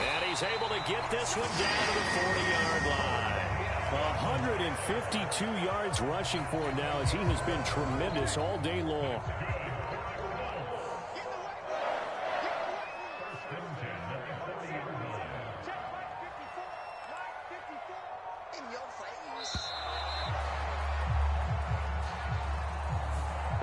And he's able to get this one down to the 40-yard line. 152 yards rushing for him now as he has been tremendous all day long.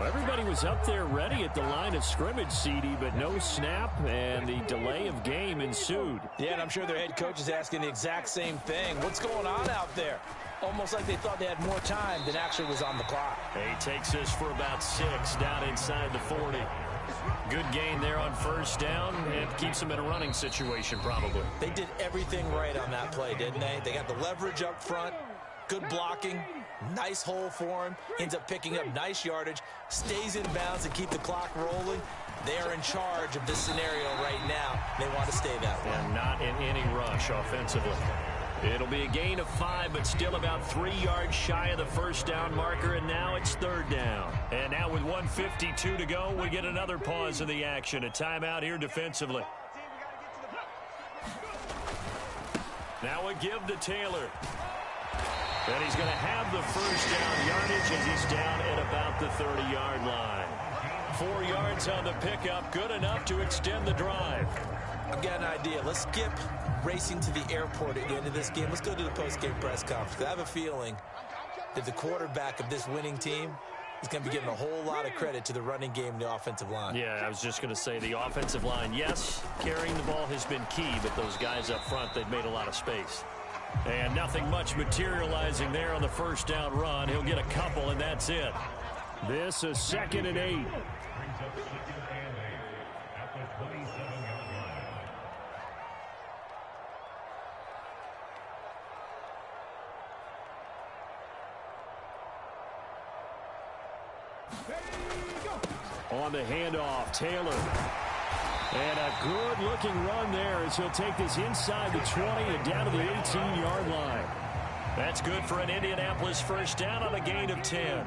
Everybody was up there ready at the line of scrimmage, CD, but no snap, and the delay of game ensued. Yeah, and I'm sure their head coach is asking the exact same thing. What's going on out there? Almost like they thought they had more time than actually was on the clock. He takes this for about 6 down inside the 40. Good gain there on first down, and keeps them in a running situation probably. They did everything right on that play, didn't they? They got the leverage up front, good blocking, nice hole for him, ends up picking up nice yardage, stays in bounds and keep the clock rolling. They are in charge of this scenario right now. They want to stay that way. And not in any rush offensively. It'll be a gain of 5, but still about 3 yards shy of the first down marker, and now it's 3rd down. And now with 1:52 to go, we get another pause in the action. A timeout here defensively. Now a give to Taylor. And he's going to have the first down yardage as he's down at about the 30-yard line. 4 yards on the pickup, good enough to extend the drive. I've got an idea. Let's skip racing to the airport at the end of this game. Let's go to the post-game press conference. I have a feeling that the quarterback of this winning team is going to be giving a whole lot of credit to the running game and the offensive line. Yeah, I was just going to say the offensive line, yes, carrying the ball has been key, but those guys up front, they've made a lot of space. And nothing much materializing there on the first down run. He'll get a couple, and that's it. This is 2nd and 8. On the handoff, Taylor. And a good-looking run there as he'll take this inside the 20 and down to the 18-yard line. That's good for an Indianapolis first down on a gain of 10.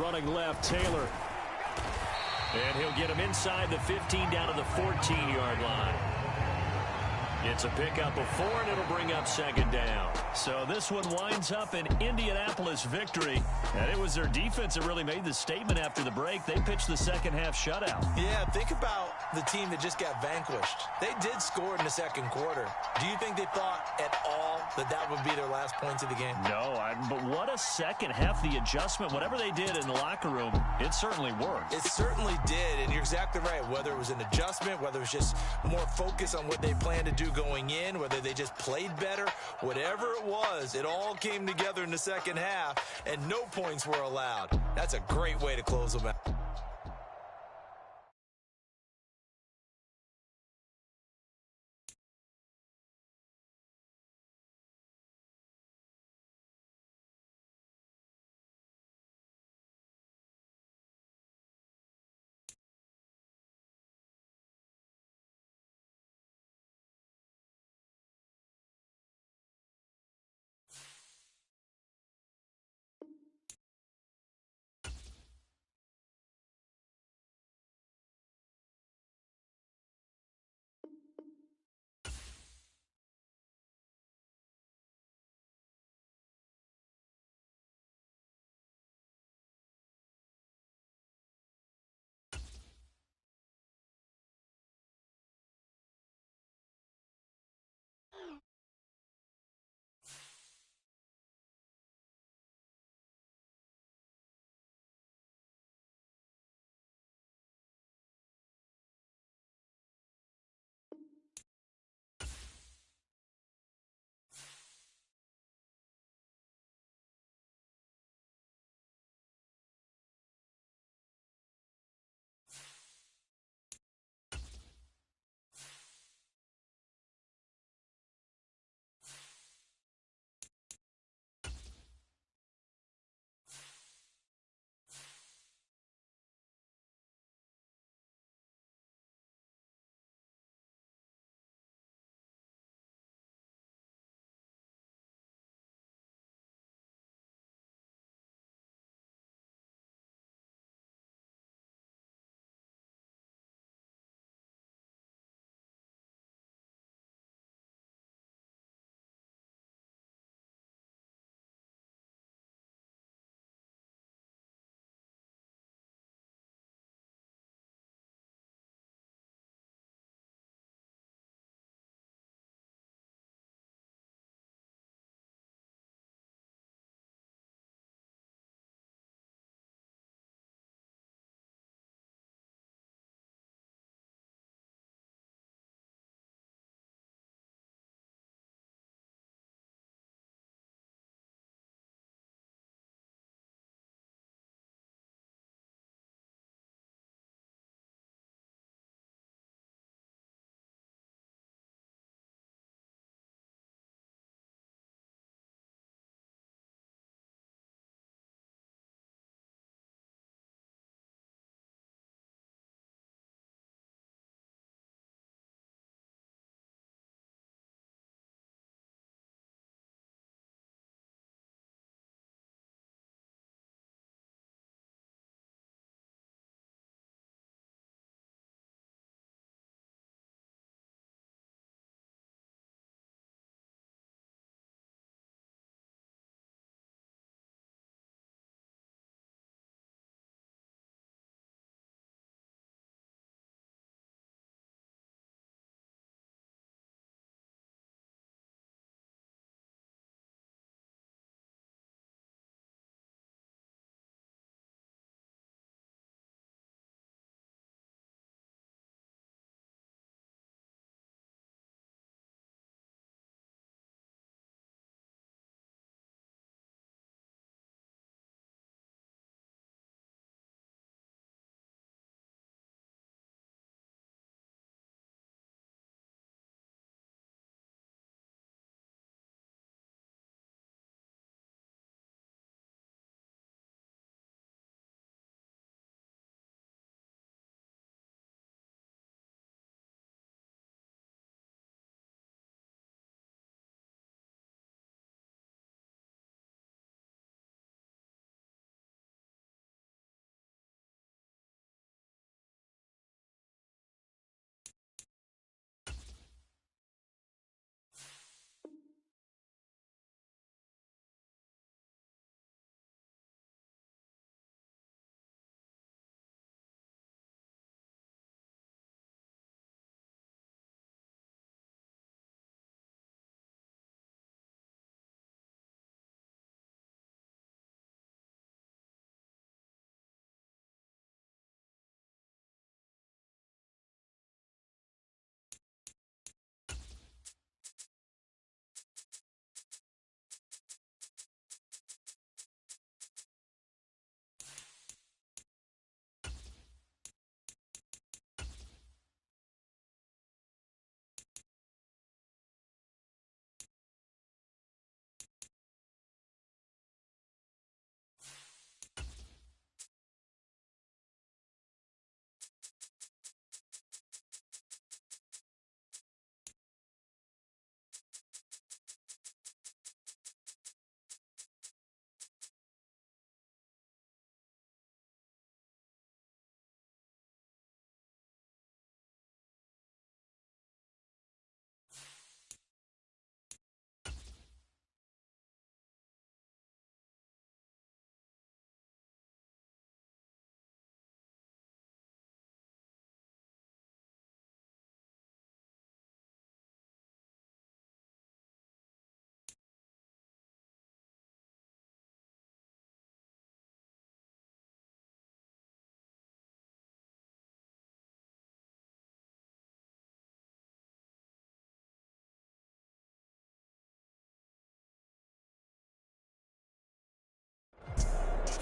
Running left, Taylor. And he'll get him inside the 15 down to the 14-yard line. It's a pickup of 4, and it'll bring up second down. So this one winds up an Indianapolis victory. And it was their defense that really made the statement after the break. They pitched the second-half shutout. Yeah, think about the team that just got vanquished. They did score in the second quarter. Do you think they thought at all that that would be their last points of the game? No, but what a second half. The adjustment, whatever they did in the locker room, it certainly worked. It certainly did, and you're exactly right. Whether it was an adjustment, whether it was just more focus on what they planned to do going in, whether they just played better, whatever it was, it all came together in the second half, and no points were allowed. That's a great way to close them out.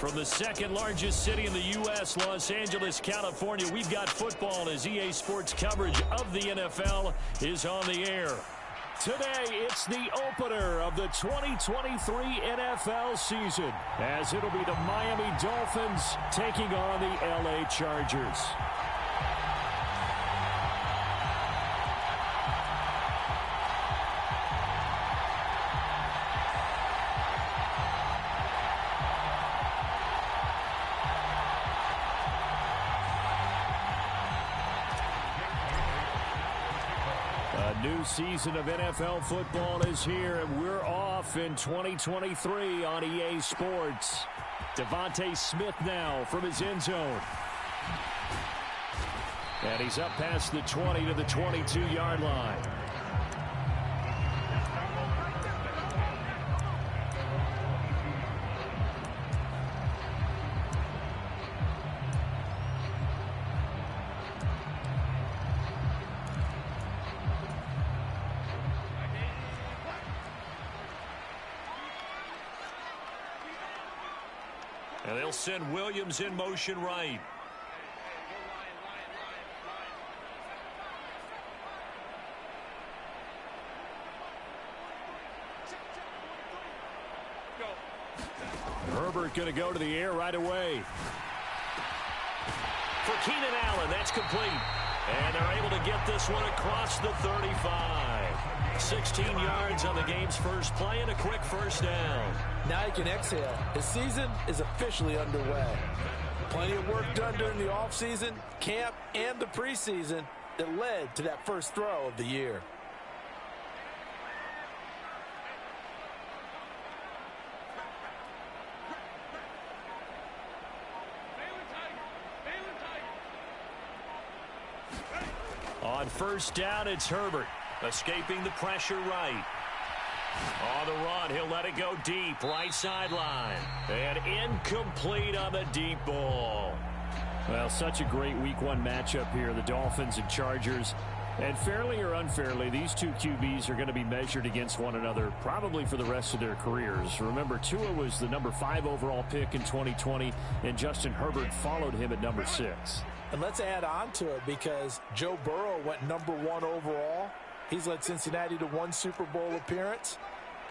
From the second largest city in the U.S., Los Angeles, California, we've got football as EA Sports coverage of the NFL is on the air. Today, it's the opener of the 2023 NFL season, as it'll be the Miami Dolphins taking on the L.A. Chargers. New season of NFL football is here, and we're off in 2023 on EA Sports. Devontae Smith now from his end zone. And he's up past the 20 to the 22-yard line. And they'll send Williams in motion right. Herbert going to go to the air right away. For Keenan Allen, that's complete. And they're able to get this one across the 35. 16 yards on the game's first play and a quick first down. Now you can exhale. His season is officially underway. Plenty of work done during the offseason, camp, and the preseason that led to that first throw of the year. On first down, it's Herbert. Escaping the pressure right. On the run, he'll let it go deep, right sideline. And incomplete on the deep ball. Well, such a great week one matchup here, the Dolphins and Chargers. And fairly or unfairly, these two QBs are going to be measured against one another probably for the rest of their careers. Remember, Tua was the number 5 overall pick in 2020, and Justin Herbert followed him at number 6. And let's add on to it because Joe Burrow went number 1 overall. He's led Cincinnati to 1 Super Bowl appearance.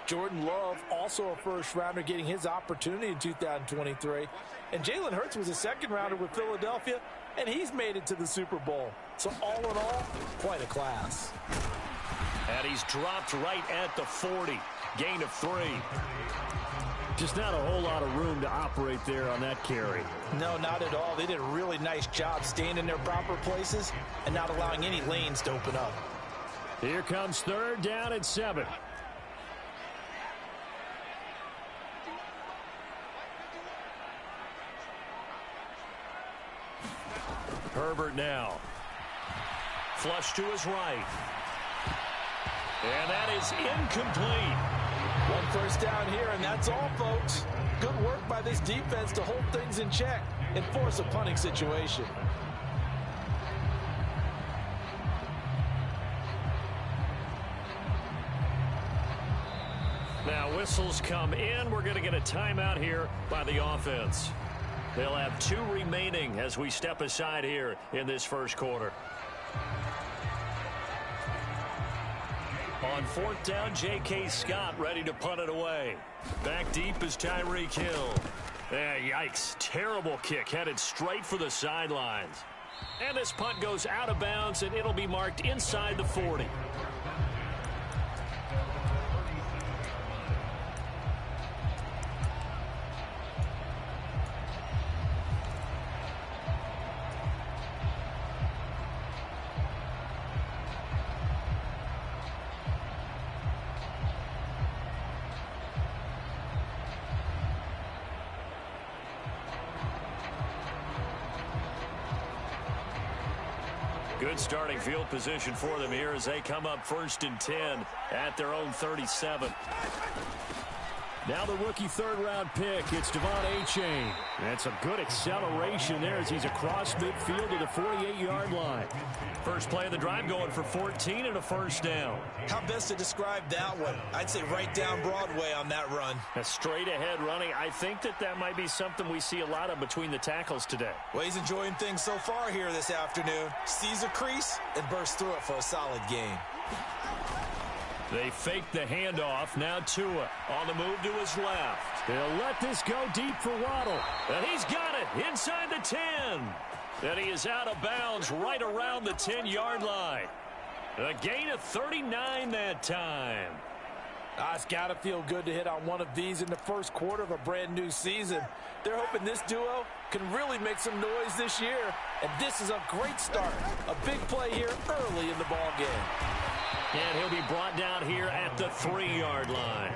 Jordan Love, also a first-rounder, getting his opportunity in 2023. And Jalen Hurts was a second-rounder with Philadelphia, and he's made it to the Super Bowl. So all in all, quite a class. And he's dropped right at the 40. Gain of 3. Just not a whole lot of room to operate there on that carry. No, not at all. They did a really nice job staying in their proper places and not allowing any lanes to open up. Here comes third down and 7. Herbert now. Flush to his right. And that is incomplete. 1 first down here, and that's all, folks. Good work by this defense to hold things in check and force a punting situation. Now whistles come in. We're going to get a timeout here by the offense. They'll have 2 remaining as we step aside here in this first quarter. On 4th down, J.K. Scott ready to punt it away. Back deep is Tyreek Hill. Yikes. Terrible kick headed straight for the sidelines. And this punt goes out of bounds, and it'll be marked inside the 40. Good starting field position for them here as they come up 1st and 10 at their own 37. Now the rookie third-round pick, it's Devon Achane. That's a good acceleration there as he's across midfield to the 48-yard line. First play of the drive going for 14 and a first down. How best to describe that one? I'd say right down Broadway on that run. A straight-ahead running. I think that might be something we see a lot of between the tackles today. Well, he's enjoying things so far here this afternoon. Sees a crease and bursts through it for a solid gain. They fake the handoff. Now Tua on the move to his left. They'll let this go deep for Waddle. And he's got it inside the 10. And he is out of bounds right around the 10-yard line. A gain of 39 that time. It's got to feel good to hit on one of these in the first quarter of a brand new season. They're hoping this duo can really make some noise this year. And this is a great start. A big play here early in the ball game. And he'll be brought down here at the 3-yard line.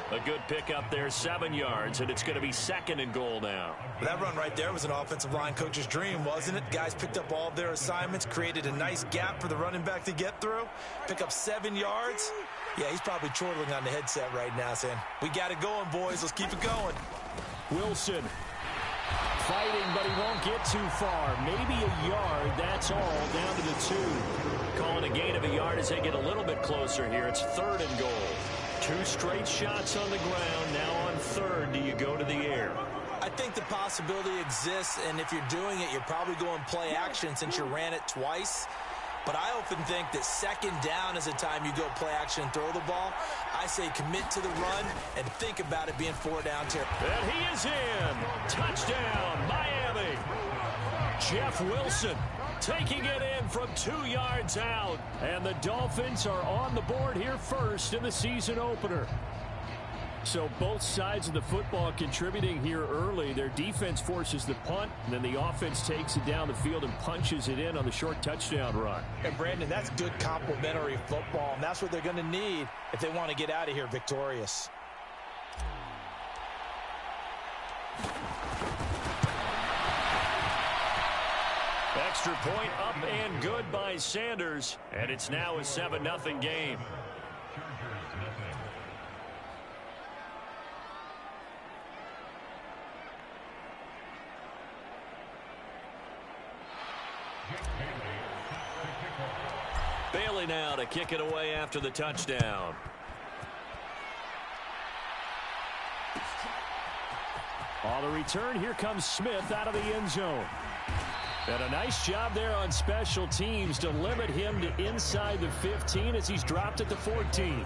A good pickup there, 7 yards, and it's going to be 2nd and goal now. That run right there was an offensive line coach's dream, wasn't it? Guys picked up all of their assignments, created a nice gap for the running back to get through, pick up 7 yards. Yeah, he's probably chortling on the headset right now saying, we got it going, boys. Let's keep it going. Wilson fighting, but he won't get too far. Maybe a yard, that's all, down to the 2. Calling a gain of a yard as they get a little bit closer here. It's 3rd and goal. 2 straight shots on the ground. Now on 3rd, do you go to the air? I think the possibility exists, and if you're doing it, you're probably going play action since you ran it twice. But I often think that 2nd down is the time you go play action and throw the ball. I say commit to the run and think about it being 4 down territory. And he is in. Touchdown, Miami. Jeff Wilson taking it in from 2 yards out. And the Dolphins are on the board here first in the season opener. So both sides of the football contributing here early. Their defense forces the punt, and then the offense takes it down the field and punches it in on the short touchdown run. And Brandon, that's good complementary football, and that's what they're going to need if they want to get out of here victorious. Extra point up and good by Sanders, and it's now a 7-0 game. Bailey now to kick it away after the touchdown. On the return, here comes Smith out of the end zone. And a nice job there on special teams to limit him to inside the 15 as he's dropped at the 14.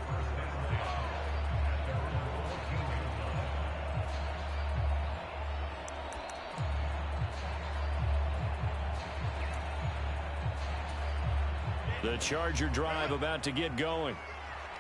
The Charger drive about to get going.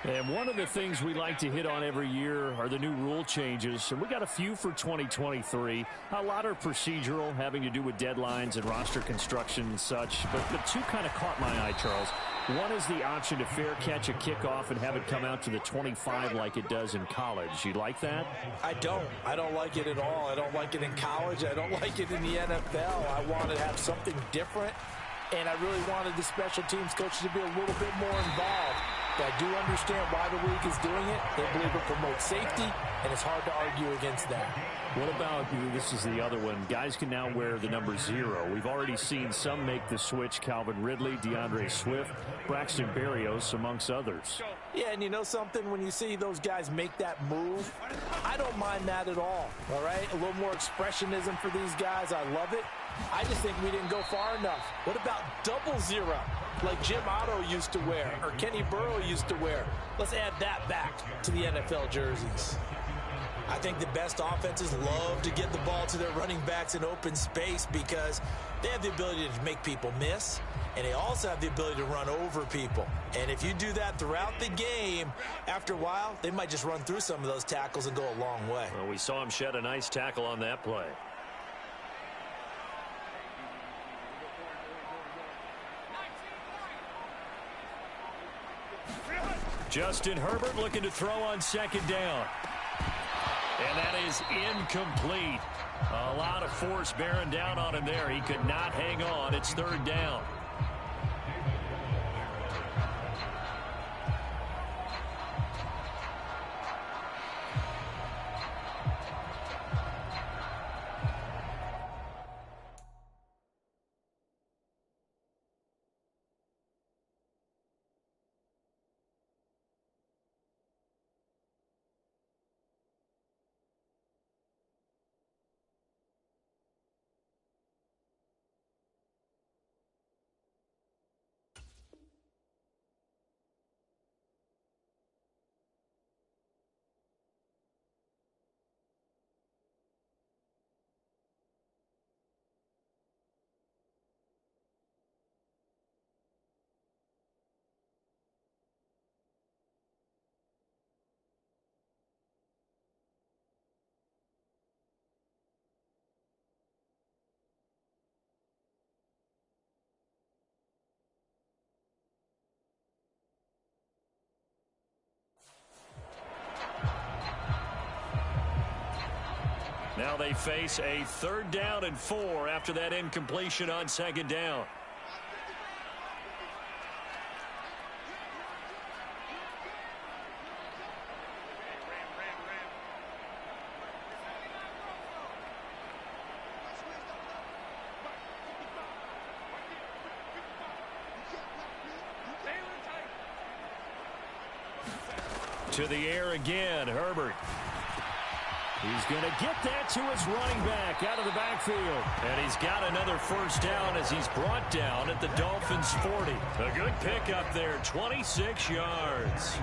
And one of the things we like to hit on every year are the new rule changes. And we got a few for 2023. A lot are procedural, having to do with deadlines and roster construction and such. But the 2 kind of caught my eye, Charles. One is the option to fair catch a kickoff and have it come out to the 25 like it does in college. You like that? I don't like it at all. I don't like it in college. I don't like it in the NFL. I want to have something different. And I really wanted the special teams coaches to be a little bit more involved. But I do understand why the league is doing it. They believe it promotes safety, and it's hard to argue against that. What about, this is the other one, guys can now wear the number 0. We've already seen some make the switch, Calvin Ridley, DeAndre Swift, Braxton Berrios, amongst others. Yeah, and you know something? When you see those guys make that move, I don't mind that at all right? A little more expressionism for these guys. I love it. I just think we didn't go far enough. What about 00, like Jim Otto used to wear or Kenny Burrow used to wear? Let's add that back to the NFL jerseys. I think the best offenses love to get the ball to their running backs in open space because they have the ability to make people miss, and they also have the ability to run over people. And if you do that throughout the game, after a while, they might just run through some of those tackles and go a long way. Well, we saw him shed a nice tackle on that play. Justin Herbert looking to throw on 2nd down. And that is incomplete. A lot of force bearing down on him there. He could not hang on. It's 3rd down. Now they face a 3rd down and 4 after that incompletion on 2nd down. To the air again, Herbert. He's going to get that to his running back out of the backfield. And he's got another 1st down as he's brought down at the Dolphins' 40. A good pickup there, 26 yards.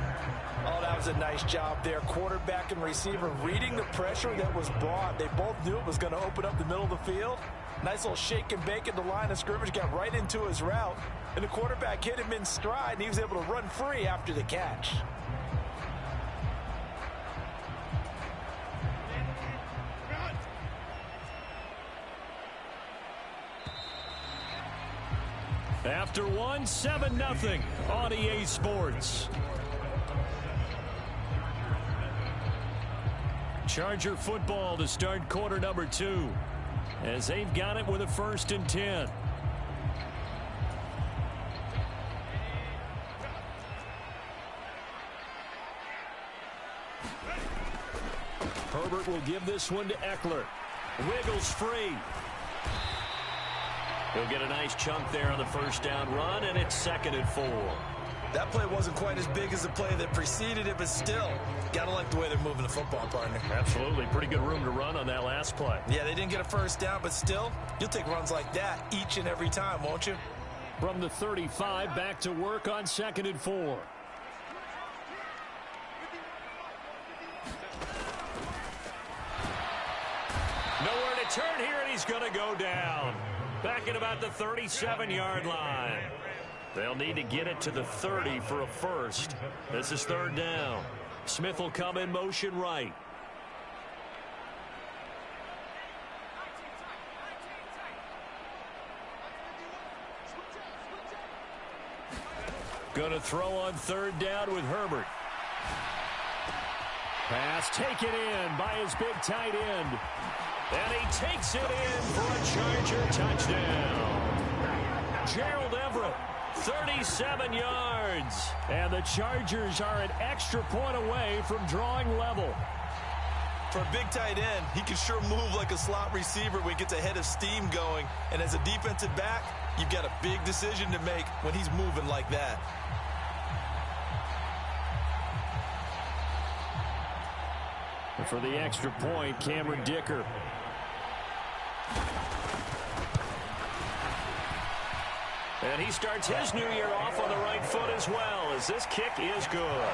Oh, that was a nice job there. Quarterback and receiver reading the pressure that was brought. They both knew it was going to open up the middle of the field. Nice little shake and bake at the line of scrimmage, got right into his route. And the quarterback hit him in stride, and he was able to run free after the catch. After 1, 7-0 on EA Sports. Charger football to start quarter number 2 as they've got it with a 1st and 10. Herbert will give this one to Eckler. Wiggles free. He'll get a nice chunk there on the 1st down run, and it's 2nd and 4. That play wasn't quite as big as the play that preceded it, but still, got to like the way they're moving the football, partner. Absolutely. Pretty good room to run on that last play. Yeah, they didn't get a 1st down, but still, you'll take runs like that each and every time, won't you? From the 35, back to work on 2nd and 4. Nowhere to turn here, and he's going to go down. Back at about the 37-yard line. They'll need to get it to the 30 for a 1st. This is 3rd down. Smith will come in motion right. Going to throw on 3rd down with Herbert. Pass taken in by his big tight end. And he takes it in for a Charger touchdown. Gerald Everett, 37 yards. And the Chargers are an extra point away from drawing level. For a big tight end, he can sure move like a slot receiver when he gets a head of steam going. And as a defensive back, you've got a big decision to make when he's moving like that. And for the extra point, Cameron Dicker. And he starts his new year off on the right foot as well, as this kick is good.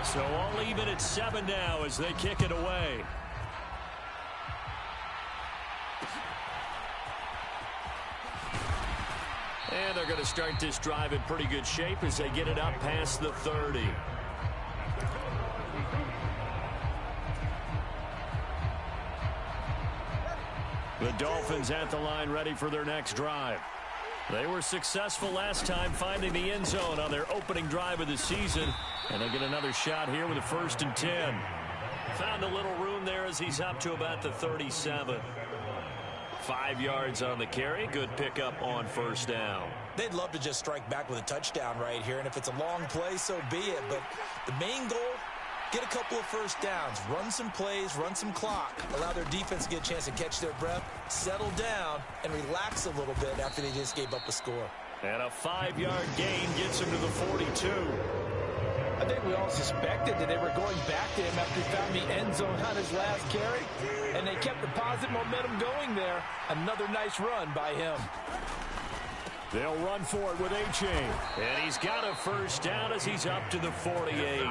So I'll leave it at 7 now as they kick it away. And they're going to start this drive in pretty good shape as they get it up past the 30. The Dolphins at the line ready for their next drive. They were successful last time finding the end zone on their opening drive of the season. And they'll get another shot here with a 1st and 10. Found a little room there as he's up to about the 37. 5 yards on the carry. Good pickup on 1st down. They'd love to just strike back with a touchdown right here. And if it's a long play, so be it. But the main goal, get a couple of 1st downs, run some plays, run some clock, allow their defense to get a chance to catch their breath, settle down, and relax a little bit after they just gave up a score. And a 5-yard gain gets him to the 42. I think we all suspected that they were going back to him after he found the end zone on his last carry, and they kept the positive momentum going there. Another nice run by him. They'll run for it with A-Chain. And he's got a 1st down as he's up to the 48.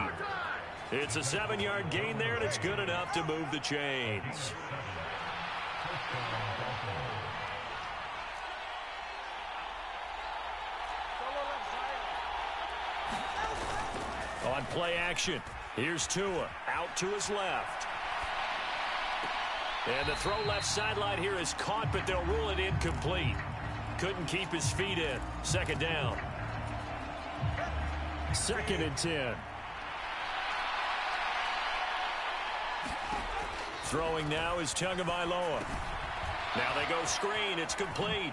It's a 7-yard gain there, and it's good enough to move the chains. On play action, here's Tua out to his left. And the throw left sideline here is caught, but they'll rule it incomplete. Couldn't keep his feet in. 2nd down. 2nd and 10. Throwing now is Tagovailoa. Now they go screen. It's complete.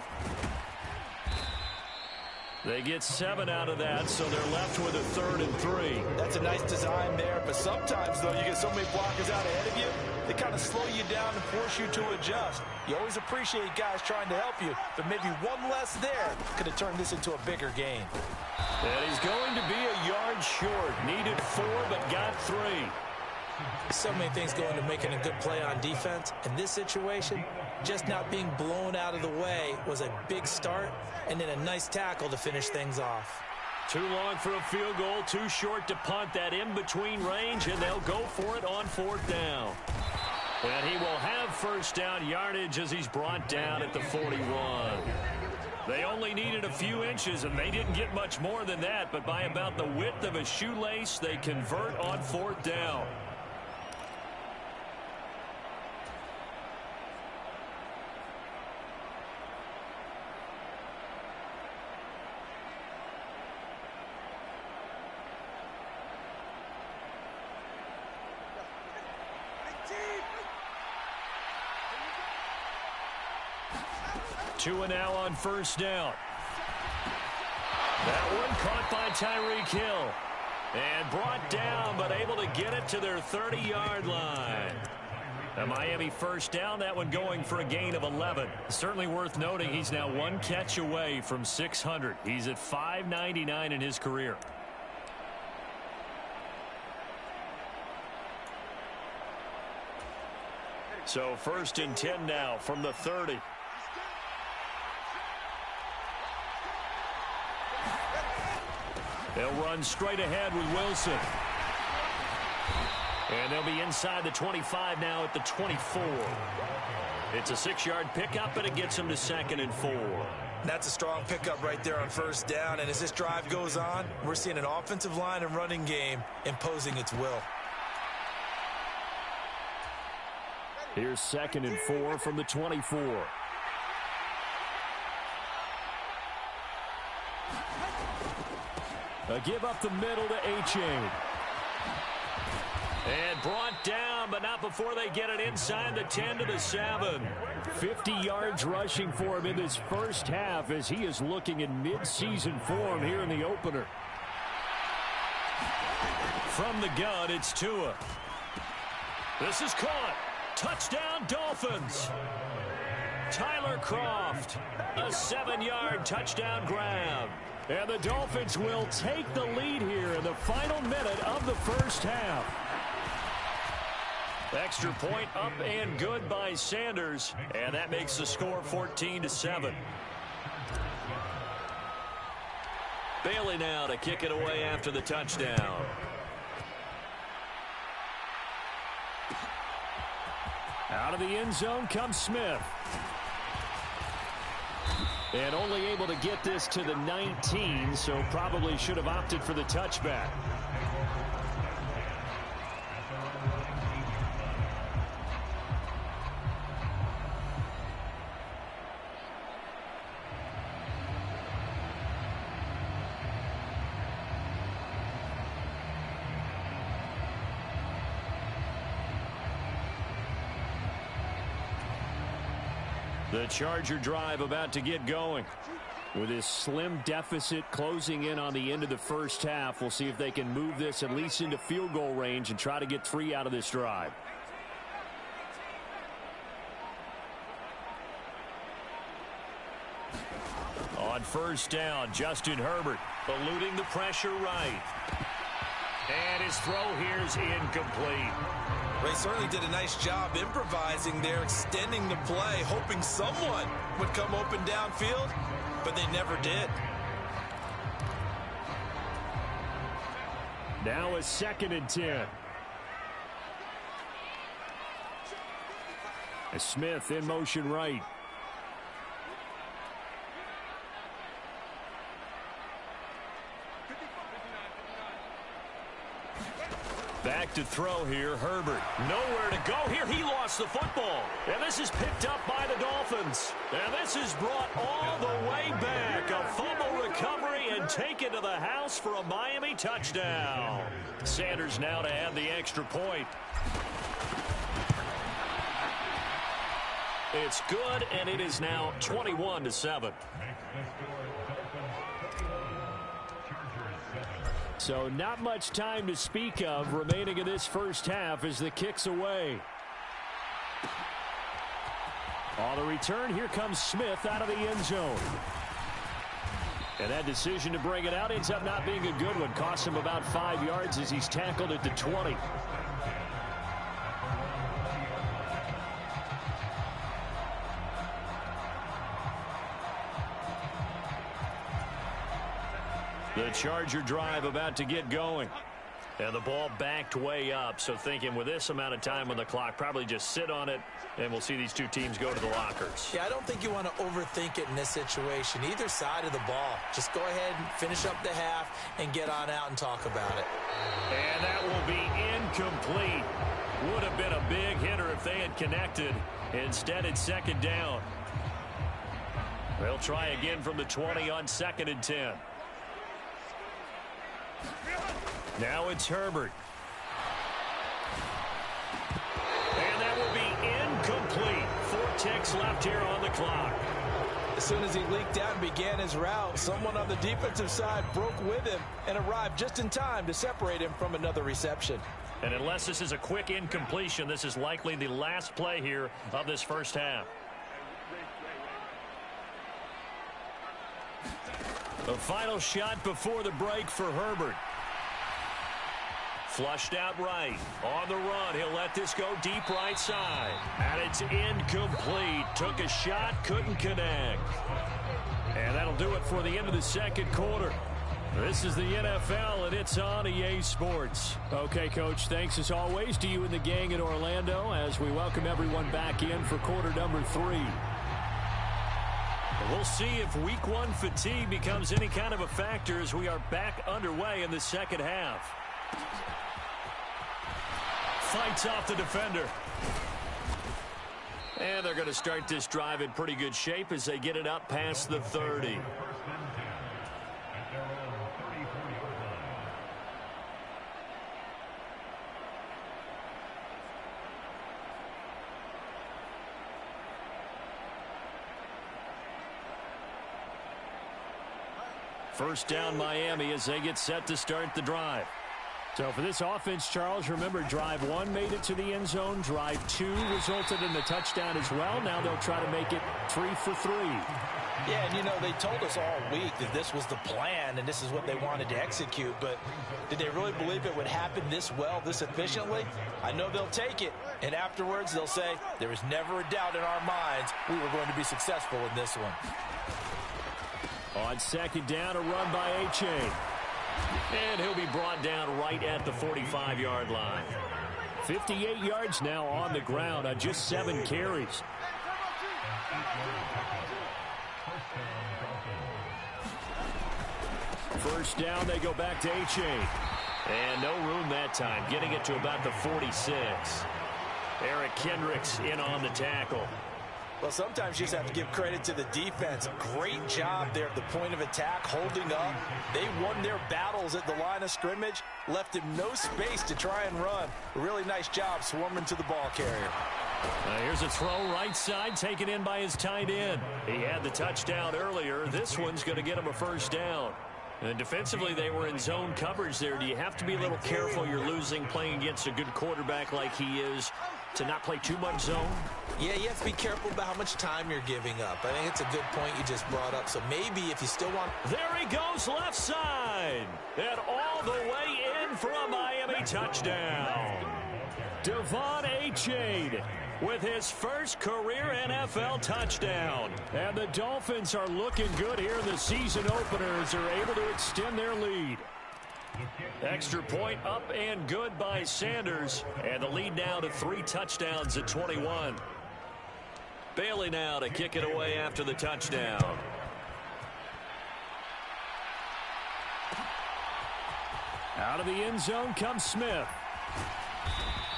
They get 7 out of that, so they're left with a 3rd and 3. That's a nice design there, but sometimes, though, you get so many blockers out ahead of you, they kind of slow you down and force you to adjust. You always appreciate guys trying to help you, but maybe one less there could have turned this into a bigger game. And he's going to be a yard short. Needed 4, but got 3. So many things go into making a good play on defense. In this situation, just not being blown out of the way was a big start, and then a nice tackle to finish things off. Too long for a field goal, too short to punt. That in-between range, and they'll go for it on 4th down. And he will have 1st down yardage as he's brought down at the 41. They only needed a few inches, and they didn't get much more than that, but by about the width of a shoelace, they convert on 4th down. Two now on 1st down. That one caught by Tyreek Hill. And brought down, but able to get it to their 30-yard line. A Miami 1st down, that one going for a gain of 11. Certainly worth noting he's now 1 catch away from 600. He's at 599 in his career. So 1st and 10 now from the 30. They'll run straight ahead with Wilson. And they'll be inside the 25 now at the 24. It's a 6-yard pickup, but it gets them to 2nd and 4. That's a strong pickup right there on 1st down. And as this drive goes on, we're seeing an offensive line and running game imposing its will. Here's 2nd and 4 from the 24. A give up the middle to Achane. And brought down, but not before they get it inside the 10 to the 7. 50 yards rushing for him in this 1st half as he is looking in mid-season form here in the opener. From the gun, it's Tua. This is caught. Touchdown, Dolphins. Tyler Kroft, a 7-yard touchdown grab. And the Dolphins will take the lead here in the final minute of the 1st half. Extra point up and good by Sanders. And that makes the score 14-7. Bailey now to kick it away after the touchdown. Out of the end zone comes Smith. And only able to get this to the 19, so probably should have opted for the touchback. The Charger drive about to get going. With this slim deficit closing in on the end of the 1st half, we'll see if they can move this at least into field goal range and try to get 3 out of this drive. On 1st down, Justin Herbert eluding the pressure right. And his throw here is incomplete. They certainly did a nice job improvising there, extending the play, hoping someone would come open downfield, but they never did. Now a 2nd and 10. Smith in motion right. Back to throw here, Herbert. Nowhere to go here. He lost the football. And this is picked up by the Dolphins. And this is brought all the way back. A fumble recovery and taken to the house for a Miami touchdown. Sanders now to add the extra point. It's good, and it is now 21-7. So not much time to speak of remaining in this first half as the kick's away. On the return, here comes Smith out of the end zone. And that decision to bring it out ends up not being a good one. Costs him about 5 yards as he's tackled at the 20. The Charger drive about to get going. And the ball backed way up. So thinking with this amount of time on the clock, probably just sit on it, and we'll see these two teams go to the lockers. Yeah, I don't think you want to overthink it in this situation. Either side of the ball. Just go ahead and finish up the half and get on out and talk about it. And that will be incomplete. Would have been a big hitter if they had connected. Instead, it's second down. They'll try again from the 20 on 2nd and 10. Now it's Herbert. And that will be incomplete. 4 ticks left here on the clock. As soon as he leaked out and began his route, someone on the defensive side broke with him and arrived just in time to separate him from another reception. And unless this is a quick incompletion, this is likely the last play here of this first half. The final shot before the break for Herbert. Flushed out right. On the run, he'll let this go deep right side. And it's incomplete. Took a shot, couldn't connect. And that'll do it for the end of the second quarter. This is the NFL, and it's on EA Sports. Okay, Coach, thanks as always to you and the gang in Orlando as we welcome everyone back in for quarter number 3. We'll see if week 1 fatigue becomes any kind of a factor as we are back underway in the second half. Fights off the defender. And they're going to start this drive in pretty good shape as they get it up past the 30. First down Miami as they get set to start the drive. So for this offense, Charles, remember drive 1 made it to the end zone. Drive 2 resulted in the touchdown as well. Now they'll try to make it 3 for 3. Yeah, and you know, they told us all week that this was the plan and this is what they wanted to execute. But did they really believe it would happen this well, this efficiently? I know they'll take it. And afterwards, they'll say, there was never a doubt in our minds we were going to be successful in this one. On second down, a run by Achane. And he'll be brought down right at the 45-yard line. 58 yards now on the ground on just 7 carries. First down, they go back to Achane. And no room that time, getting it to about the 46. Eric Kendricks in on the tackle. Well, sometimes you just have to give credit to the defense. Great job there at the point of attack, holding up. They won their battles at the line of scrimmage, left him no space to try and run. A really nice job swarming to the ball carrier. Here's a throw right side, taken in by his tight end. He had the touchdown earlier. This one's going to get him a first down. And defensively, they were in zone coverage there. Do you have to be a little careful? You're losing playing against a good quarterback like he is to not play too much zone? Yeah, you have to be careful about how much time you're giving up. I think it's a good point you just brought up. So maybe if you still want... There he goes left side. And all the way in for a Miami touchdown. Devon Achane with his first career NFL touchdown. And the Dolphins are looking good here in the season opener as they're able to extend their lead. Extra point up and good by Sanders. And the lead now to 3 touchdowns at 21. Bailey now to kick it away after the touchdown. Out of the end zone comes Smith.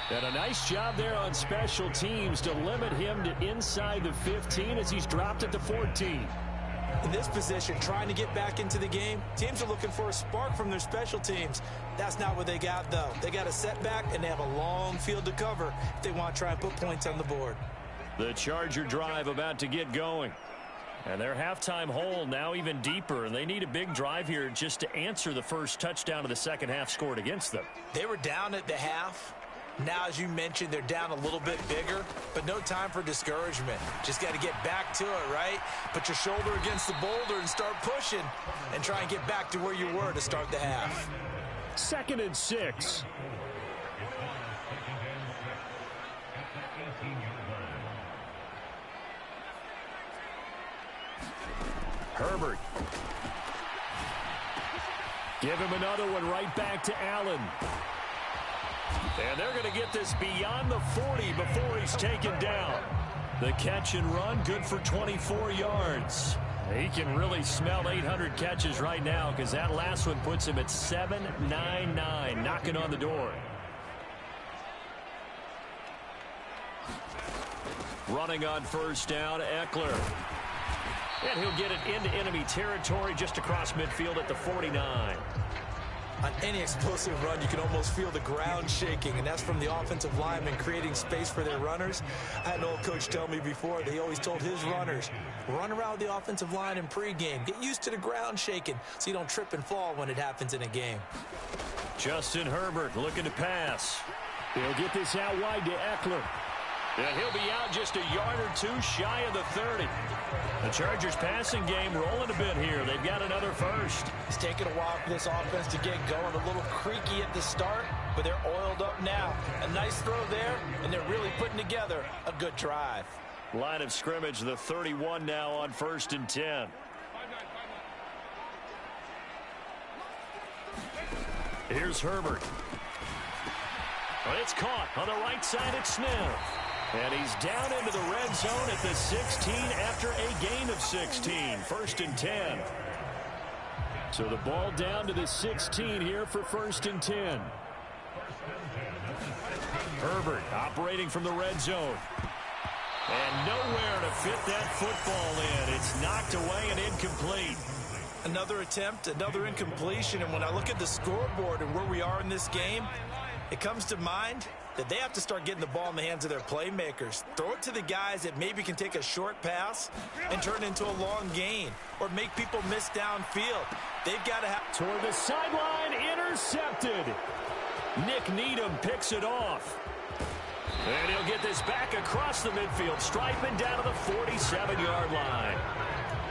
And a nice job there on special teams to limit him to inside the 15 as he's dropped at the 14. In this position, trying to get back into the game, teams are looking for a spark from their special teams. That's not what they got, though. They got a setback, and they have a long field to cover if they want to try and put points on the board. The Charger drive about to get going. And their halftime hole now even deeper, and they need a big drive here just to answer the first touchdown of the second half scored against them. They were down at the half. Now, as you mentioned, they're down a little bit bigger, but no time for discouragement. Just got to get back to it, right? Put your shoulder against the boulder and start pushing and try and get back to where you were to start the half. 2nd and 6. Herbert. Give him another one right back to Allen. And they're going to get this beyond the 40 before he's taken down. The catch and run, good for 24 yards. He can really smell 800 catches right now because that last one puts him at 799, knocking on the door. Running on first down, Eckler. And he'll get it into enemy territory just across midfield at the 49. On any explosive run, you can almost feel the ground shaking, and that's from the offensive linemen creating space for their runners. I had an old coach tell me before, they always told his runners, run around the offensive line in pregame. Get used to the ground shaking so you don't trip and fall when it happens in a game. Justin Herbert looking to pass. He'll get this out wide to Eckler. And he'll be out just a yard or two shy of the 30. The Chargers passing game rolling a bit here. They've got another first. It's taken a while for this offense to get going. A little creaky at the start, but they're oiled up now. A nice throw there, and they're really putting together a good drive. Line of scrimmage, the 31 now on 1st and 10. Here's Herbert. But it's caught on the right side at Smith. And he's down into the red zone at the 16 after a gain of 16. 1st and 10. So the ball down to the 16 here for 1st and 10. Herbert operating from the red zone. And nowhere to fit that football in. It's knocked away and incomplete. Another attempt, another incompletion. And when I look at the scoreboard and where we are in this game, it comes to mind that they have to start getting the ball in the hands of their playmakers. Throw it to the guys that maybe can take a short pass and turn it into a long gain or make people miss downfield. They've got to have... Toward the sideline, intercepted. Nick Needham picks it off. And he'll get this back across the midfield, striping down to the 47-yard line.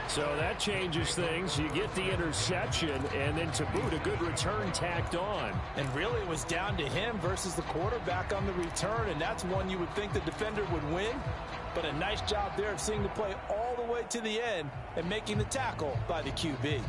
So that changes things. You get the interception, and then to boot, a good return tacked on. And really, it was down to him versus the quarterback on the return, and that's one you would think the defender would win. But a nice job there of seeing the play all the way to the end and making the tackle by the QB.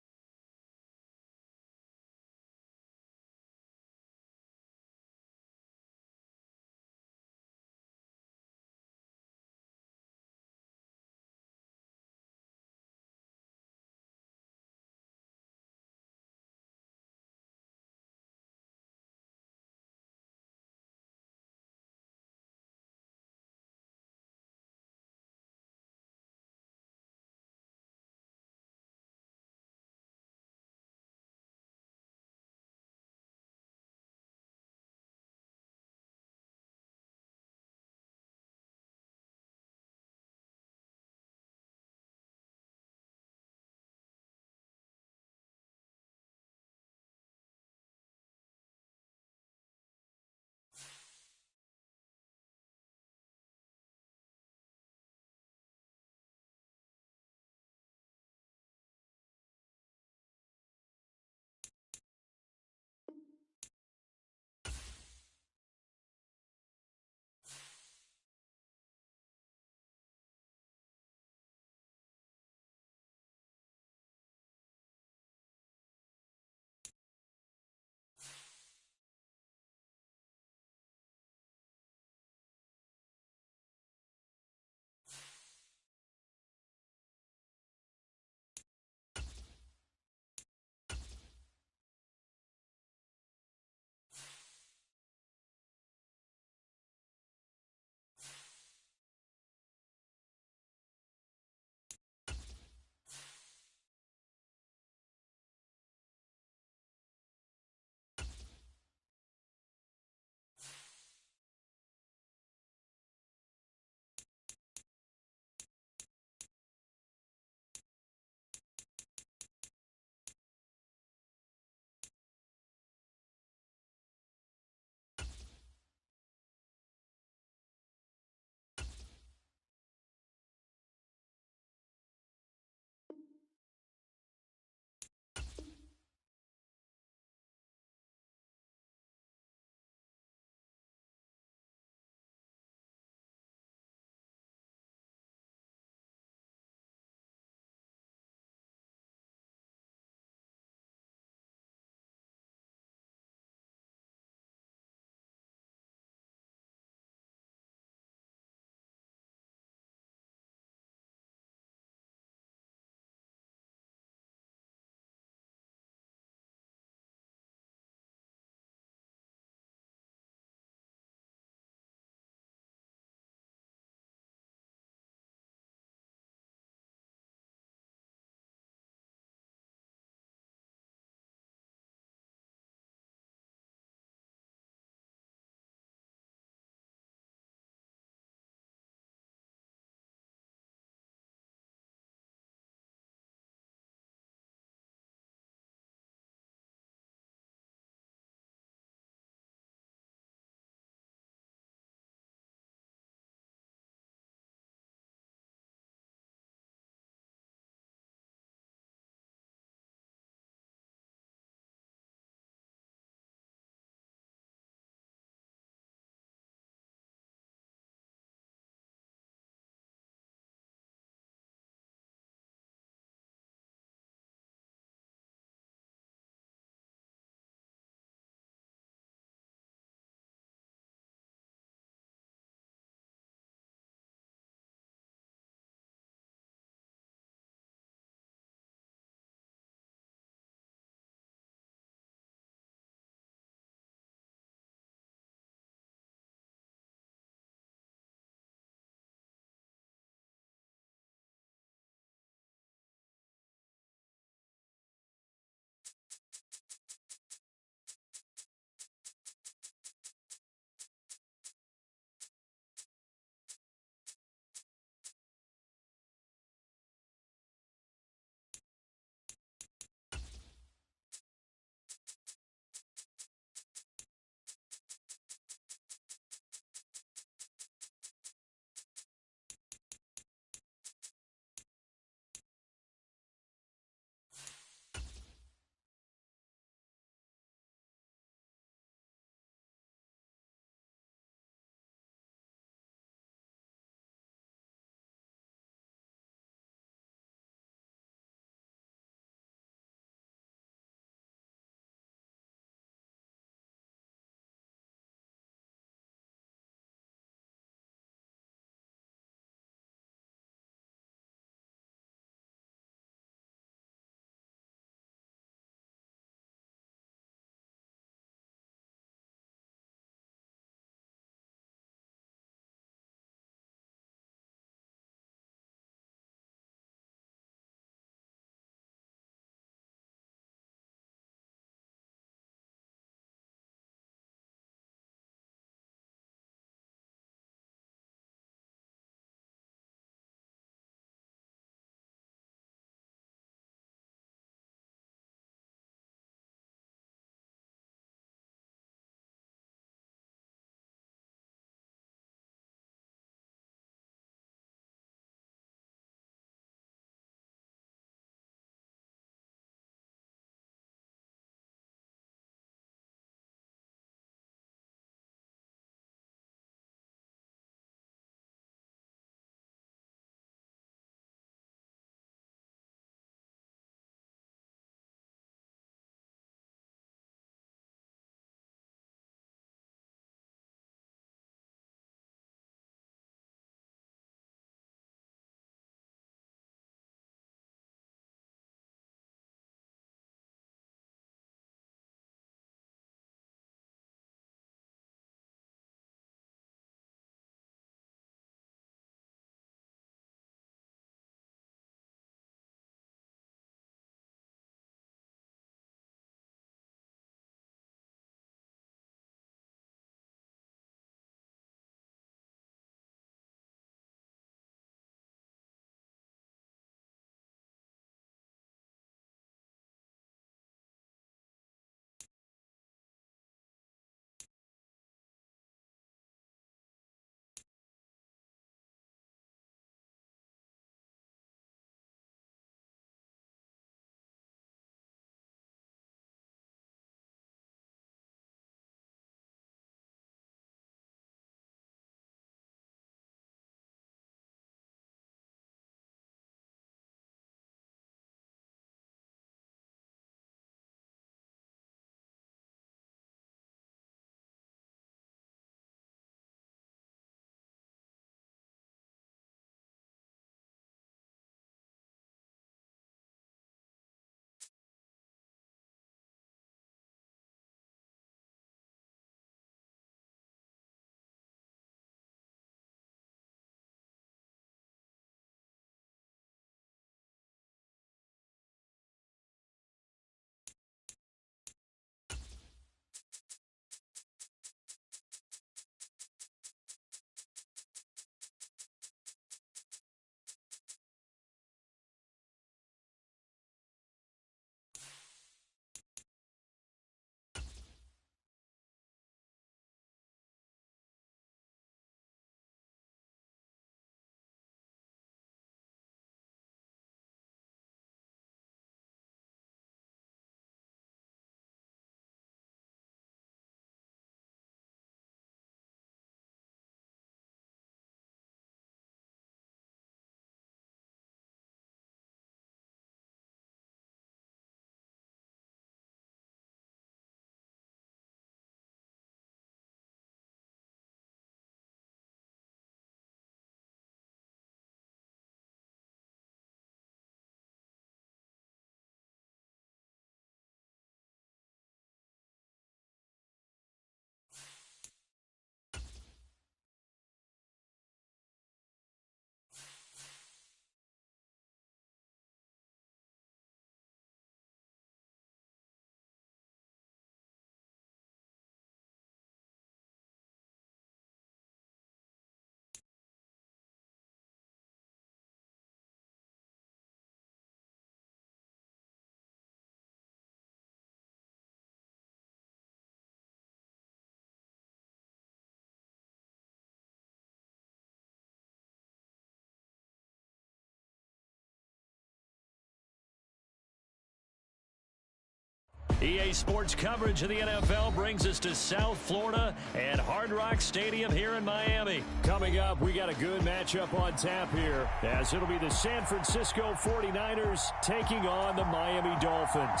EA Sports coverage of the NFL brings us to South Florida and Hard Rock Stadium here in Miami. Coming up, we got a good matchup on tap here, as it'll be the San Francisco 49ers taking on the Miami Dolphins.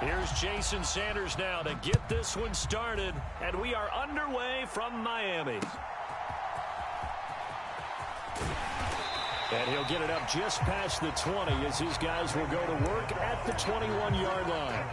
Here's Jason Sanders now to get this one started, and we are underway from Miami. And he'll get it up just past the 20 as his guys will go to work at the 21-yard line.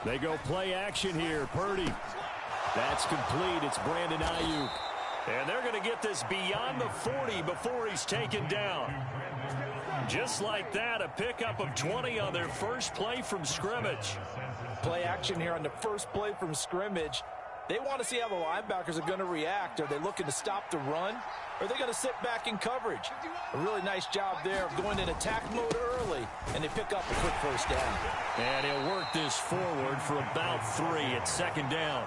They go play action here. Purdy. That's complete. It's Brandon Ayuk. And they're going to get this beyond the 40 before he's taken down. Just like that, a pickup of 20 on their first play from scrimmage. Play action here on the first play from scrimmage. They want to see how the linebackers are going to react. Are they looking to stop the run? Or are they going to sit back in coverage? A really nice job there of going in attack mode early, and they pick up a quick first down. And he'll work this forward for about 3 at second down.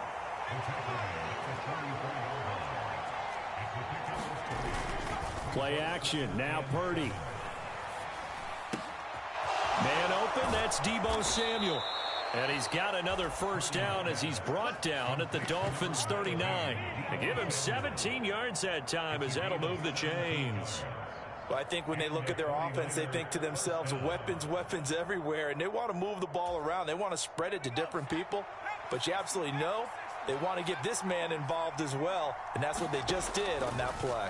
Play action. Now Purdy. Man open, that's Deebo Samuel. And he's got another first down as he's brought down at the Dolphins' 39. They give him 17 yards that time as that'll move the chains. Well, I think when they look at their offense, they think to themselves, weapons, weapons everywhere, and they want to move the ball around. They want to spread it to different people, but you absolutely know they want to get this man involved as well, and that's what they just did on that play.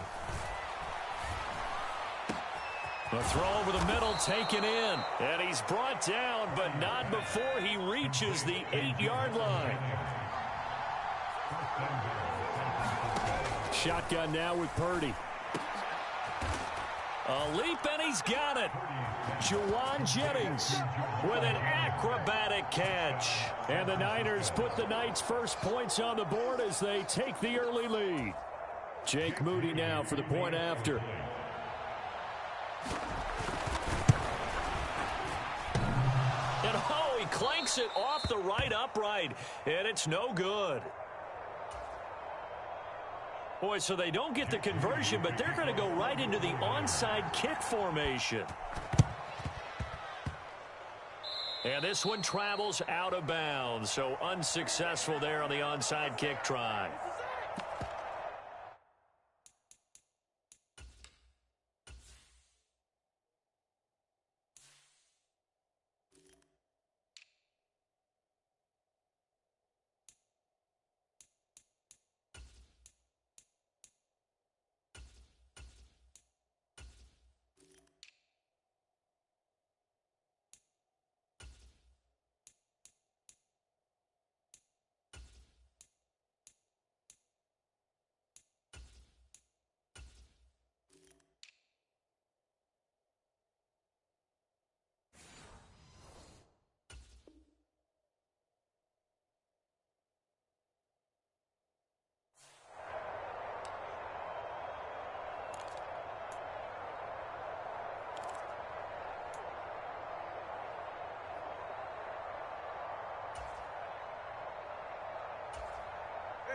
The throw over the middle taken in, and he's brought down, but not before he reaches the 8-yard line. Shotgun now with Purdy. A leap, and he's got it. Juwan Jennings with an acrobatic catch. And the Niners put the Knights' first points on the board as they take the early lead. Jake Moody now for the point after. And oh, he clanks it off the right upright, and it's no good. Boy, so they don't get the conversion, but they're going to go right into the onside kick formation. And this one travels out of bounds, so unsuccessful there on the onside kick try.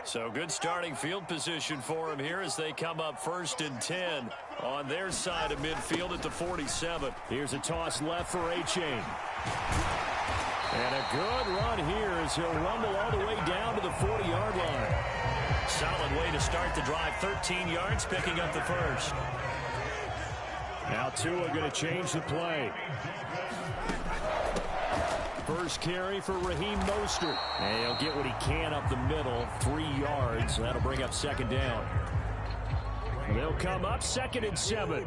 So good starting field position for him here as they come up 1st and 10 on their side of midfield at the 47. Here's a toss left for Achane. And a good run here as he'll rumble all the way down to the 40-yard line. Solid way to start the drive. 13 yards, picking up the first. Now Tua going to change the play. First carry for Raheem Mostert. And he'll get what he can up the middle. 3 yards. That'll bring up second down. They'll come up 2nd and 7.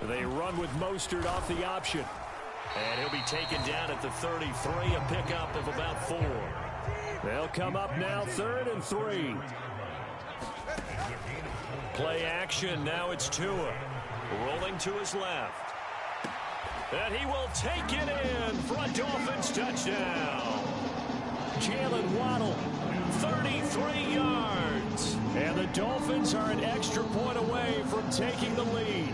They run with Mostert off the option. And he'll be taken down at the 33, a pickup of about 4. They'll come up now 3rd and 3. Play action, now it's Tua. Rolling to his left. And he will take it in for a Dolphins touchdown. Jalen Waddle, 33 yards. And the Dolphins are an extra point away from taking the lead.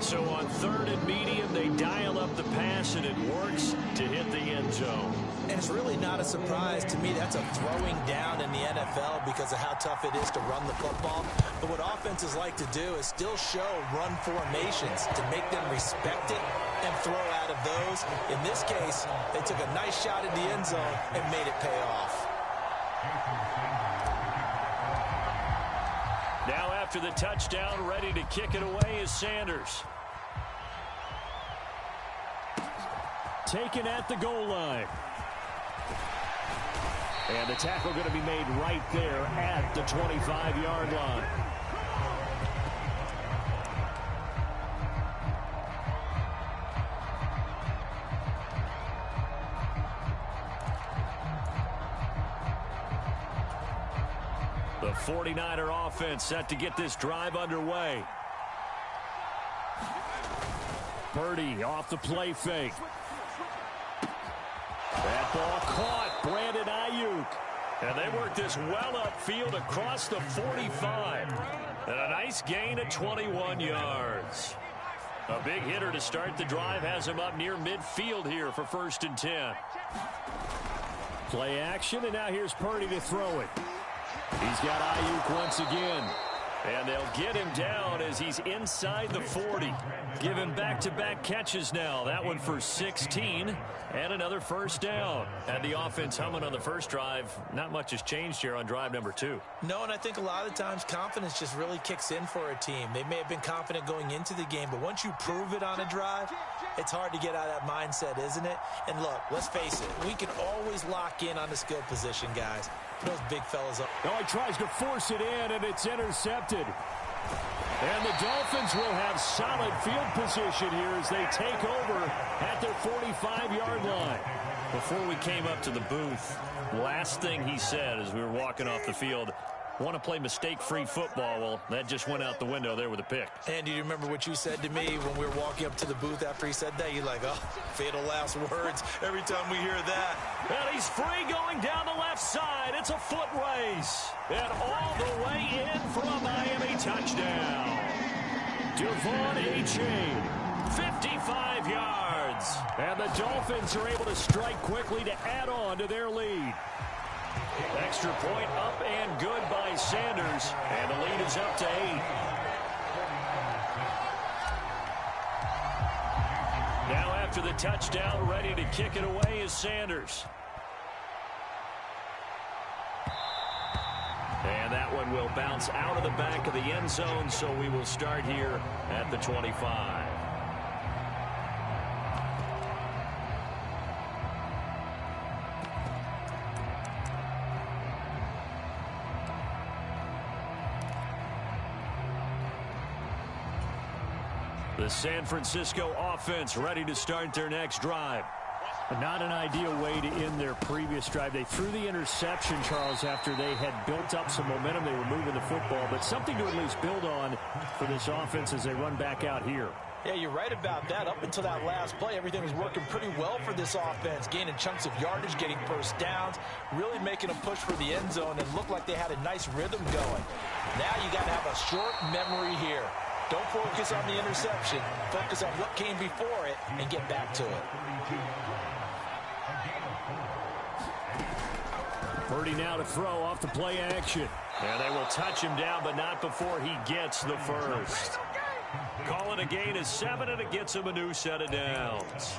So on 3rd and medium, they dial up the pass, and it works to hit the end zone. And it's really not a surprise to me. That's a throwing down in the NFL because of how tough it is to run the football. But what offenses like to do is still show run formations to make them respect it and throw out of those. In this case, they took a nice shot in the end zone and made it pay off. Now after the touchdown, ready to kick it away is Sanders. Taken at the goal line. And the tackle going to be made right there at the 25-yard line. The 49er offense set to get this drive underway. Purdy off the play fake. That ball caught. Brandon Ayuk. And they work this well upfield across the 45. And a nice gain of 21 yards. A big hitter to start the drive has him up near midfield here for 1st and 10. Play action, and now here's Purdy to throw it. He's got Ayuk once again. And they'll get him down as he's inside the 40. Give him back-to-back catches now. That one for 16 and another 1st down. And the offense humming on the first drive. Not much has changed here on drive number 2. No, and I think a lot of times confidence just really kicks in for a team. They may have been confident going into the game, but once you prove it on a drive, it's hard to get out of that mindset, isn't it? And look, let's face it, we can always lock in on the skill position, guys. Those big fellas up. Now he tries to force it in, and it's intercepted. And the Dolphins will have solid field position here as they take over at their 45-yard line. Before we came up to the booth, last thing he said as we were walking off the field, want to play mistake-free football. Well, that just went out the window there with a pick. And do you remember what you said to me when we were walking up to the booth after he said that? You're like, oh, fatal last words every time we hear that. And he's free going down the left side. It's a foot race. And all the way in for a Miami touchdown. Devon Achane, 55 yards. And the Dolphins are able to strike quickly to add on to their lead. Extra point up and good by Sanders. And the lead is up to 8. Now after the touchdown, ready to kick it away is Sanders. And that one will bounce out of the back of the end zone, so we will start here at the 25. The San Francisco offense ready to start their next drive. Not an ideal way to end their previous drive. They threw the interception, Charles, after they had built up some momentum. They were moving the football, but something to at least build on for this offense as they run back out here. Yeah, you're right about that. Up until that last play, everything was working pretty well for this offense, gaining chunks of yardage, getting first downs, really making a push for the end zone, and looked like they had a nice rhythm going. Now you got to have a short memory here. Don't focus on the interception. Focus on what came before it and get back to it. Purdy now to throw off the play action. And they will touch him down, but not before he gets the first. Call it a gain of 7, and it gets him a new set of downs.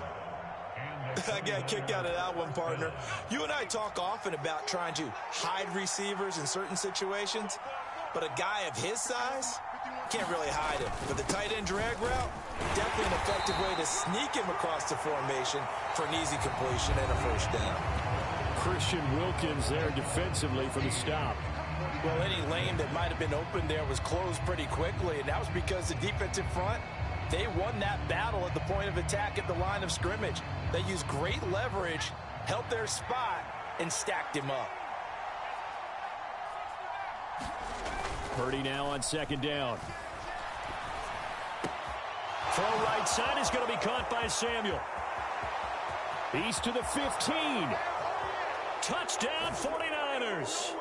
I got a kick out of that one, partner. You and I talk often about trying to hide receivers in certain situations, but a guy of his size can't really hide him. But the tight end drag route, definitely an effective way to sneak him across the formation for an easy completion and a first down. Christian Wilkins there defensively for the stop. Well, any lane that might have been open there was closed pretty quickly, and that was because the defensive front They won that battle at the point of attack at the line of scrimmage. They used great leverage, held their spot, and stacked him up. Purdy now on second down. Throw right side is going to be caught by Samuel. He's to the 15. Touchdown 49ers.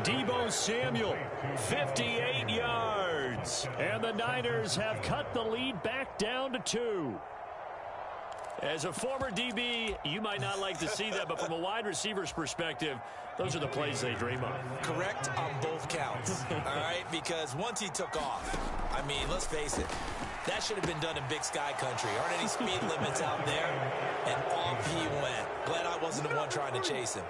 Deebo Samuel, 58 yards. And the Niners have cut the lead back down to 2. As a former DB, you might not like to see that, but from a wide receiver's perspective, those are the plays they dream of. Correct on both counts, all right? Because once he took off, I mean, let's face it, that should have been done in Big Sky country. Aren't any speed limits out there? And off he went. Glad I wasn't the one trying to chase him.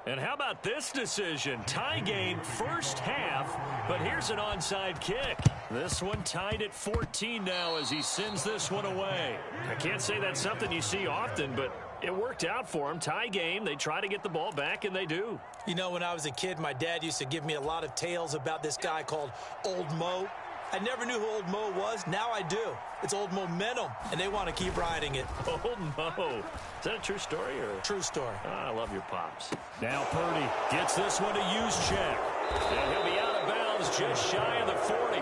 And how about this decision? Tie game first half, but here's an onside kick. This one tied at 14 now as he sends this one away. I can't say that's something you see often, but it worked out for him. Tie game, they try to get the ball back, and they do. You know, when I was a kid, my dad used to give me a lot of tales about this guy called Old Mo. I never knew who Old Mo was. Now I do. It's Old Momentum, and they want to keep riding it. Old Mo. Is that a true story? Or? True story. I love your pops. Now Purdy gets this one to Juszczyk. And he'll be out of bounds just shy of the 40.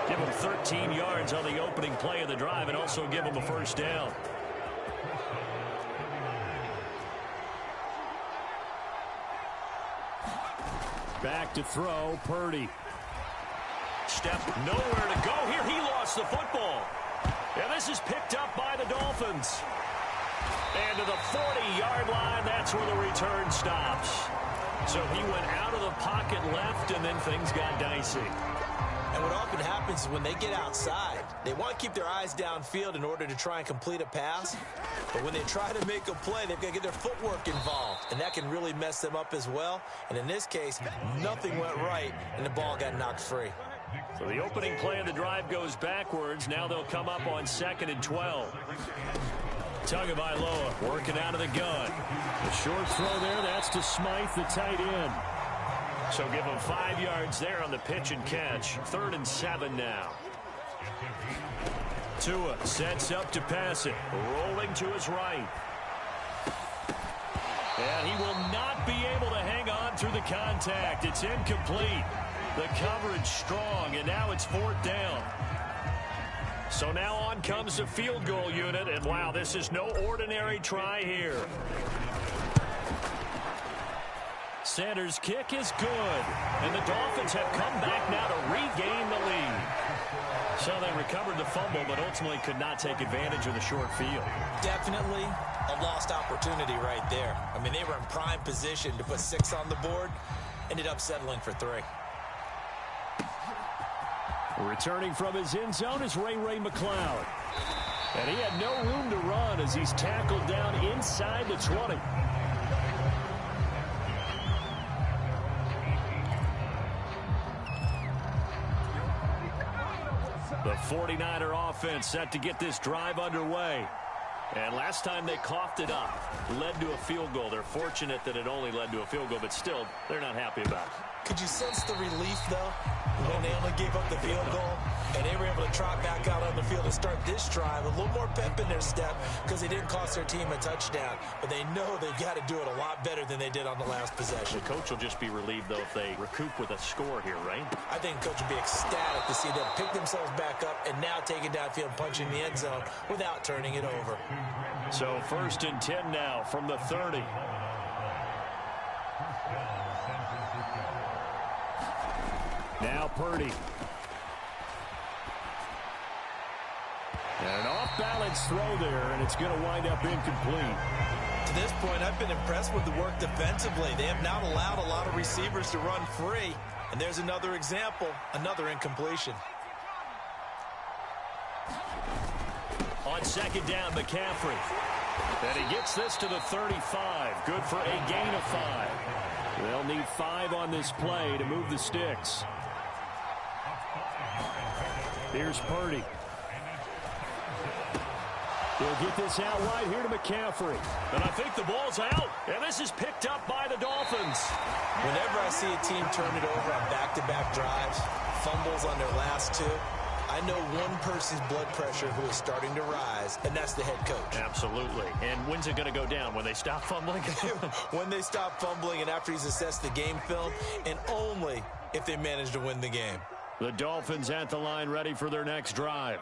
Give him 13 yards on the opening play of the drive and also give him a first down. Back to throw, Purdy. Step nowhere to go here. He lost the football. And this is picked up by the Dolphins. And to the 40-yard line, that's where the return stops. So he went out of the pocket left, and then things got dicey. And what often happens is when they get outside, they want to keep their eyes downfield in order to try and complete a pass. But when they try to make a play, they've got to get their footwork involved. And that can really mess them up as well. And in this case, nothing went right, and the ball got knocked free. So the opening play of the drive goes backwards. Now they'll come up on 2nd and 12. Tagovailoa working out of the gun. The short throw there, that's to Smythe, the tight end. So give him 5 yards there on the pitch and catch. 3rd and 7 now. Tua sets up to pass it. Rolling to his right. And he will not be able to hang on through the contact. It's incomplete. The coverage strong, and now it's 4th down. So now on comes the field goal unit, and wow, this is no ordinary try here. Sanders' kick is good, and the Dolphins have come back now to regain the lead. So they recovered the fumble, but ultimately could not take advantage of the short field. Definitely a lost opportunity right there. I mean, they were in prime position to put 6 on the board, ended up settling for 3. Returning from his end zone is Ray McCloud. And he had no room to run as he's tackled down inside the 20. The 49er offense set to get this drive underway. And last time they coughed it up, led to a field goal. They're fortunate that it only led to a field goal, but still, they're not happy about it. Could you sense the relief, though, when they only gave up the field goal? And they were able to trot back out on the field and start this drive. A little more pep in their step because they didn't cost their team a touchdown. But they know they've got to do it a lot better than they did on the last possession. The coach will just be relieved, though, if they recoup with a score here, right? I think the coach will be ecstatic to see them pick themselves back up and now take it downfield and punch in the end zone without turning it over. So 1st and 10 now from the 30. Now Purdy. And an off-balance throw there, and it's going to wind up incomplete. To this point, I've been impressed with the work defensively. They have not allowed a lot of receivers to run free. And there's another example, another incompletion. On 2nd down, McCaffrey. And he gets this to the 35. Good for a gain of 5. They'll need 5 on this play to move the sticks. Here's Purdy. He'll get this out wide here to McCaffrey. And I think the ball's out. And this is picked up by the Dolphins. Whenever I see a team turn it over on back-to-back drives, fumbles on their last two, I know one person's blood pressure who is starting to rise, and that's the head coach. Absolutely. And when's it going to go down? When they stop fumbling? When they stop fumbling and after he's assessed the game film, and only if they manage to win the game. The Dolphins at the line ready for their next drive.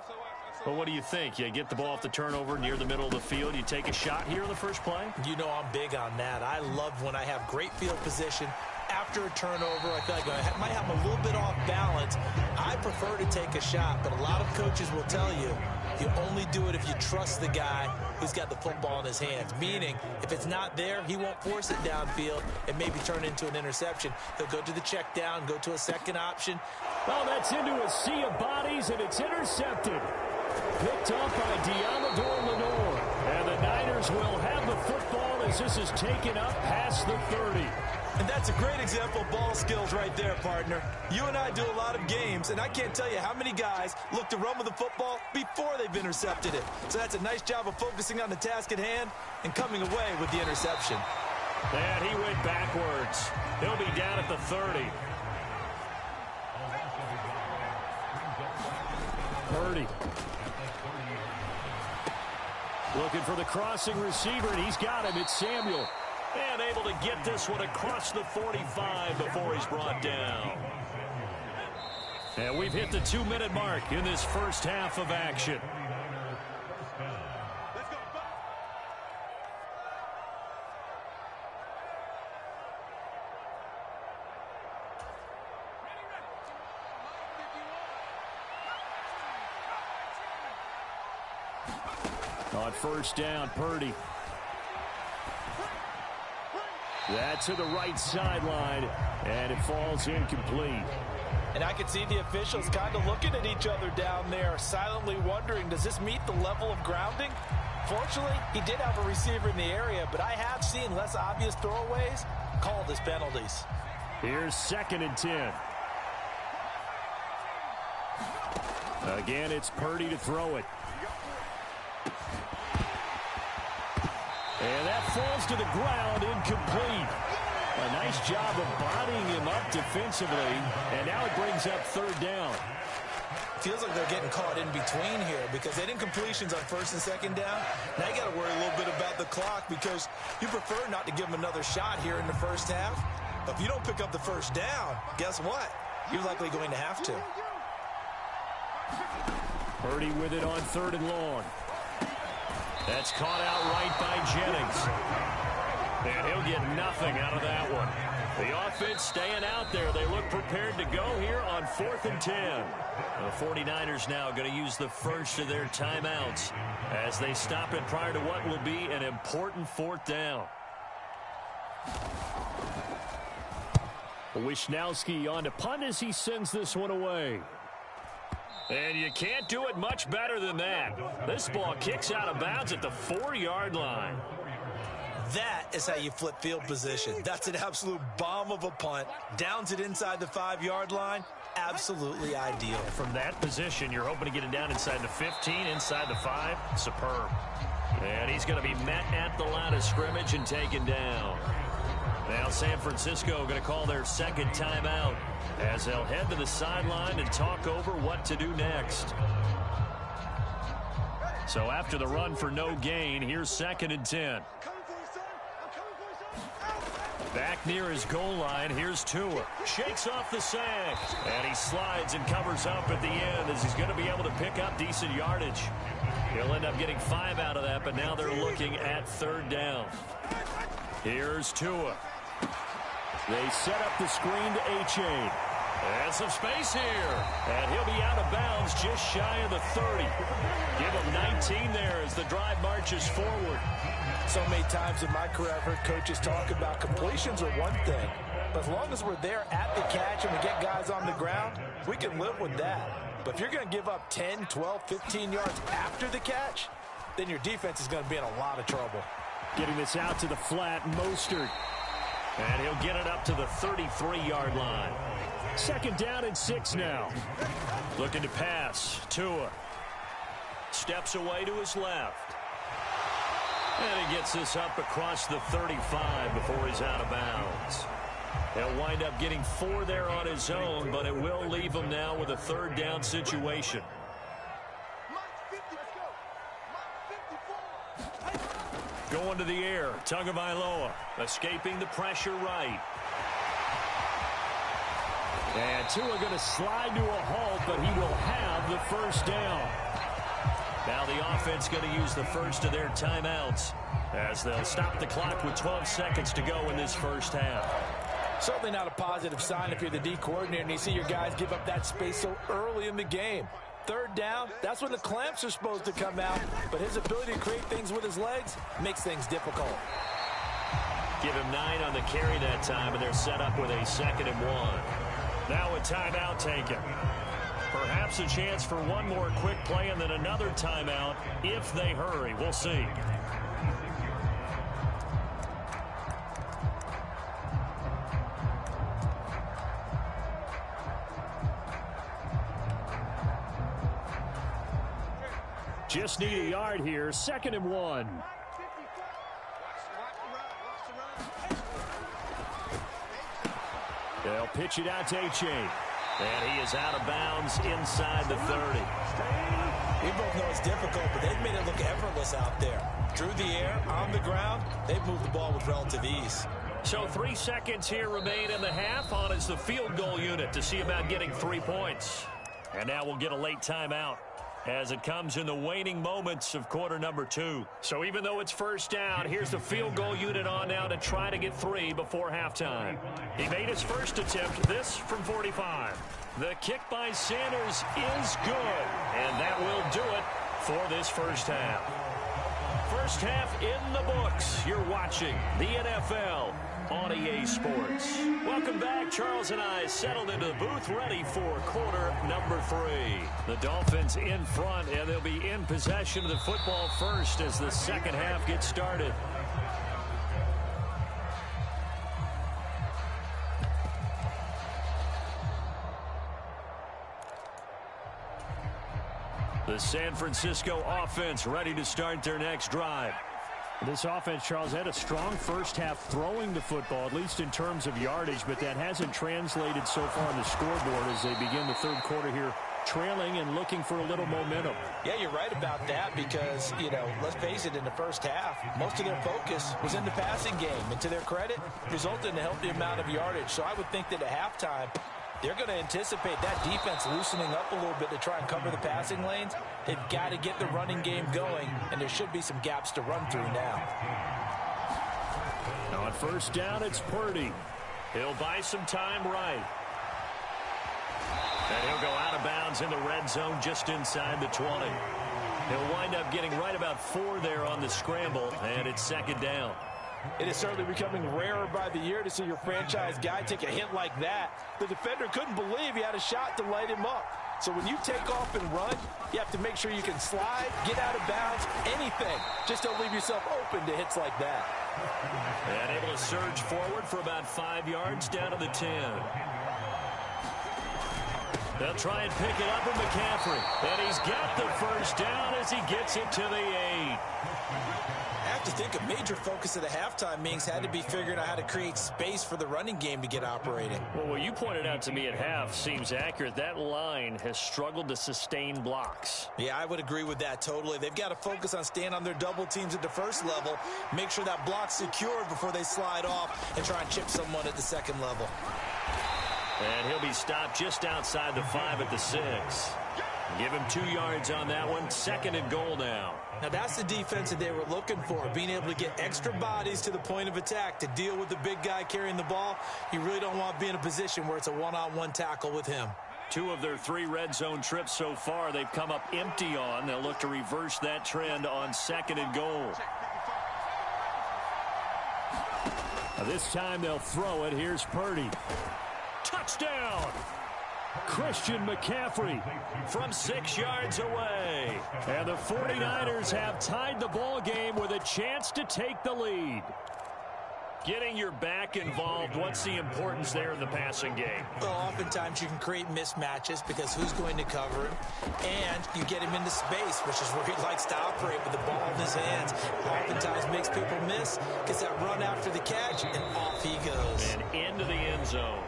But what do you think? You get the ball off the turnover near the middle of the field. You take a shot here in the first play? You know I'm big on that. I love when I have great field position. After a turnover, I feel like I might have a little bit off balance. I prefer to take a shot, but a lot of coaches will tell you, you only do it if you trust the guy who's got the football in his hands. Meaning, if it's not there, he won't force it downfield and maybe turn into an interception. He'll go to the check down, go to a second option. Oh, that's into a sea of bodies, and it's intercepted. Picked up by Deommodore Lenoir. And the Niners will have the football as this is taken up past the 30. And that's a great example of ball skills right there, partner. You and I do a lot of games, and I can't tell you how many guys look to run with the football before they've intercepted it. So that's a nice job of focusing on the task at hand and coming away with the interception. And he went backwards. He'll be down at the 30. Purdy. Looking for the crossing receiver, and he's got him. It's Samuel. And able to get this one across the 45 before he's brought down. And we've hit the 2-minute mark in this first half of action. On first down, Purdy. That's to the right sideline, and it falls incomplete. And I can see the officials kind of looking at each other down there, silently wondering, does this meet the level of grounding? Fortunately, he did have a receiver in the area, but I have seen less obvious throwaways called as penalties. Here's 2nd and 10. Again, it's Purdy to throw it. And that falls to the ground, incomplete. A nice job of bodying him up defensively, and now it brings up 3rd down. Feels like they're getting caught in between here because they didn't completions on 1st and 2nd down. Now you got to worry a little bit about the clock because you prefer not to give them another shot here in the first half. But if you don't pick up the 1st down, guess what? You're likely going to have to. Purdy with it on 3rd and long. That's caught out right by Jennings. And he'll get nothing out of that one. The offense staying out there. They look prepared to go here on 4th and 10. The 49ers now going to use the first of their timeouts as they stop it prior to what will be an important 4th down. Wishnowski on to punt as he sends this one away. And you can't do it much better than that. This ball kicks out of bounds at the 4-yard line. That is how you flip field position. That's an absolute bomb of a punt. Downs it inside the 5-yard line. Absolutely ideal. From that position, you're hoping to get it down inside the 15, inside the 5. Superb. And he's going to be met at the line of scrimmage and taken down. Now San Francisco going to call their 2nd timeout as they'll head to the sideline and talk over what to do next. So after the run for no gain, here's 2nd and 10. Back near his goal line, here's Tua. Shakes off the sack, and he slides and covers up at the end as he's going to be able to pick up decent yardage. He'll end up getting 5 out of that, but now they're looking at 3rd down. Here's Tua. They set up the screen to A-Chain. And some space here. And he'll be out of bounds just shy of the 30. Give him 19 there as the drive marches forward. So many times in my career I've heard coaches talk about completions are one thing. But as long as we're there at the catch and we get guys on the ground, we can live with that. But if you're going to give up 10, 12, 15 yards after the catch, then your defense is going to be in a lot of trouble. Getting this out to the flat, Mostert. And he'll get it up to the 33-yard line. 2nd down and 6 now. Looking to pass. Tua steps away to his left. And he gets this up across the 35 before he's out of bounds. He'll wind up getting 4 there on his own, but it will leave him now with a third down situation. Going to the air, Tagovailoa escaping the pressure right. And Tua going to slide to a halt, but he will have the first down. Now the offense going to use the first of their timeouts as they'll stop the clock with 12 seconds to go in this first half. Certainly not a positive sign if you're the D coordinator and you see your guys give up that space so early in the game. Third down, that's when the clamps are supposed to come out, but his ability to create things with his legs makes things difficult. Give him 9 on the carry that time, and they're set up with a 2nd and 1. Now a timeout taken. Perhaps a chance for one more quick play and then another timeout if they hurry. We'll see. Just need a yard here. 2nd and 1. They'll pitch it out to Achane. And he is out of bounds inside the 30. We both know it's difficult, but they've made it look effortless out there. Through the air, on the ground, they've moved the ball with relative ease. So 3 seconds here remain in the half. On is the field goal unit to see about getting 3 points. And now we'll get a late timeout as it comes in the waning moments of quarter number 2. So even though it's first down, here's the field goal unit on now to try to get 3 before halftime. He made his first attempt, this from 45. The kick by Sanders is good, and that will do it for this first half. First half in the books. You're watching the NFL on EA Sports. Welcome back. Charles and I settled into the booth, ready for quarter number 3. The Dolphins in front, and they'll be in possession of the football first as the second half gets started. The San Francisco offense ready to start their next drive. This offense, Charles, had a strong first half throwing the football, at least in terms of yardage, but that hasn't translated so far on the scoreboard as they begin the third quarter here, trailing and looking for a little momentum. Yeah, you're right about that because, let's face it, in the first half, most of their focus was in the passing game. And to their credit, resulted in a healthy amount of yardage. So I would think that at halftime, they're going to anticipate that defense loosening up a little bit to try and cover the passing lanes. They've got to get the running game going, and there should be some gaps to run through now. On first down, it's Purdy. He'll buy some time right. And he'll go out of bounds in the red zone just inside the 20. He'll wind up getting right about 4 there on the scramble, and it's 2nd down. It is certainly becoming rarer by the year to see your franchise guy take a hit like that. The defender couldn't believe he had a shot to light him up. So when you take off and run, you have to make sure you can slide, get out of bounds, anything. Just don't leave yourself open to hits like that. And able to surge forward for about 5 yards down to the 10. They'll try and pick it up with McCaffrey. And he's got the first down as he gets it to the 8. I have to think a major focus at the halftime meetings had to be figuring out how to create space for the running game to get operating. Well, what you pointed out to me at half seems accurate. That line has struggled to sustain blocks. Yeah, I would agree with that totally. They've got to focus on staying on their double teams at the first level, make sure that block's secured before they slide off and try and chip someone at the second level. And he'll be stopped just outside the 5 at the 6. Give him 2 yards on that one. 2nd and goal now. Now that's the defense that they were looking for, being able to get extra bodies to the point of attack to deal with the big guy carrying the ball. You really don't want to be in a position where it's a one-on-one tackle with him. 2 of their 3 red zone trips so far they've come up empty on. They'll look to reverse that trend on 2nd and goal. Now this time they'll throw it. Here's Purdy. Touchdown! Christian McCaffrey from 6 yards away. And the 49ers have tied the ball game with a chance to take the lead. Getting your back involved, what's the importance there in the passing game? Well, oftentimes you can create mismatches because who's going to cover him, and you get him into space, which is where he likes to operate with the ball in his hands. Oftentimes makes people miss, gets that run after the catch, and off he goes. And into the end zone.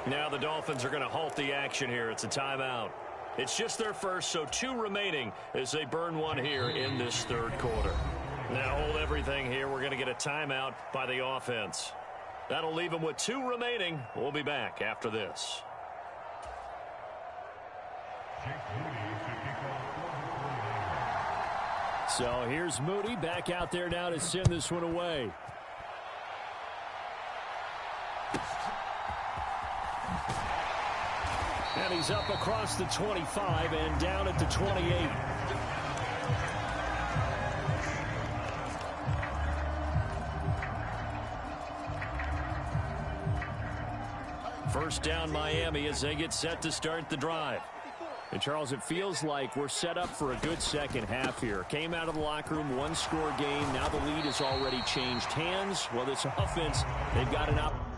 Now the Dolphins are going to halt the action here. It's a timeout. It's just their first, so 2 remaining as they burn one here in this third quarter. Now hold everything here. We're going to get a timeout by the offense. That'll leave them with 2 remaining. We'll be back after this. So here's Moody back out there now to send this one away. And he's up across the 25 and down at the 28. First down Miami as they get set to start the drive. And Charles, it feels like we're set up for a good second half here. Came out of the locker room, 1-score game. Now the lead has already changed hands. Well, this offense, they've got an opportunity.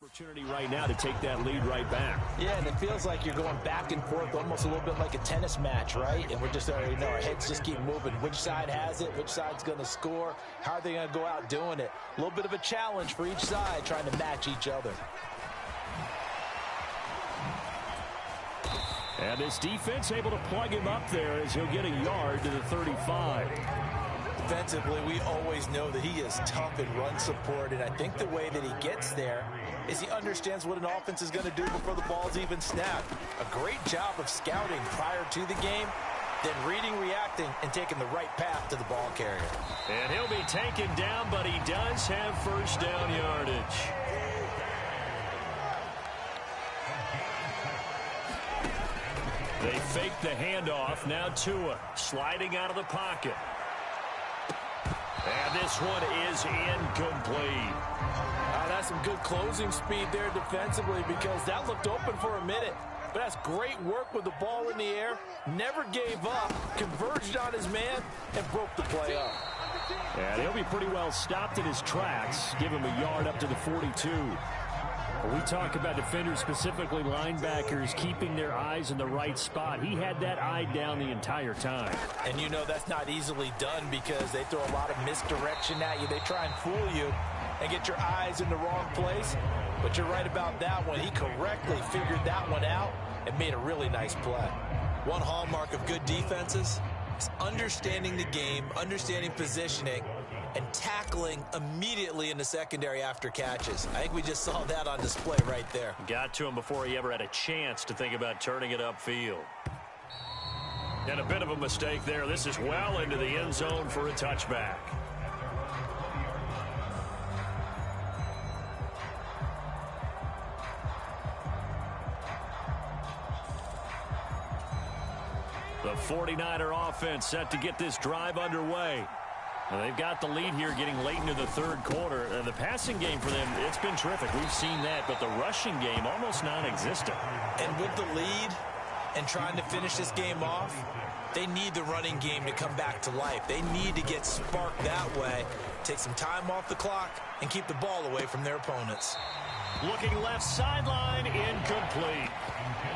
Opportunity right now to take that lead right back. Yeah, and it feels like you're going back and forth almost a little bit like a tennis match, right? And we're just already know our heads just keep moving. Which side has it? Which side's going to score? How are they going to go out doing it? A little bit of a challenge for each side trying to match each other. And this defense able to plug him up there as he'll get a yard to the 35. Defensively, we always know that he is tough in run support, and I think the way that he gets there is he understands what an offense is going to do before the ball's even snapped. A great job of scouting prior to the game, then reading, reacting, and taking the right path to the ball carrier. And he'll be taken down, but he does have first down yardage. They fake the handoff. Now Tua sliding out of the pocket. And this one is incomplete. That's some good closing speed there defensively because that looked open for a minute. But that's great work with the ball in the air. Never gave up, converged on his man, and broke the play up. And he'll be pretty well stopped in his tracks. Give him a yard up to the 42. We talk about defenders, specifically linebackers, keeping their eyes in the right spot. He had that eye down the entire time. And you know that's not easily done because they throw a lot of misdirection at you. They try and fool you and get your eyes in the wrong place. But you're right about that one. He correctly figured that one out and made a really nice play. One hallmark of good defenses is understanding the game, understanding positioning, and tackling immediately in the secondary after catches. I think we just saw that on display right there. Got to him before he ever had a chance to think about turning it upfield. And a bit of a mistake there. This is well into the end zone for a touchback. The 49er offense set to get this drive underway. Well, they've got the lead here getting late into the third quarter. The passing game for them, it's been terrific. We've seen that, but the rushing game almost non-existent. And with the lead and trying to finish this game off, they need the running game to come back to life. They need to get sparked that way, take some time off the clock, and keep the ball away from their opponents. Looking left sideline, incomplete.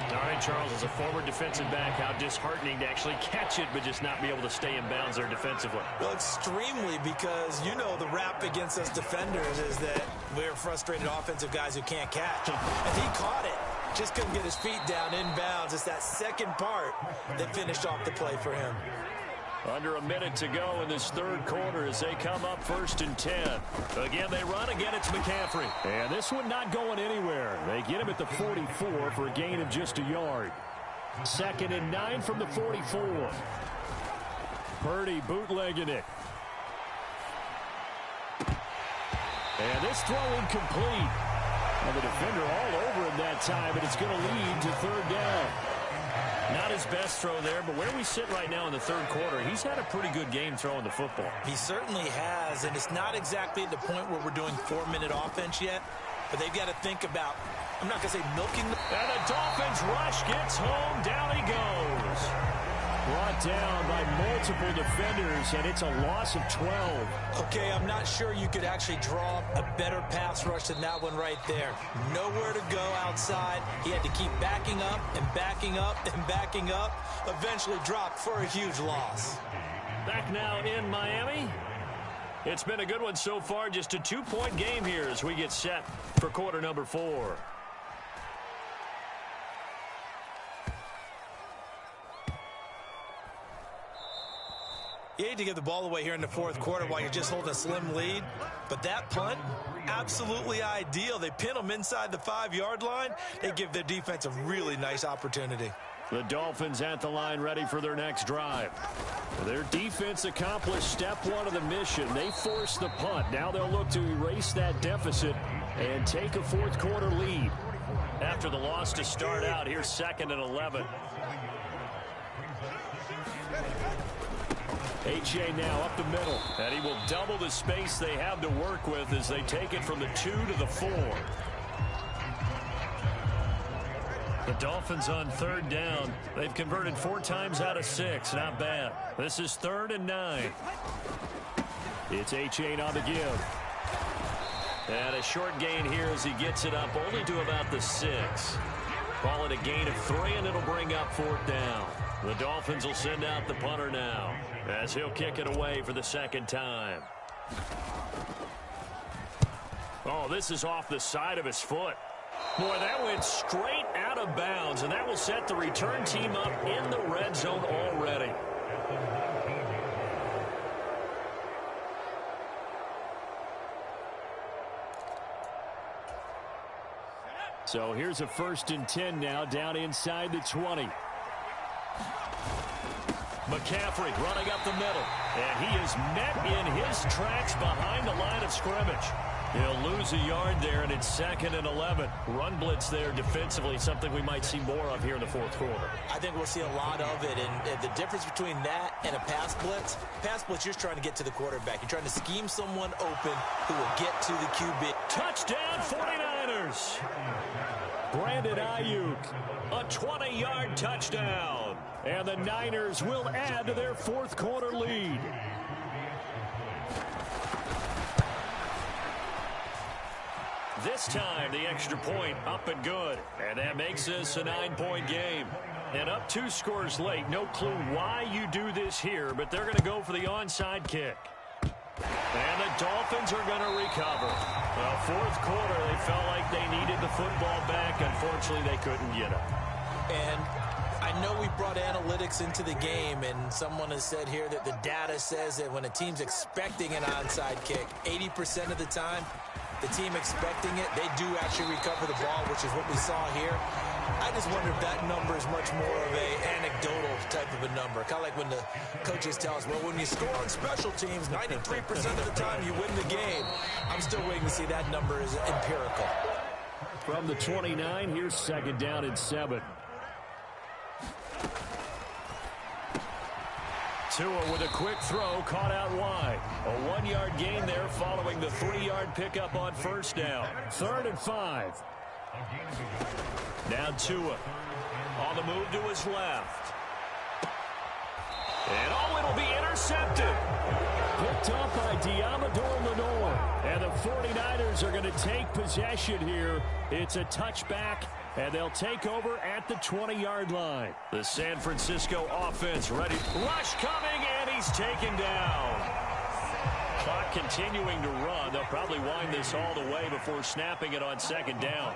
All right, Charles, as a former defensive back, how disheartening to actually catch it but just not be able to stay in bounds there defensively. Well, extremely, because you know the rap against us defenders is that we're frustrated offensive guys who can't catch. And he caught it. Just couldn't get his feet down in bounds. It's that second part that finished off the play for him. Under a minute to go in this third quarter as they come up 1st and 10. Again, they run. Again, it's McCaffrey. And this one not going anywhere. They get him at the 44 for a gain of just a yard. 2nd and 9 from the 44. Purdy bootlegging it. And this throw incomplete. And the defender all over him that time, and it's going to lead to 3rd down. Not his best throw there, but where we sit right now in the third quarter, he's had a pretty good game throwing the football. He certainly has, and it's not exactly at the point where we're doing 4-minute offense yet, but they've got to think about, I'm not going to say milking. And the Dolphins rush gets home. Down he goes. Brought down by multiple defenders, and it's a loss of 12. Okay, I'm not sure you could actually draw a better pass rush than that one right there. Nowhere to go outside. He had to keep backing up and backing up and backing up. Eventually dropped for a huge loss. Back now in Miami. It's been a good one so far. Just a 2-point game here as we get set for quarter number 4. You hate to give the ball away here in the fourth quarter while you're just holding a slim lead, but that punt, absolutely ideal. They pin them inside the 5-yard line. They give their defense a really nice opportunity. The Dolphins at the line ready for their next drive. Their defense accomplished step 1 of the mission. They forced the punt. Now they'll look to erase that deficit and take a fourth quarter lead. After the loss to start out, here's 2nd and 11. H.A. now up the middle. And he will double the space they have to work with as they take it from the 2 to the 4. The Dolphins on 3rd down. They've converted 4 times out of 6. Not bad. This is 3rd and 9. It's H.A. on the give. And a short gain here as he gets it up only to about the 6. Call it a gain of 3, and it'll bring up 4th down. The Dolphins will send out the punter now as he'll kick it away for the 2nd time. Oh, this is off the side of his foot. Boy, that went straight out of bounds, and that will set the return team up in the red zone already. So here's a 1st and 10 now down inside the 20. McCaffrey running up the middle, and he is met in his tracks behind the line of scrimmage. He'll lose a yard there, and it's 2nd and 11. Run blitz there defensively, something we might see more of here in the fourth quarter. I think we'll see a lot of it, and the difference between that and a pass blitz, you're trying to get to the quarterback. You're trying to scheme someone open who will get to the QB. Touchdown 49ers! Brandon Ayuk. A 20-yard touchdown. And the Niners will add to their fourth quarter lead. This time, the extra point up and good. And that makes this a 9-point game. And up 2 scores late. No clue why you do this here, but they're going to go for the onside kick. And the Dolphins are going to recover. Well, fourth quarter, they felt like they needed the football back. Unfortunately, they couldn't get it. And I know we brought analytics into the game, and someone has said here that the data says that when a team's expecting an onside kick, 80% of the time, the team expecting it, they do actually recover the ball, which is what we saw here. I just wonder if that number is much more of an anecdotal type of a number. Kind of like when the coaches tell us, well, when you score on special teams, 93% of the time you win the game. I'm still waiting to see that number is empirical. From the 29, here's 2nd down and 7. Tua with a quick throw, caught out wide. A 1-yard gain there following the 3-yard pickup on 1st down. 3rd and 5. Now Tua on the move to his left. And it'll be intercepted. Picked up by Diamador Lenore. And the 49ers are going to take possession here. It's a touchback, and they'll take over at the 20-yard line. The San Francisco offense ready. Rush coming, and he's taken down. Clock continuing to run. They'll probably wind this all the way before snapping it on 2nd down.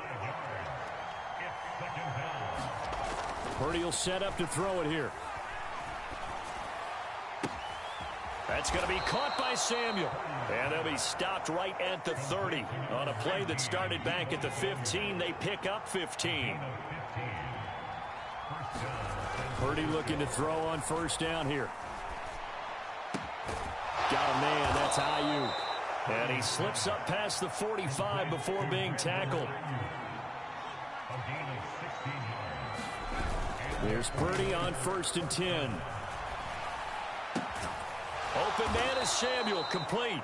Purdy will set up to throw it here. That's going to be caught by Samuel. And they'll be stopped right at the 30. On a play that started back at the 15, they pick up 15. Purdy looking to throw on first down here. Got a man, that's Ayuk. And he slips up past the 45 before being tackled. There's Purdy on 1st and 10. Open man is Samuel, complete.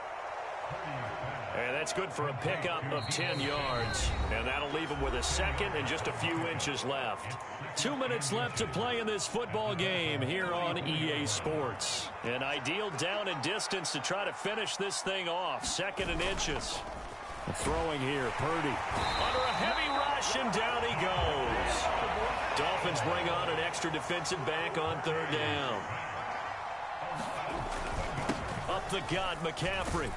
And that's good for a pickup of 10 yards. And that'll leave him with a second and just a few inches left. 2 minutes left to play in this football game here on EA Sports. An ideal down and distance to try to finish this thing off. 2nd and inches. Throwing here, Purdy. Under a heavy rush, and down he goes. Dolphins bring on an extra defensive back on 3rd down. Up the gut, McCaffrey.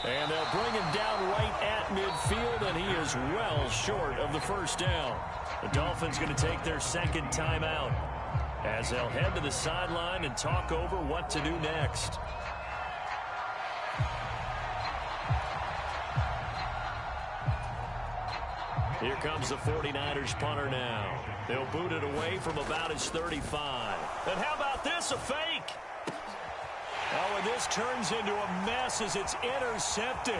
And they'll bring him down right at midfield, and he is well short of the 1st down. The Dolphins going to take their 2nd timeout as they'll head to the sideline and talk over what to do next. Here comes the 49ers punter now. They'll boot it away from about his 35. And how about this, a fake? Oh, and this turns into a mess as it's intercepted.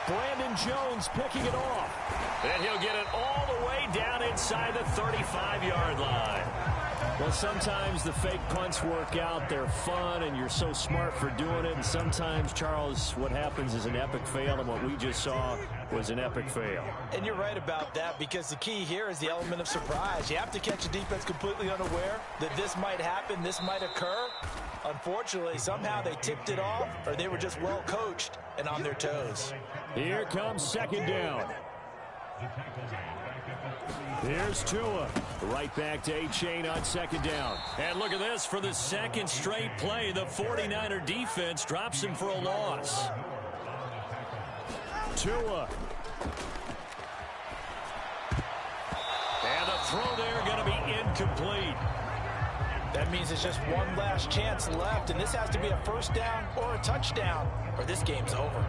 Brandon Jones picking it off. And he'll get it all the way down inside the 35-yard line. Well, sometimes the fake punts work out. They're fun, and you're so smart for doing it. And sometimes, Charles, what happens is an epic fail, and what we just saw was an epic fail. And you're right about that, because the key here is the element of surprise. You have to catch a defense completely unaware that this might happen, this might occur. Unfortunately, somehow they tipped it off, or they were just well coached and on their toes. Here comes 2nd down. Here's Tua. Right back to A-Chain on 2nd down. And look at this. For the 2nd straight play, the 49er defense drops him for a loss. Tua. And the throw there going to be incomplete. That means there's just one last chance left, and this has to be a 1st down or a touchdown, or this game's over.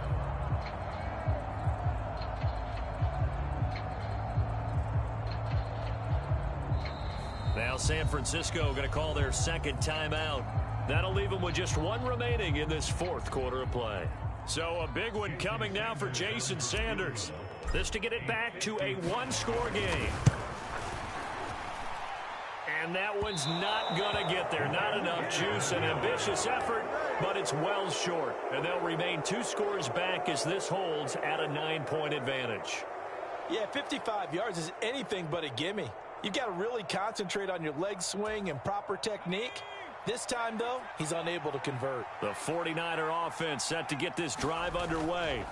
Now San Francisco going to call their 2nd timeout. That'll leave them with just one remaining in this 4th quarter of play. So a big one coming now for Jason Sanders. This to get it back to a 1-score game. And that one's not going to get there. Not enough juice. An ambitious effort, but it's well short. And they'll remain 2 scores back as this holds at a 9-point advantage. Yeah, 55 yards is anything but a gimme. You've got to really concentrate on your leg swing and proper technique. This time, though, he's unable to convert. The 49er offense set to get this drive underway.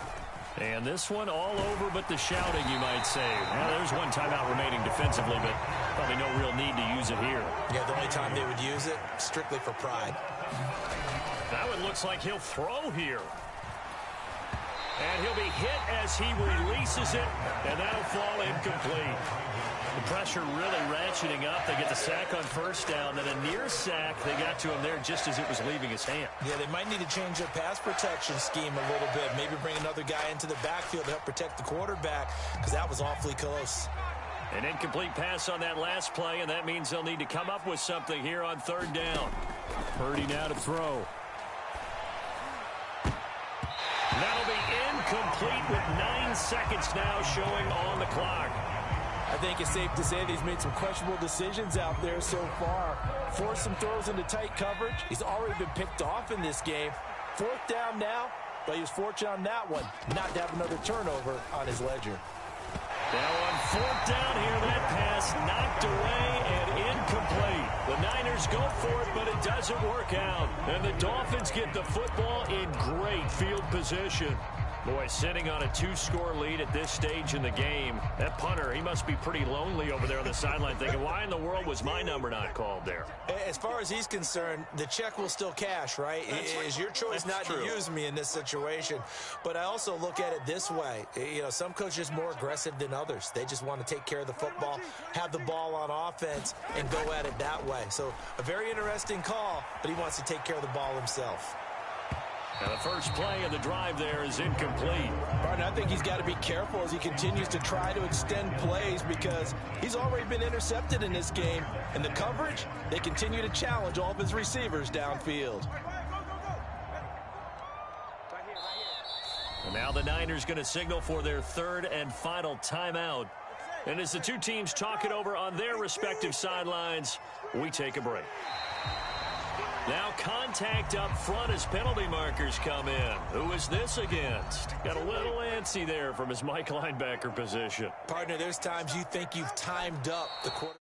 And this one all over but the shouting, you might say. Well, there's one timeout remaining defensively, but probably no real need to use it here. Yeah, the only time they would use it, strictly for pride. Now it looks like he'll throw here. And he'll be hit as he releases it, and that'll fall incomplete. The pressure really ratcheting up. They get the sack on 1st down, and a near sack. They got to him there just as it was leaving his hand. Yeah, they might need to change their pass protection scheme a little bit. Maybe bring another guy into the backfield to help protect the quarterback, because that was awfully close. An incomplete pass on that last play, and that means they'll need to come up with something here on 3rd down. Purdy now to throw. That'll be incomplete with 9 seconds now showing on the clock. I think it's safe to say that he's made some questionable decisions out there so far. Forced some throws into tight coverage. He's already been picked off in this game. 4th down now, but he was fortunate on that one not to have another turnover on his ledger. Now on 4th down here, that pass knocked away and incomplete. The Niners go for it, but it doesn't work out. And the Dolphins get the football in great field position. Boy, sitting on a 2-score lead at this stage in the game, that punter, he must be pretty lonely over there on the sideline thinking, why in the world was my number not called there? As far as he's concerned, the check will still cash, right? It's your choice not to use me in this situation. But I also look at it this way. You know, some coaches are more aggressive than others. They just want to take care of the football, have the ball on offense, and go at it that way. So a very interesting call, but he wants to take care of the ball himself. And the first play of the drive there is incomplete. Barton, I think he's got to be careful as he continues to try to extend plays because he's already been intercepted in this game. And the coverage, they continue to challenge all of his receivers downfield. And now the Niners going to signal for their third and final timeout. And as the two teams talk it over on their respective sidelines, we take a break. Now contact up front as penalty markers come in. Who is this against? Got a little antsy there from his Mike linebacker position. Partner, there's times you think you've timed up the quarterback.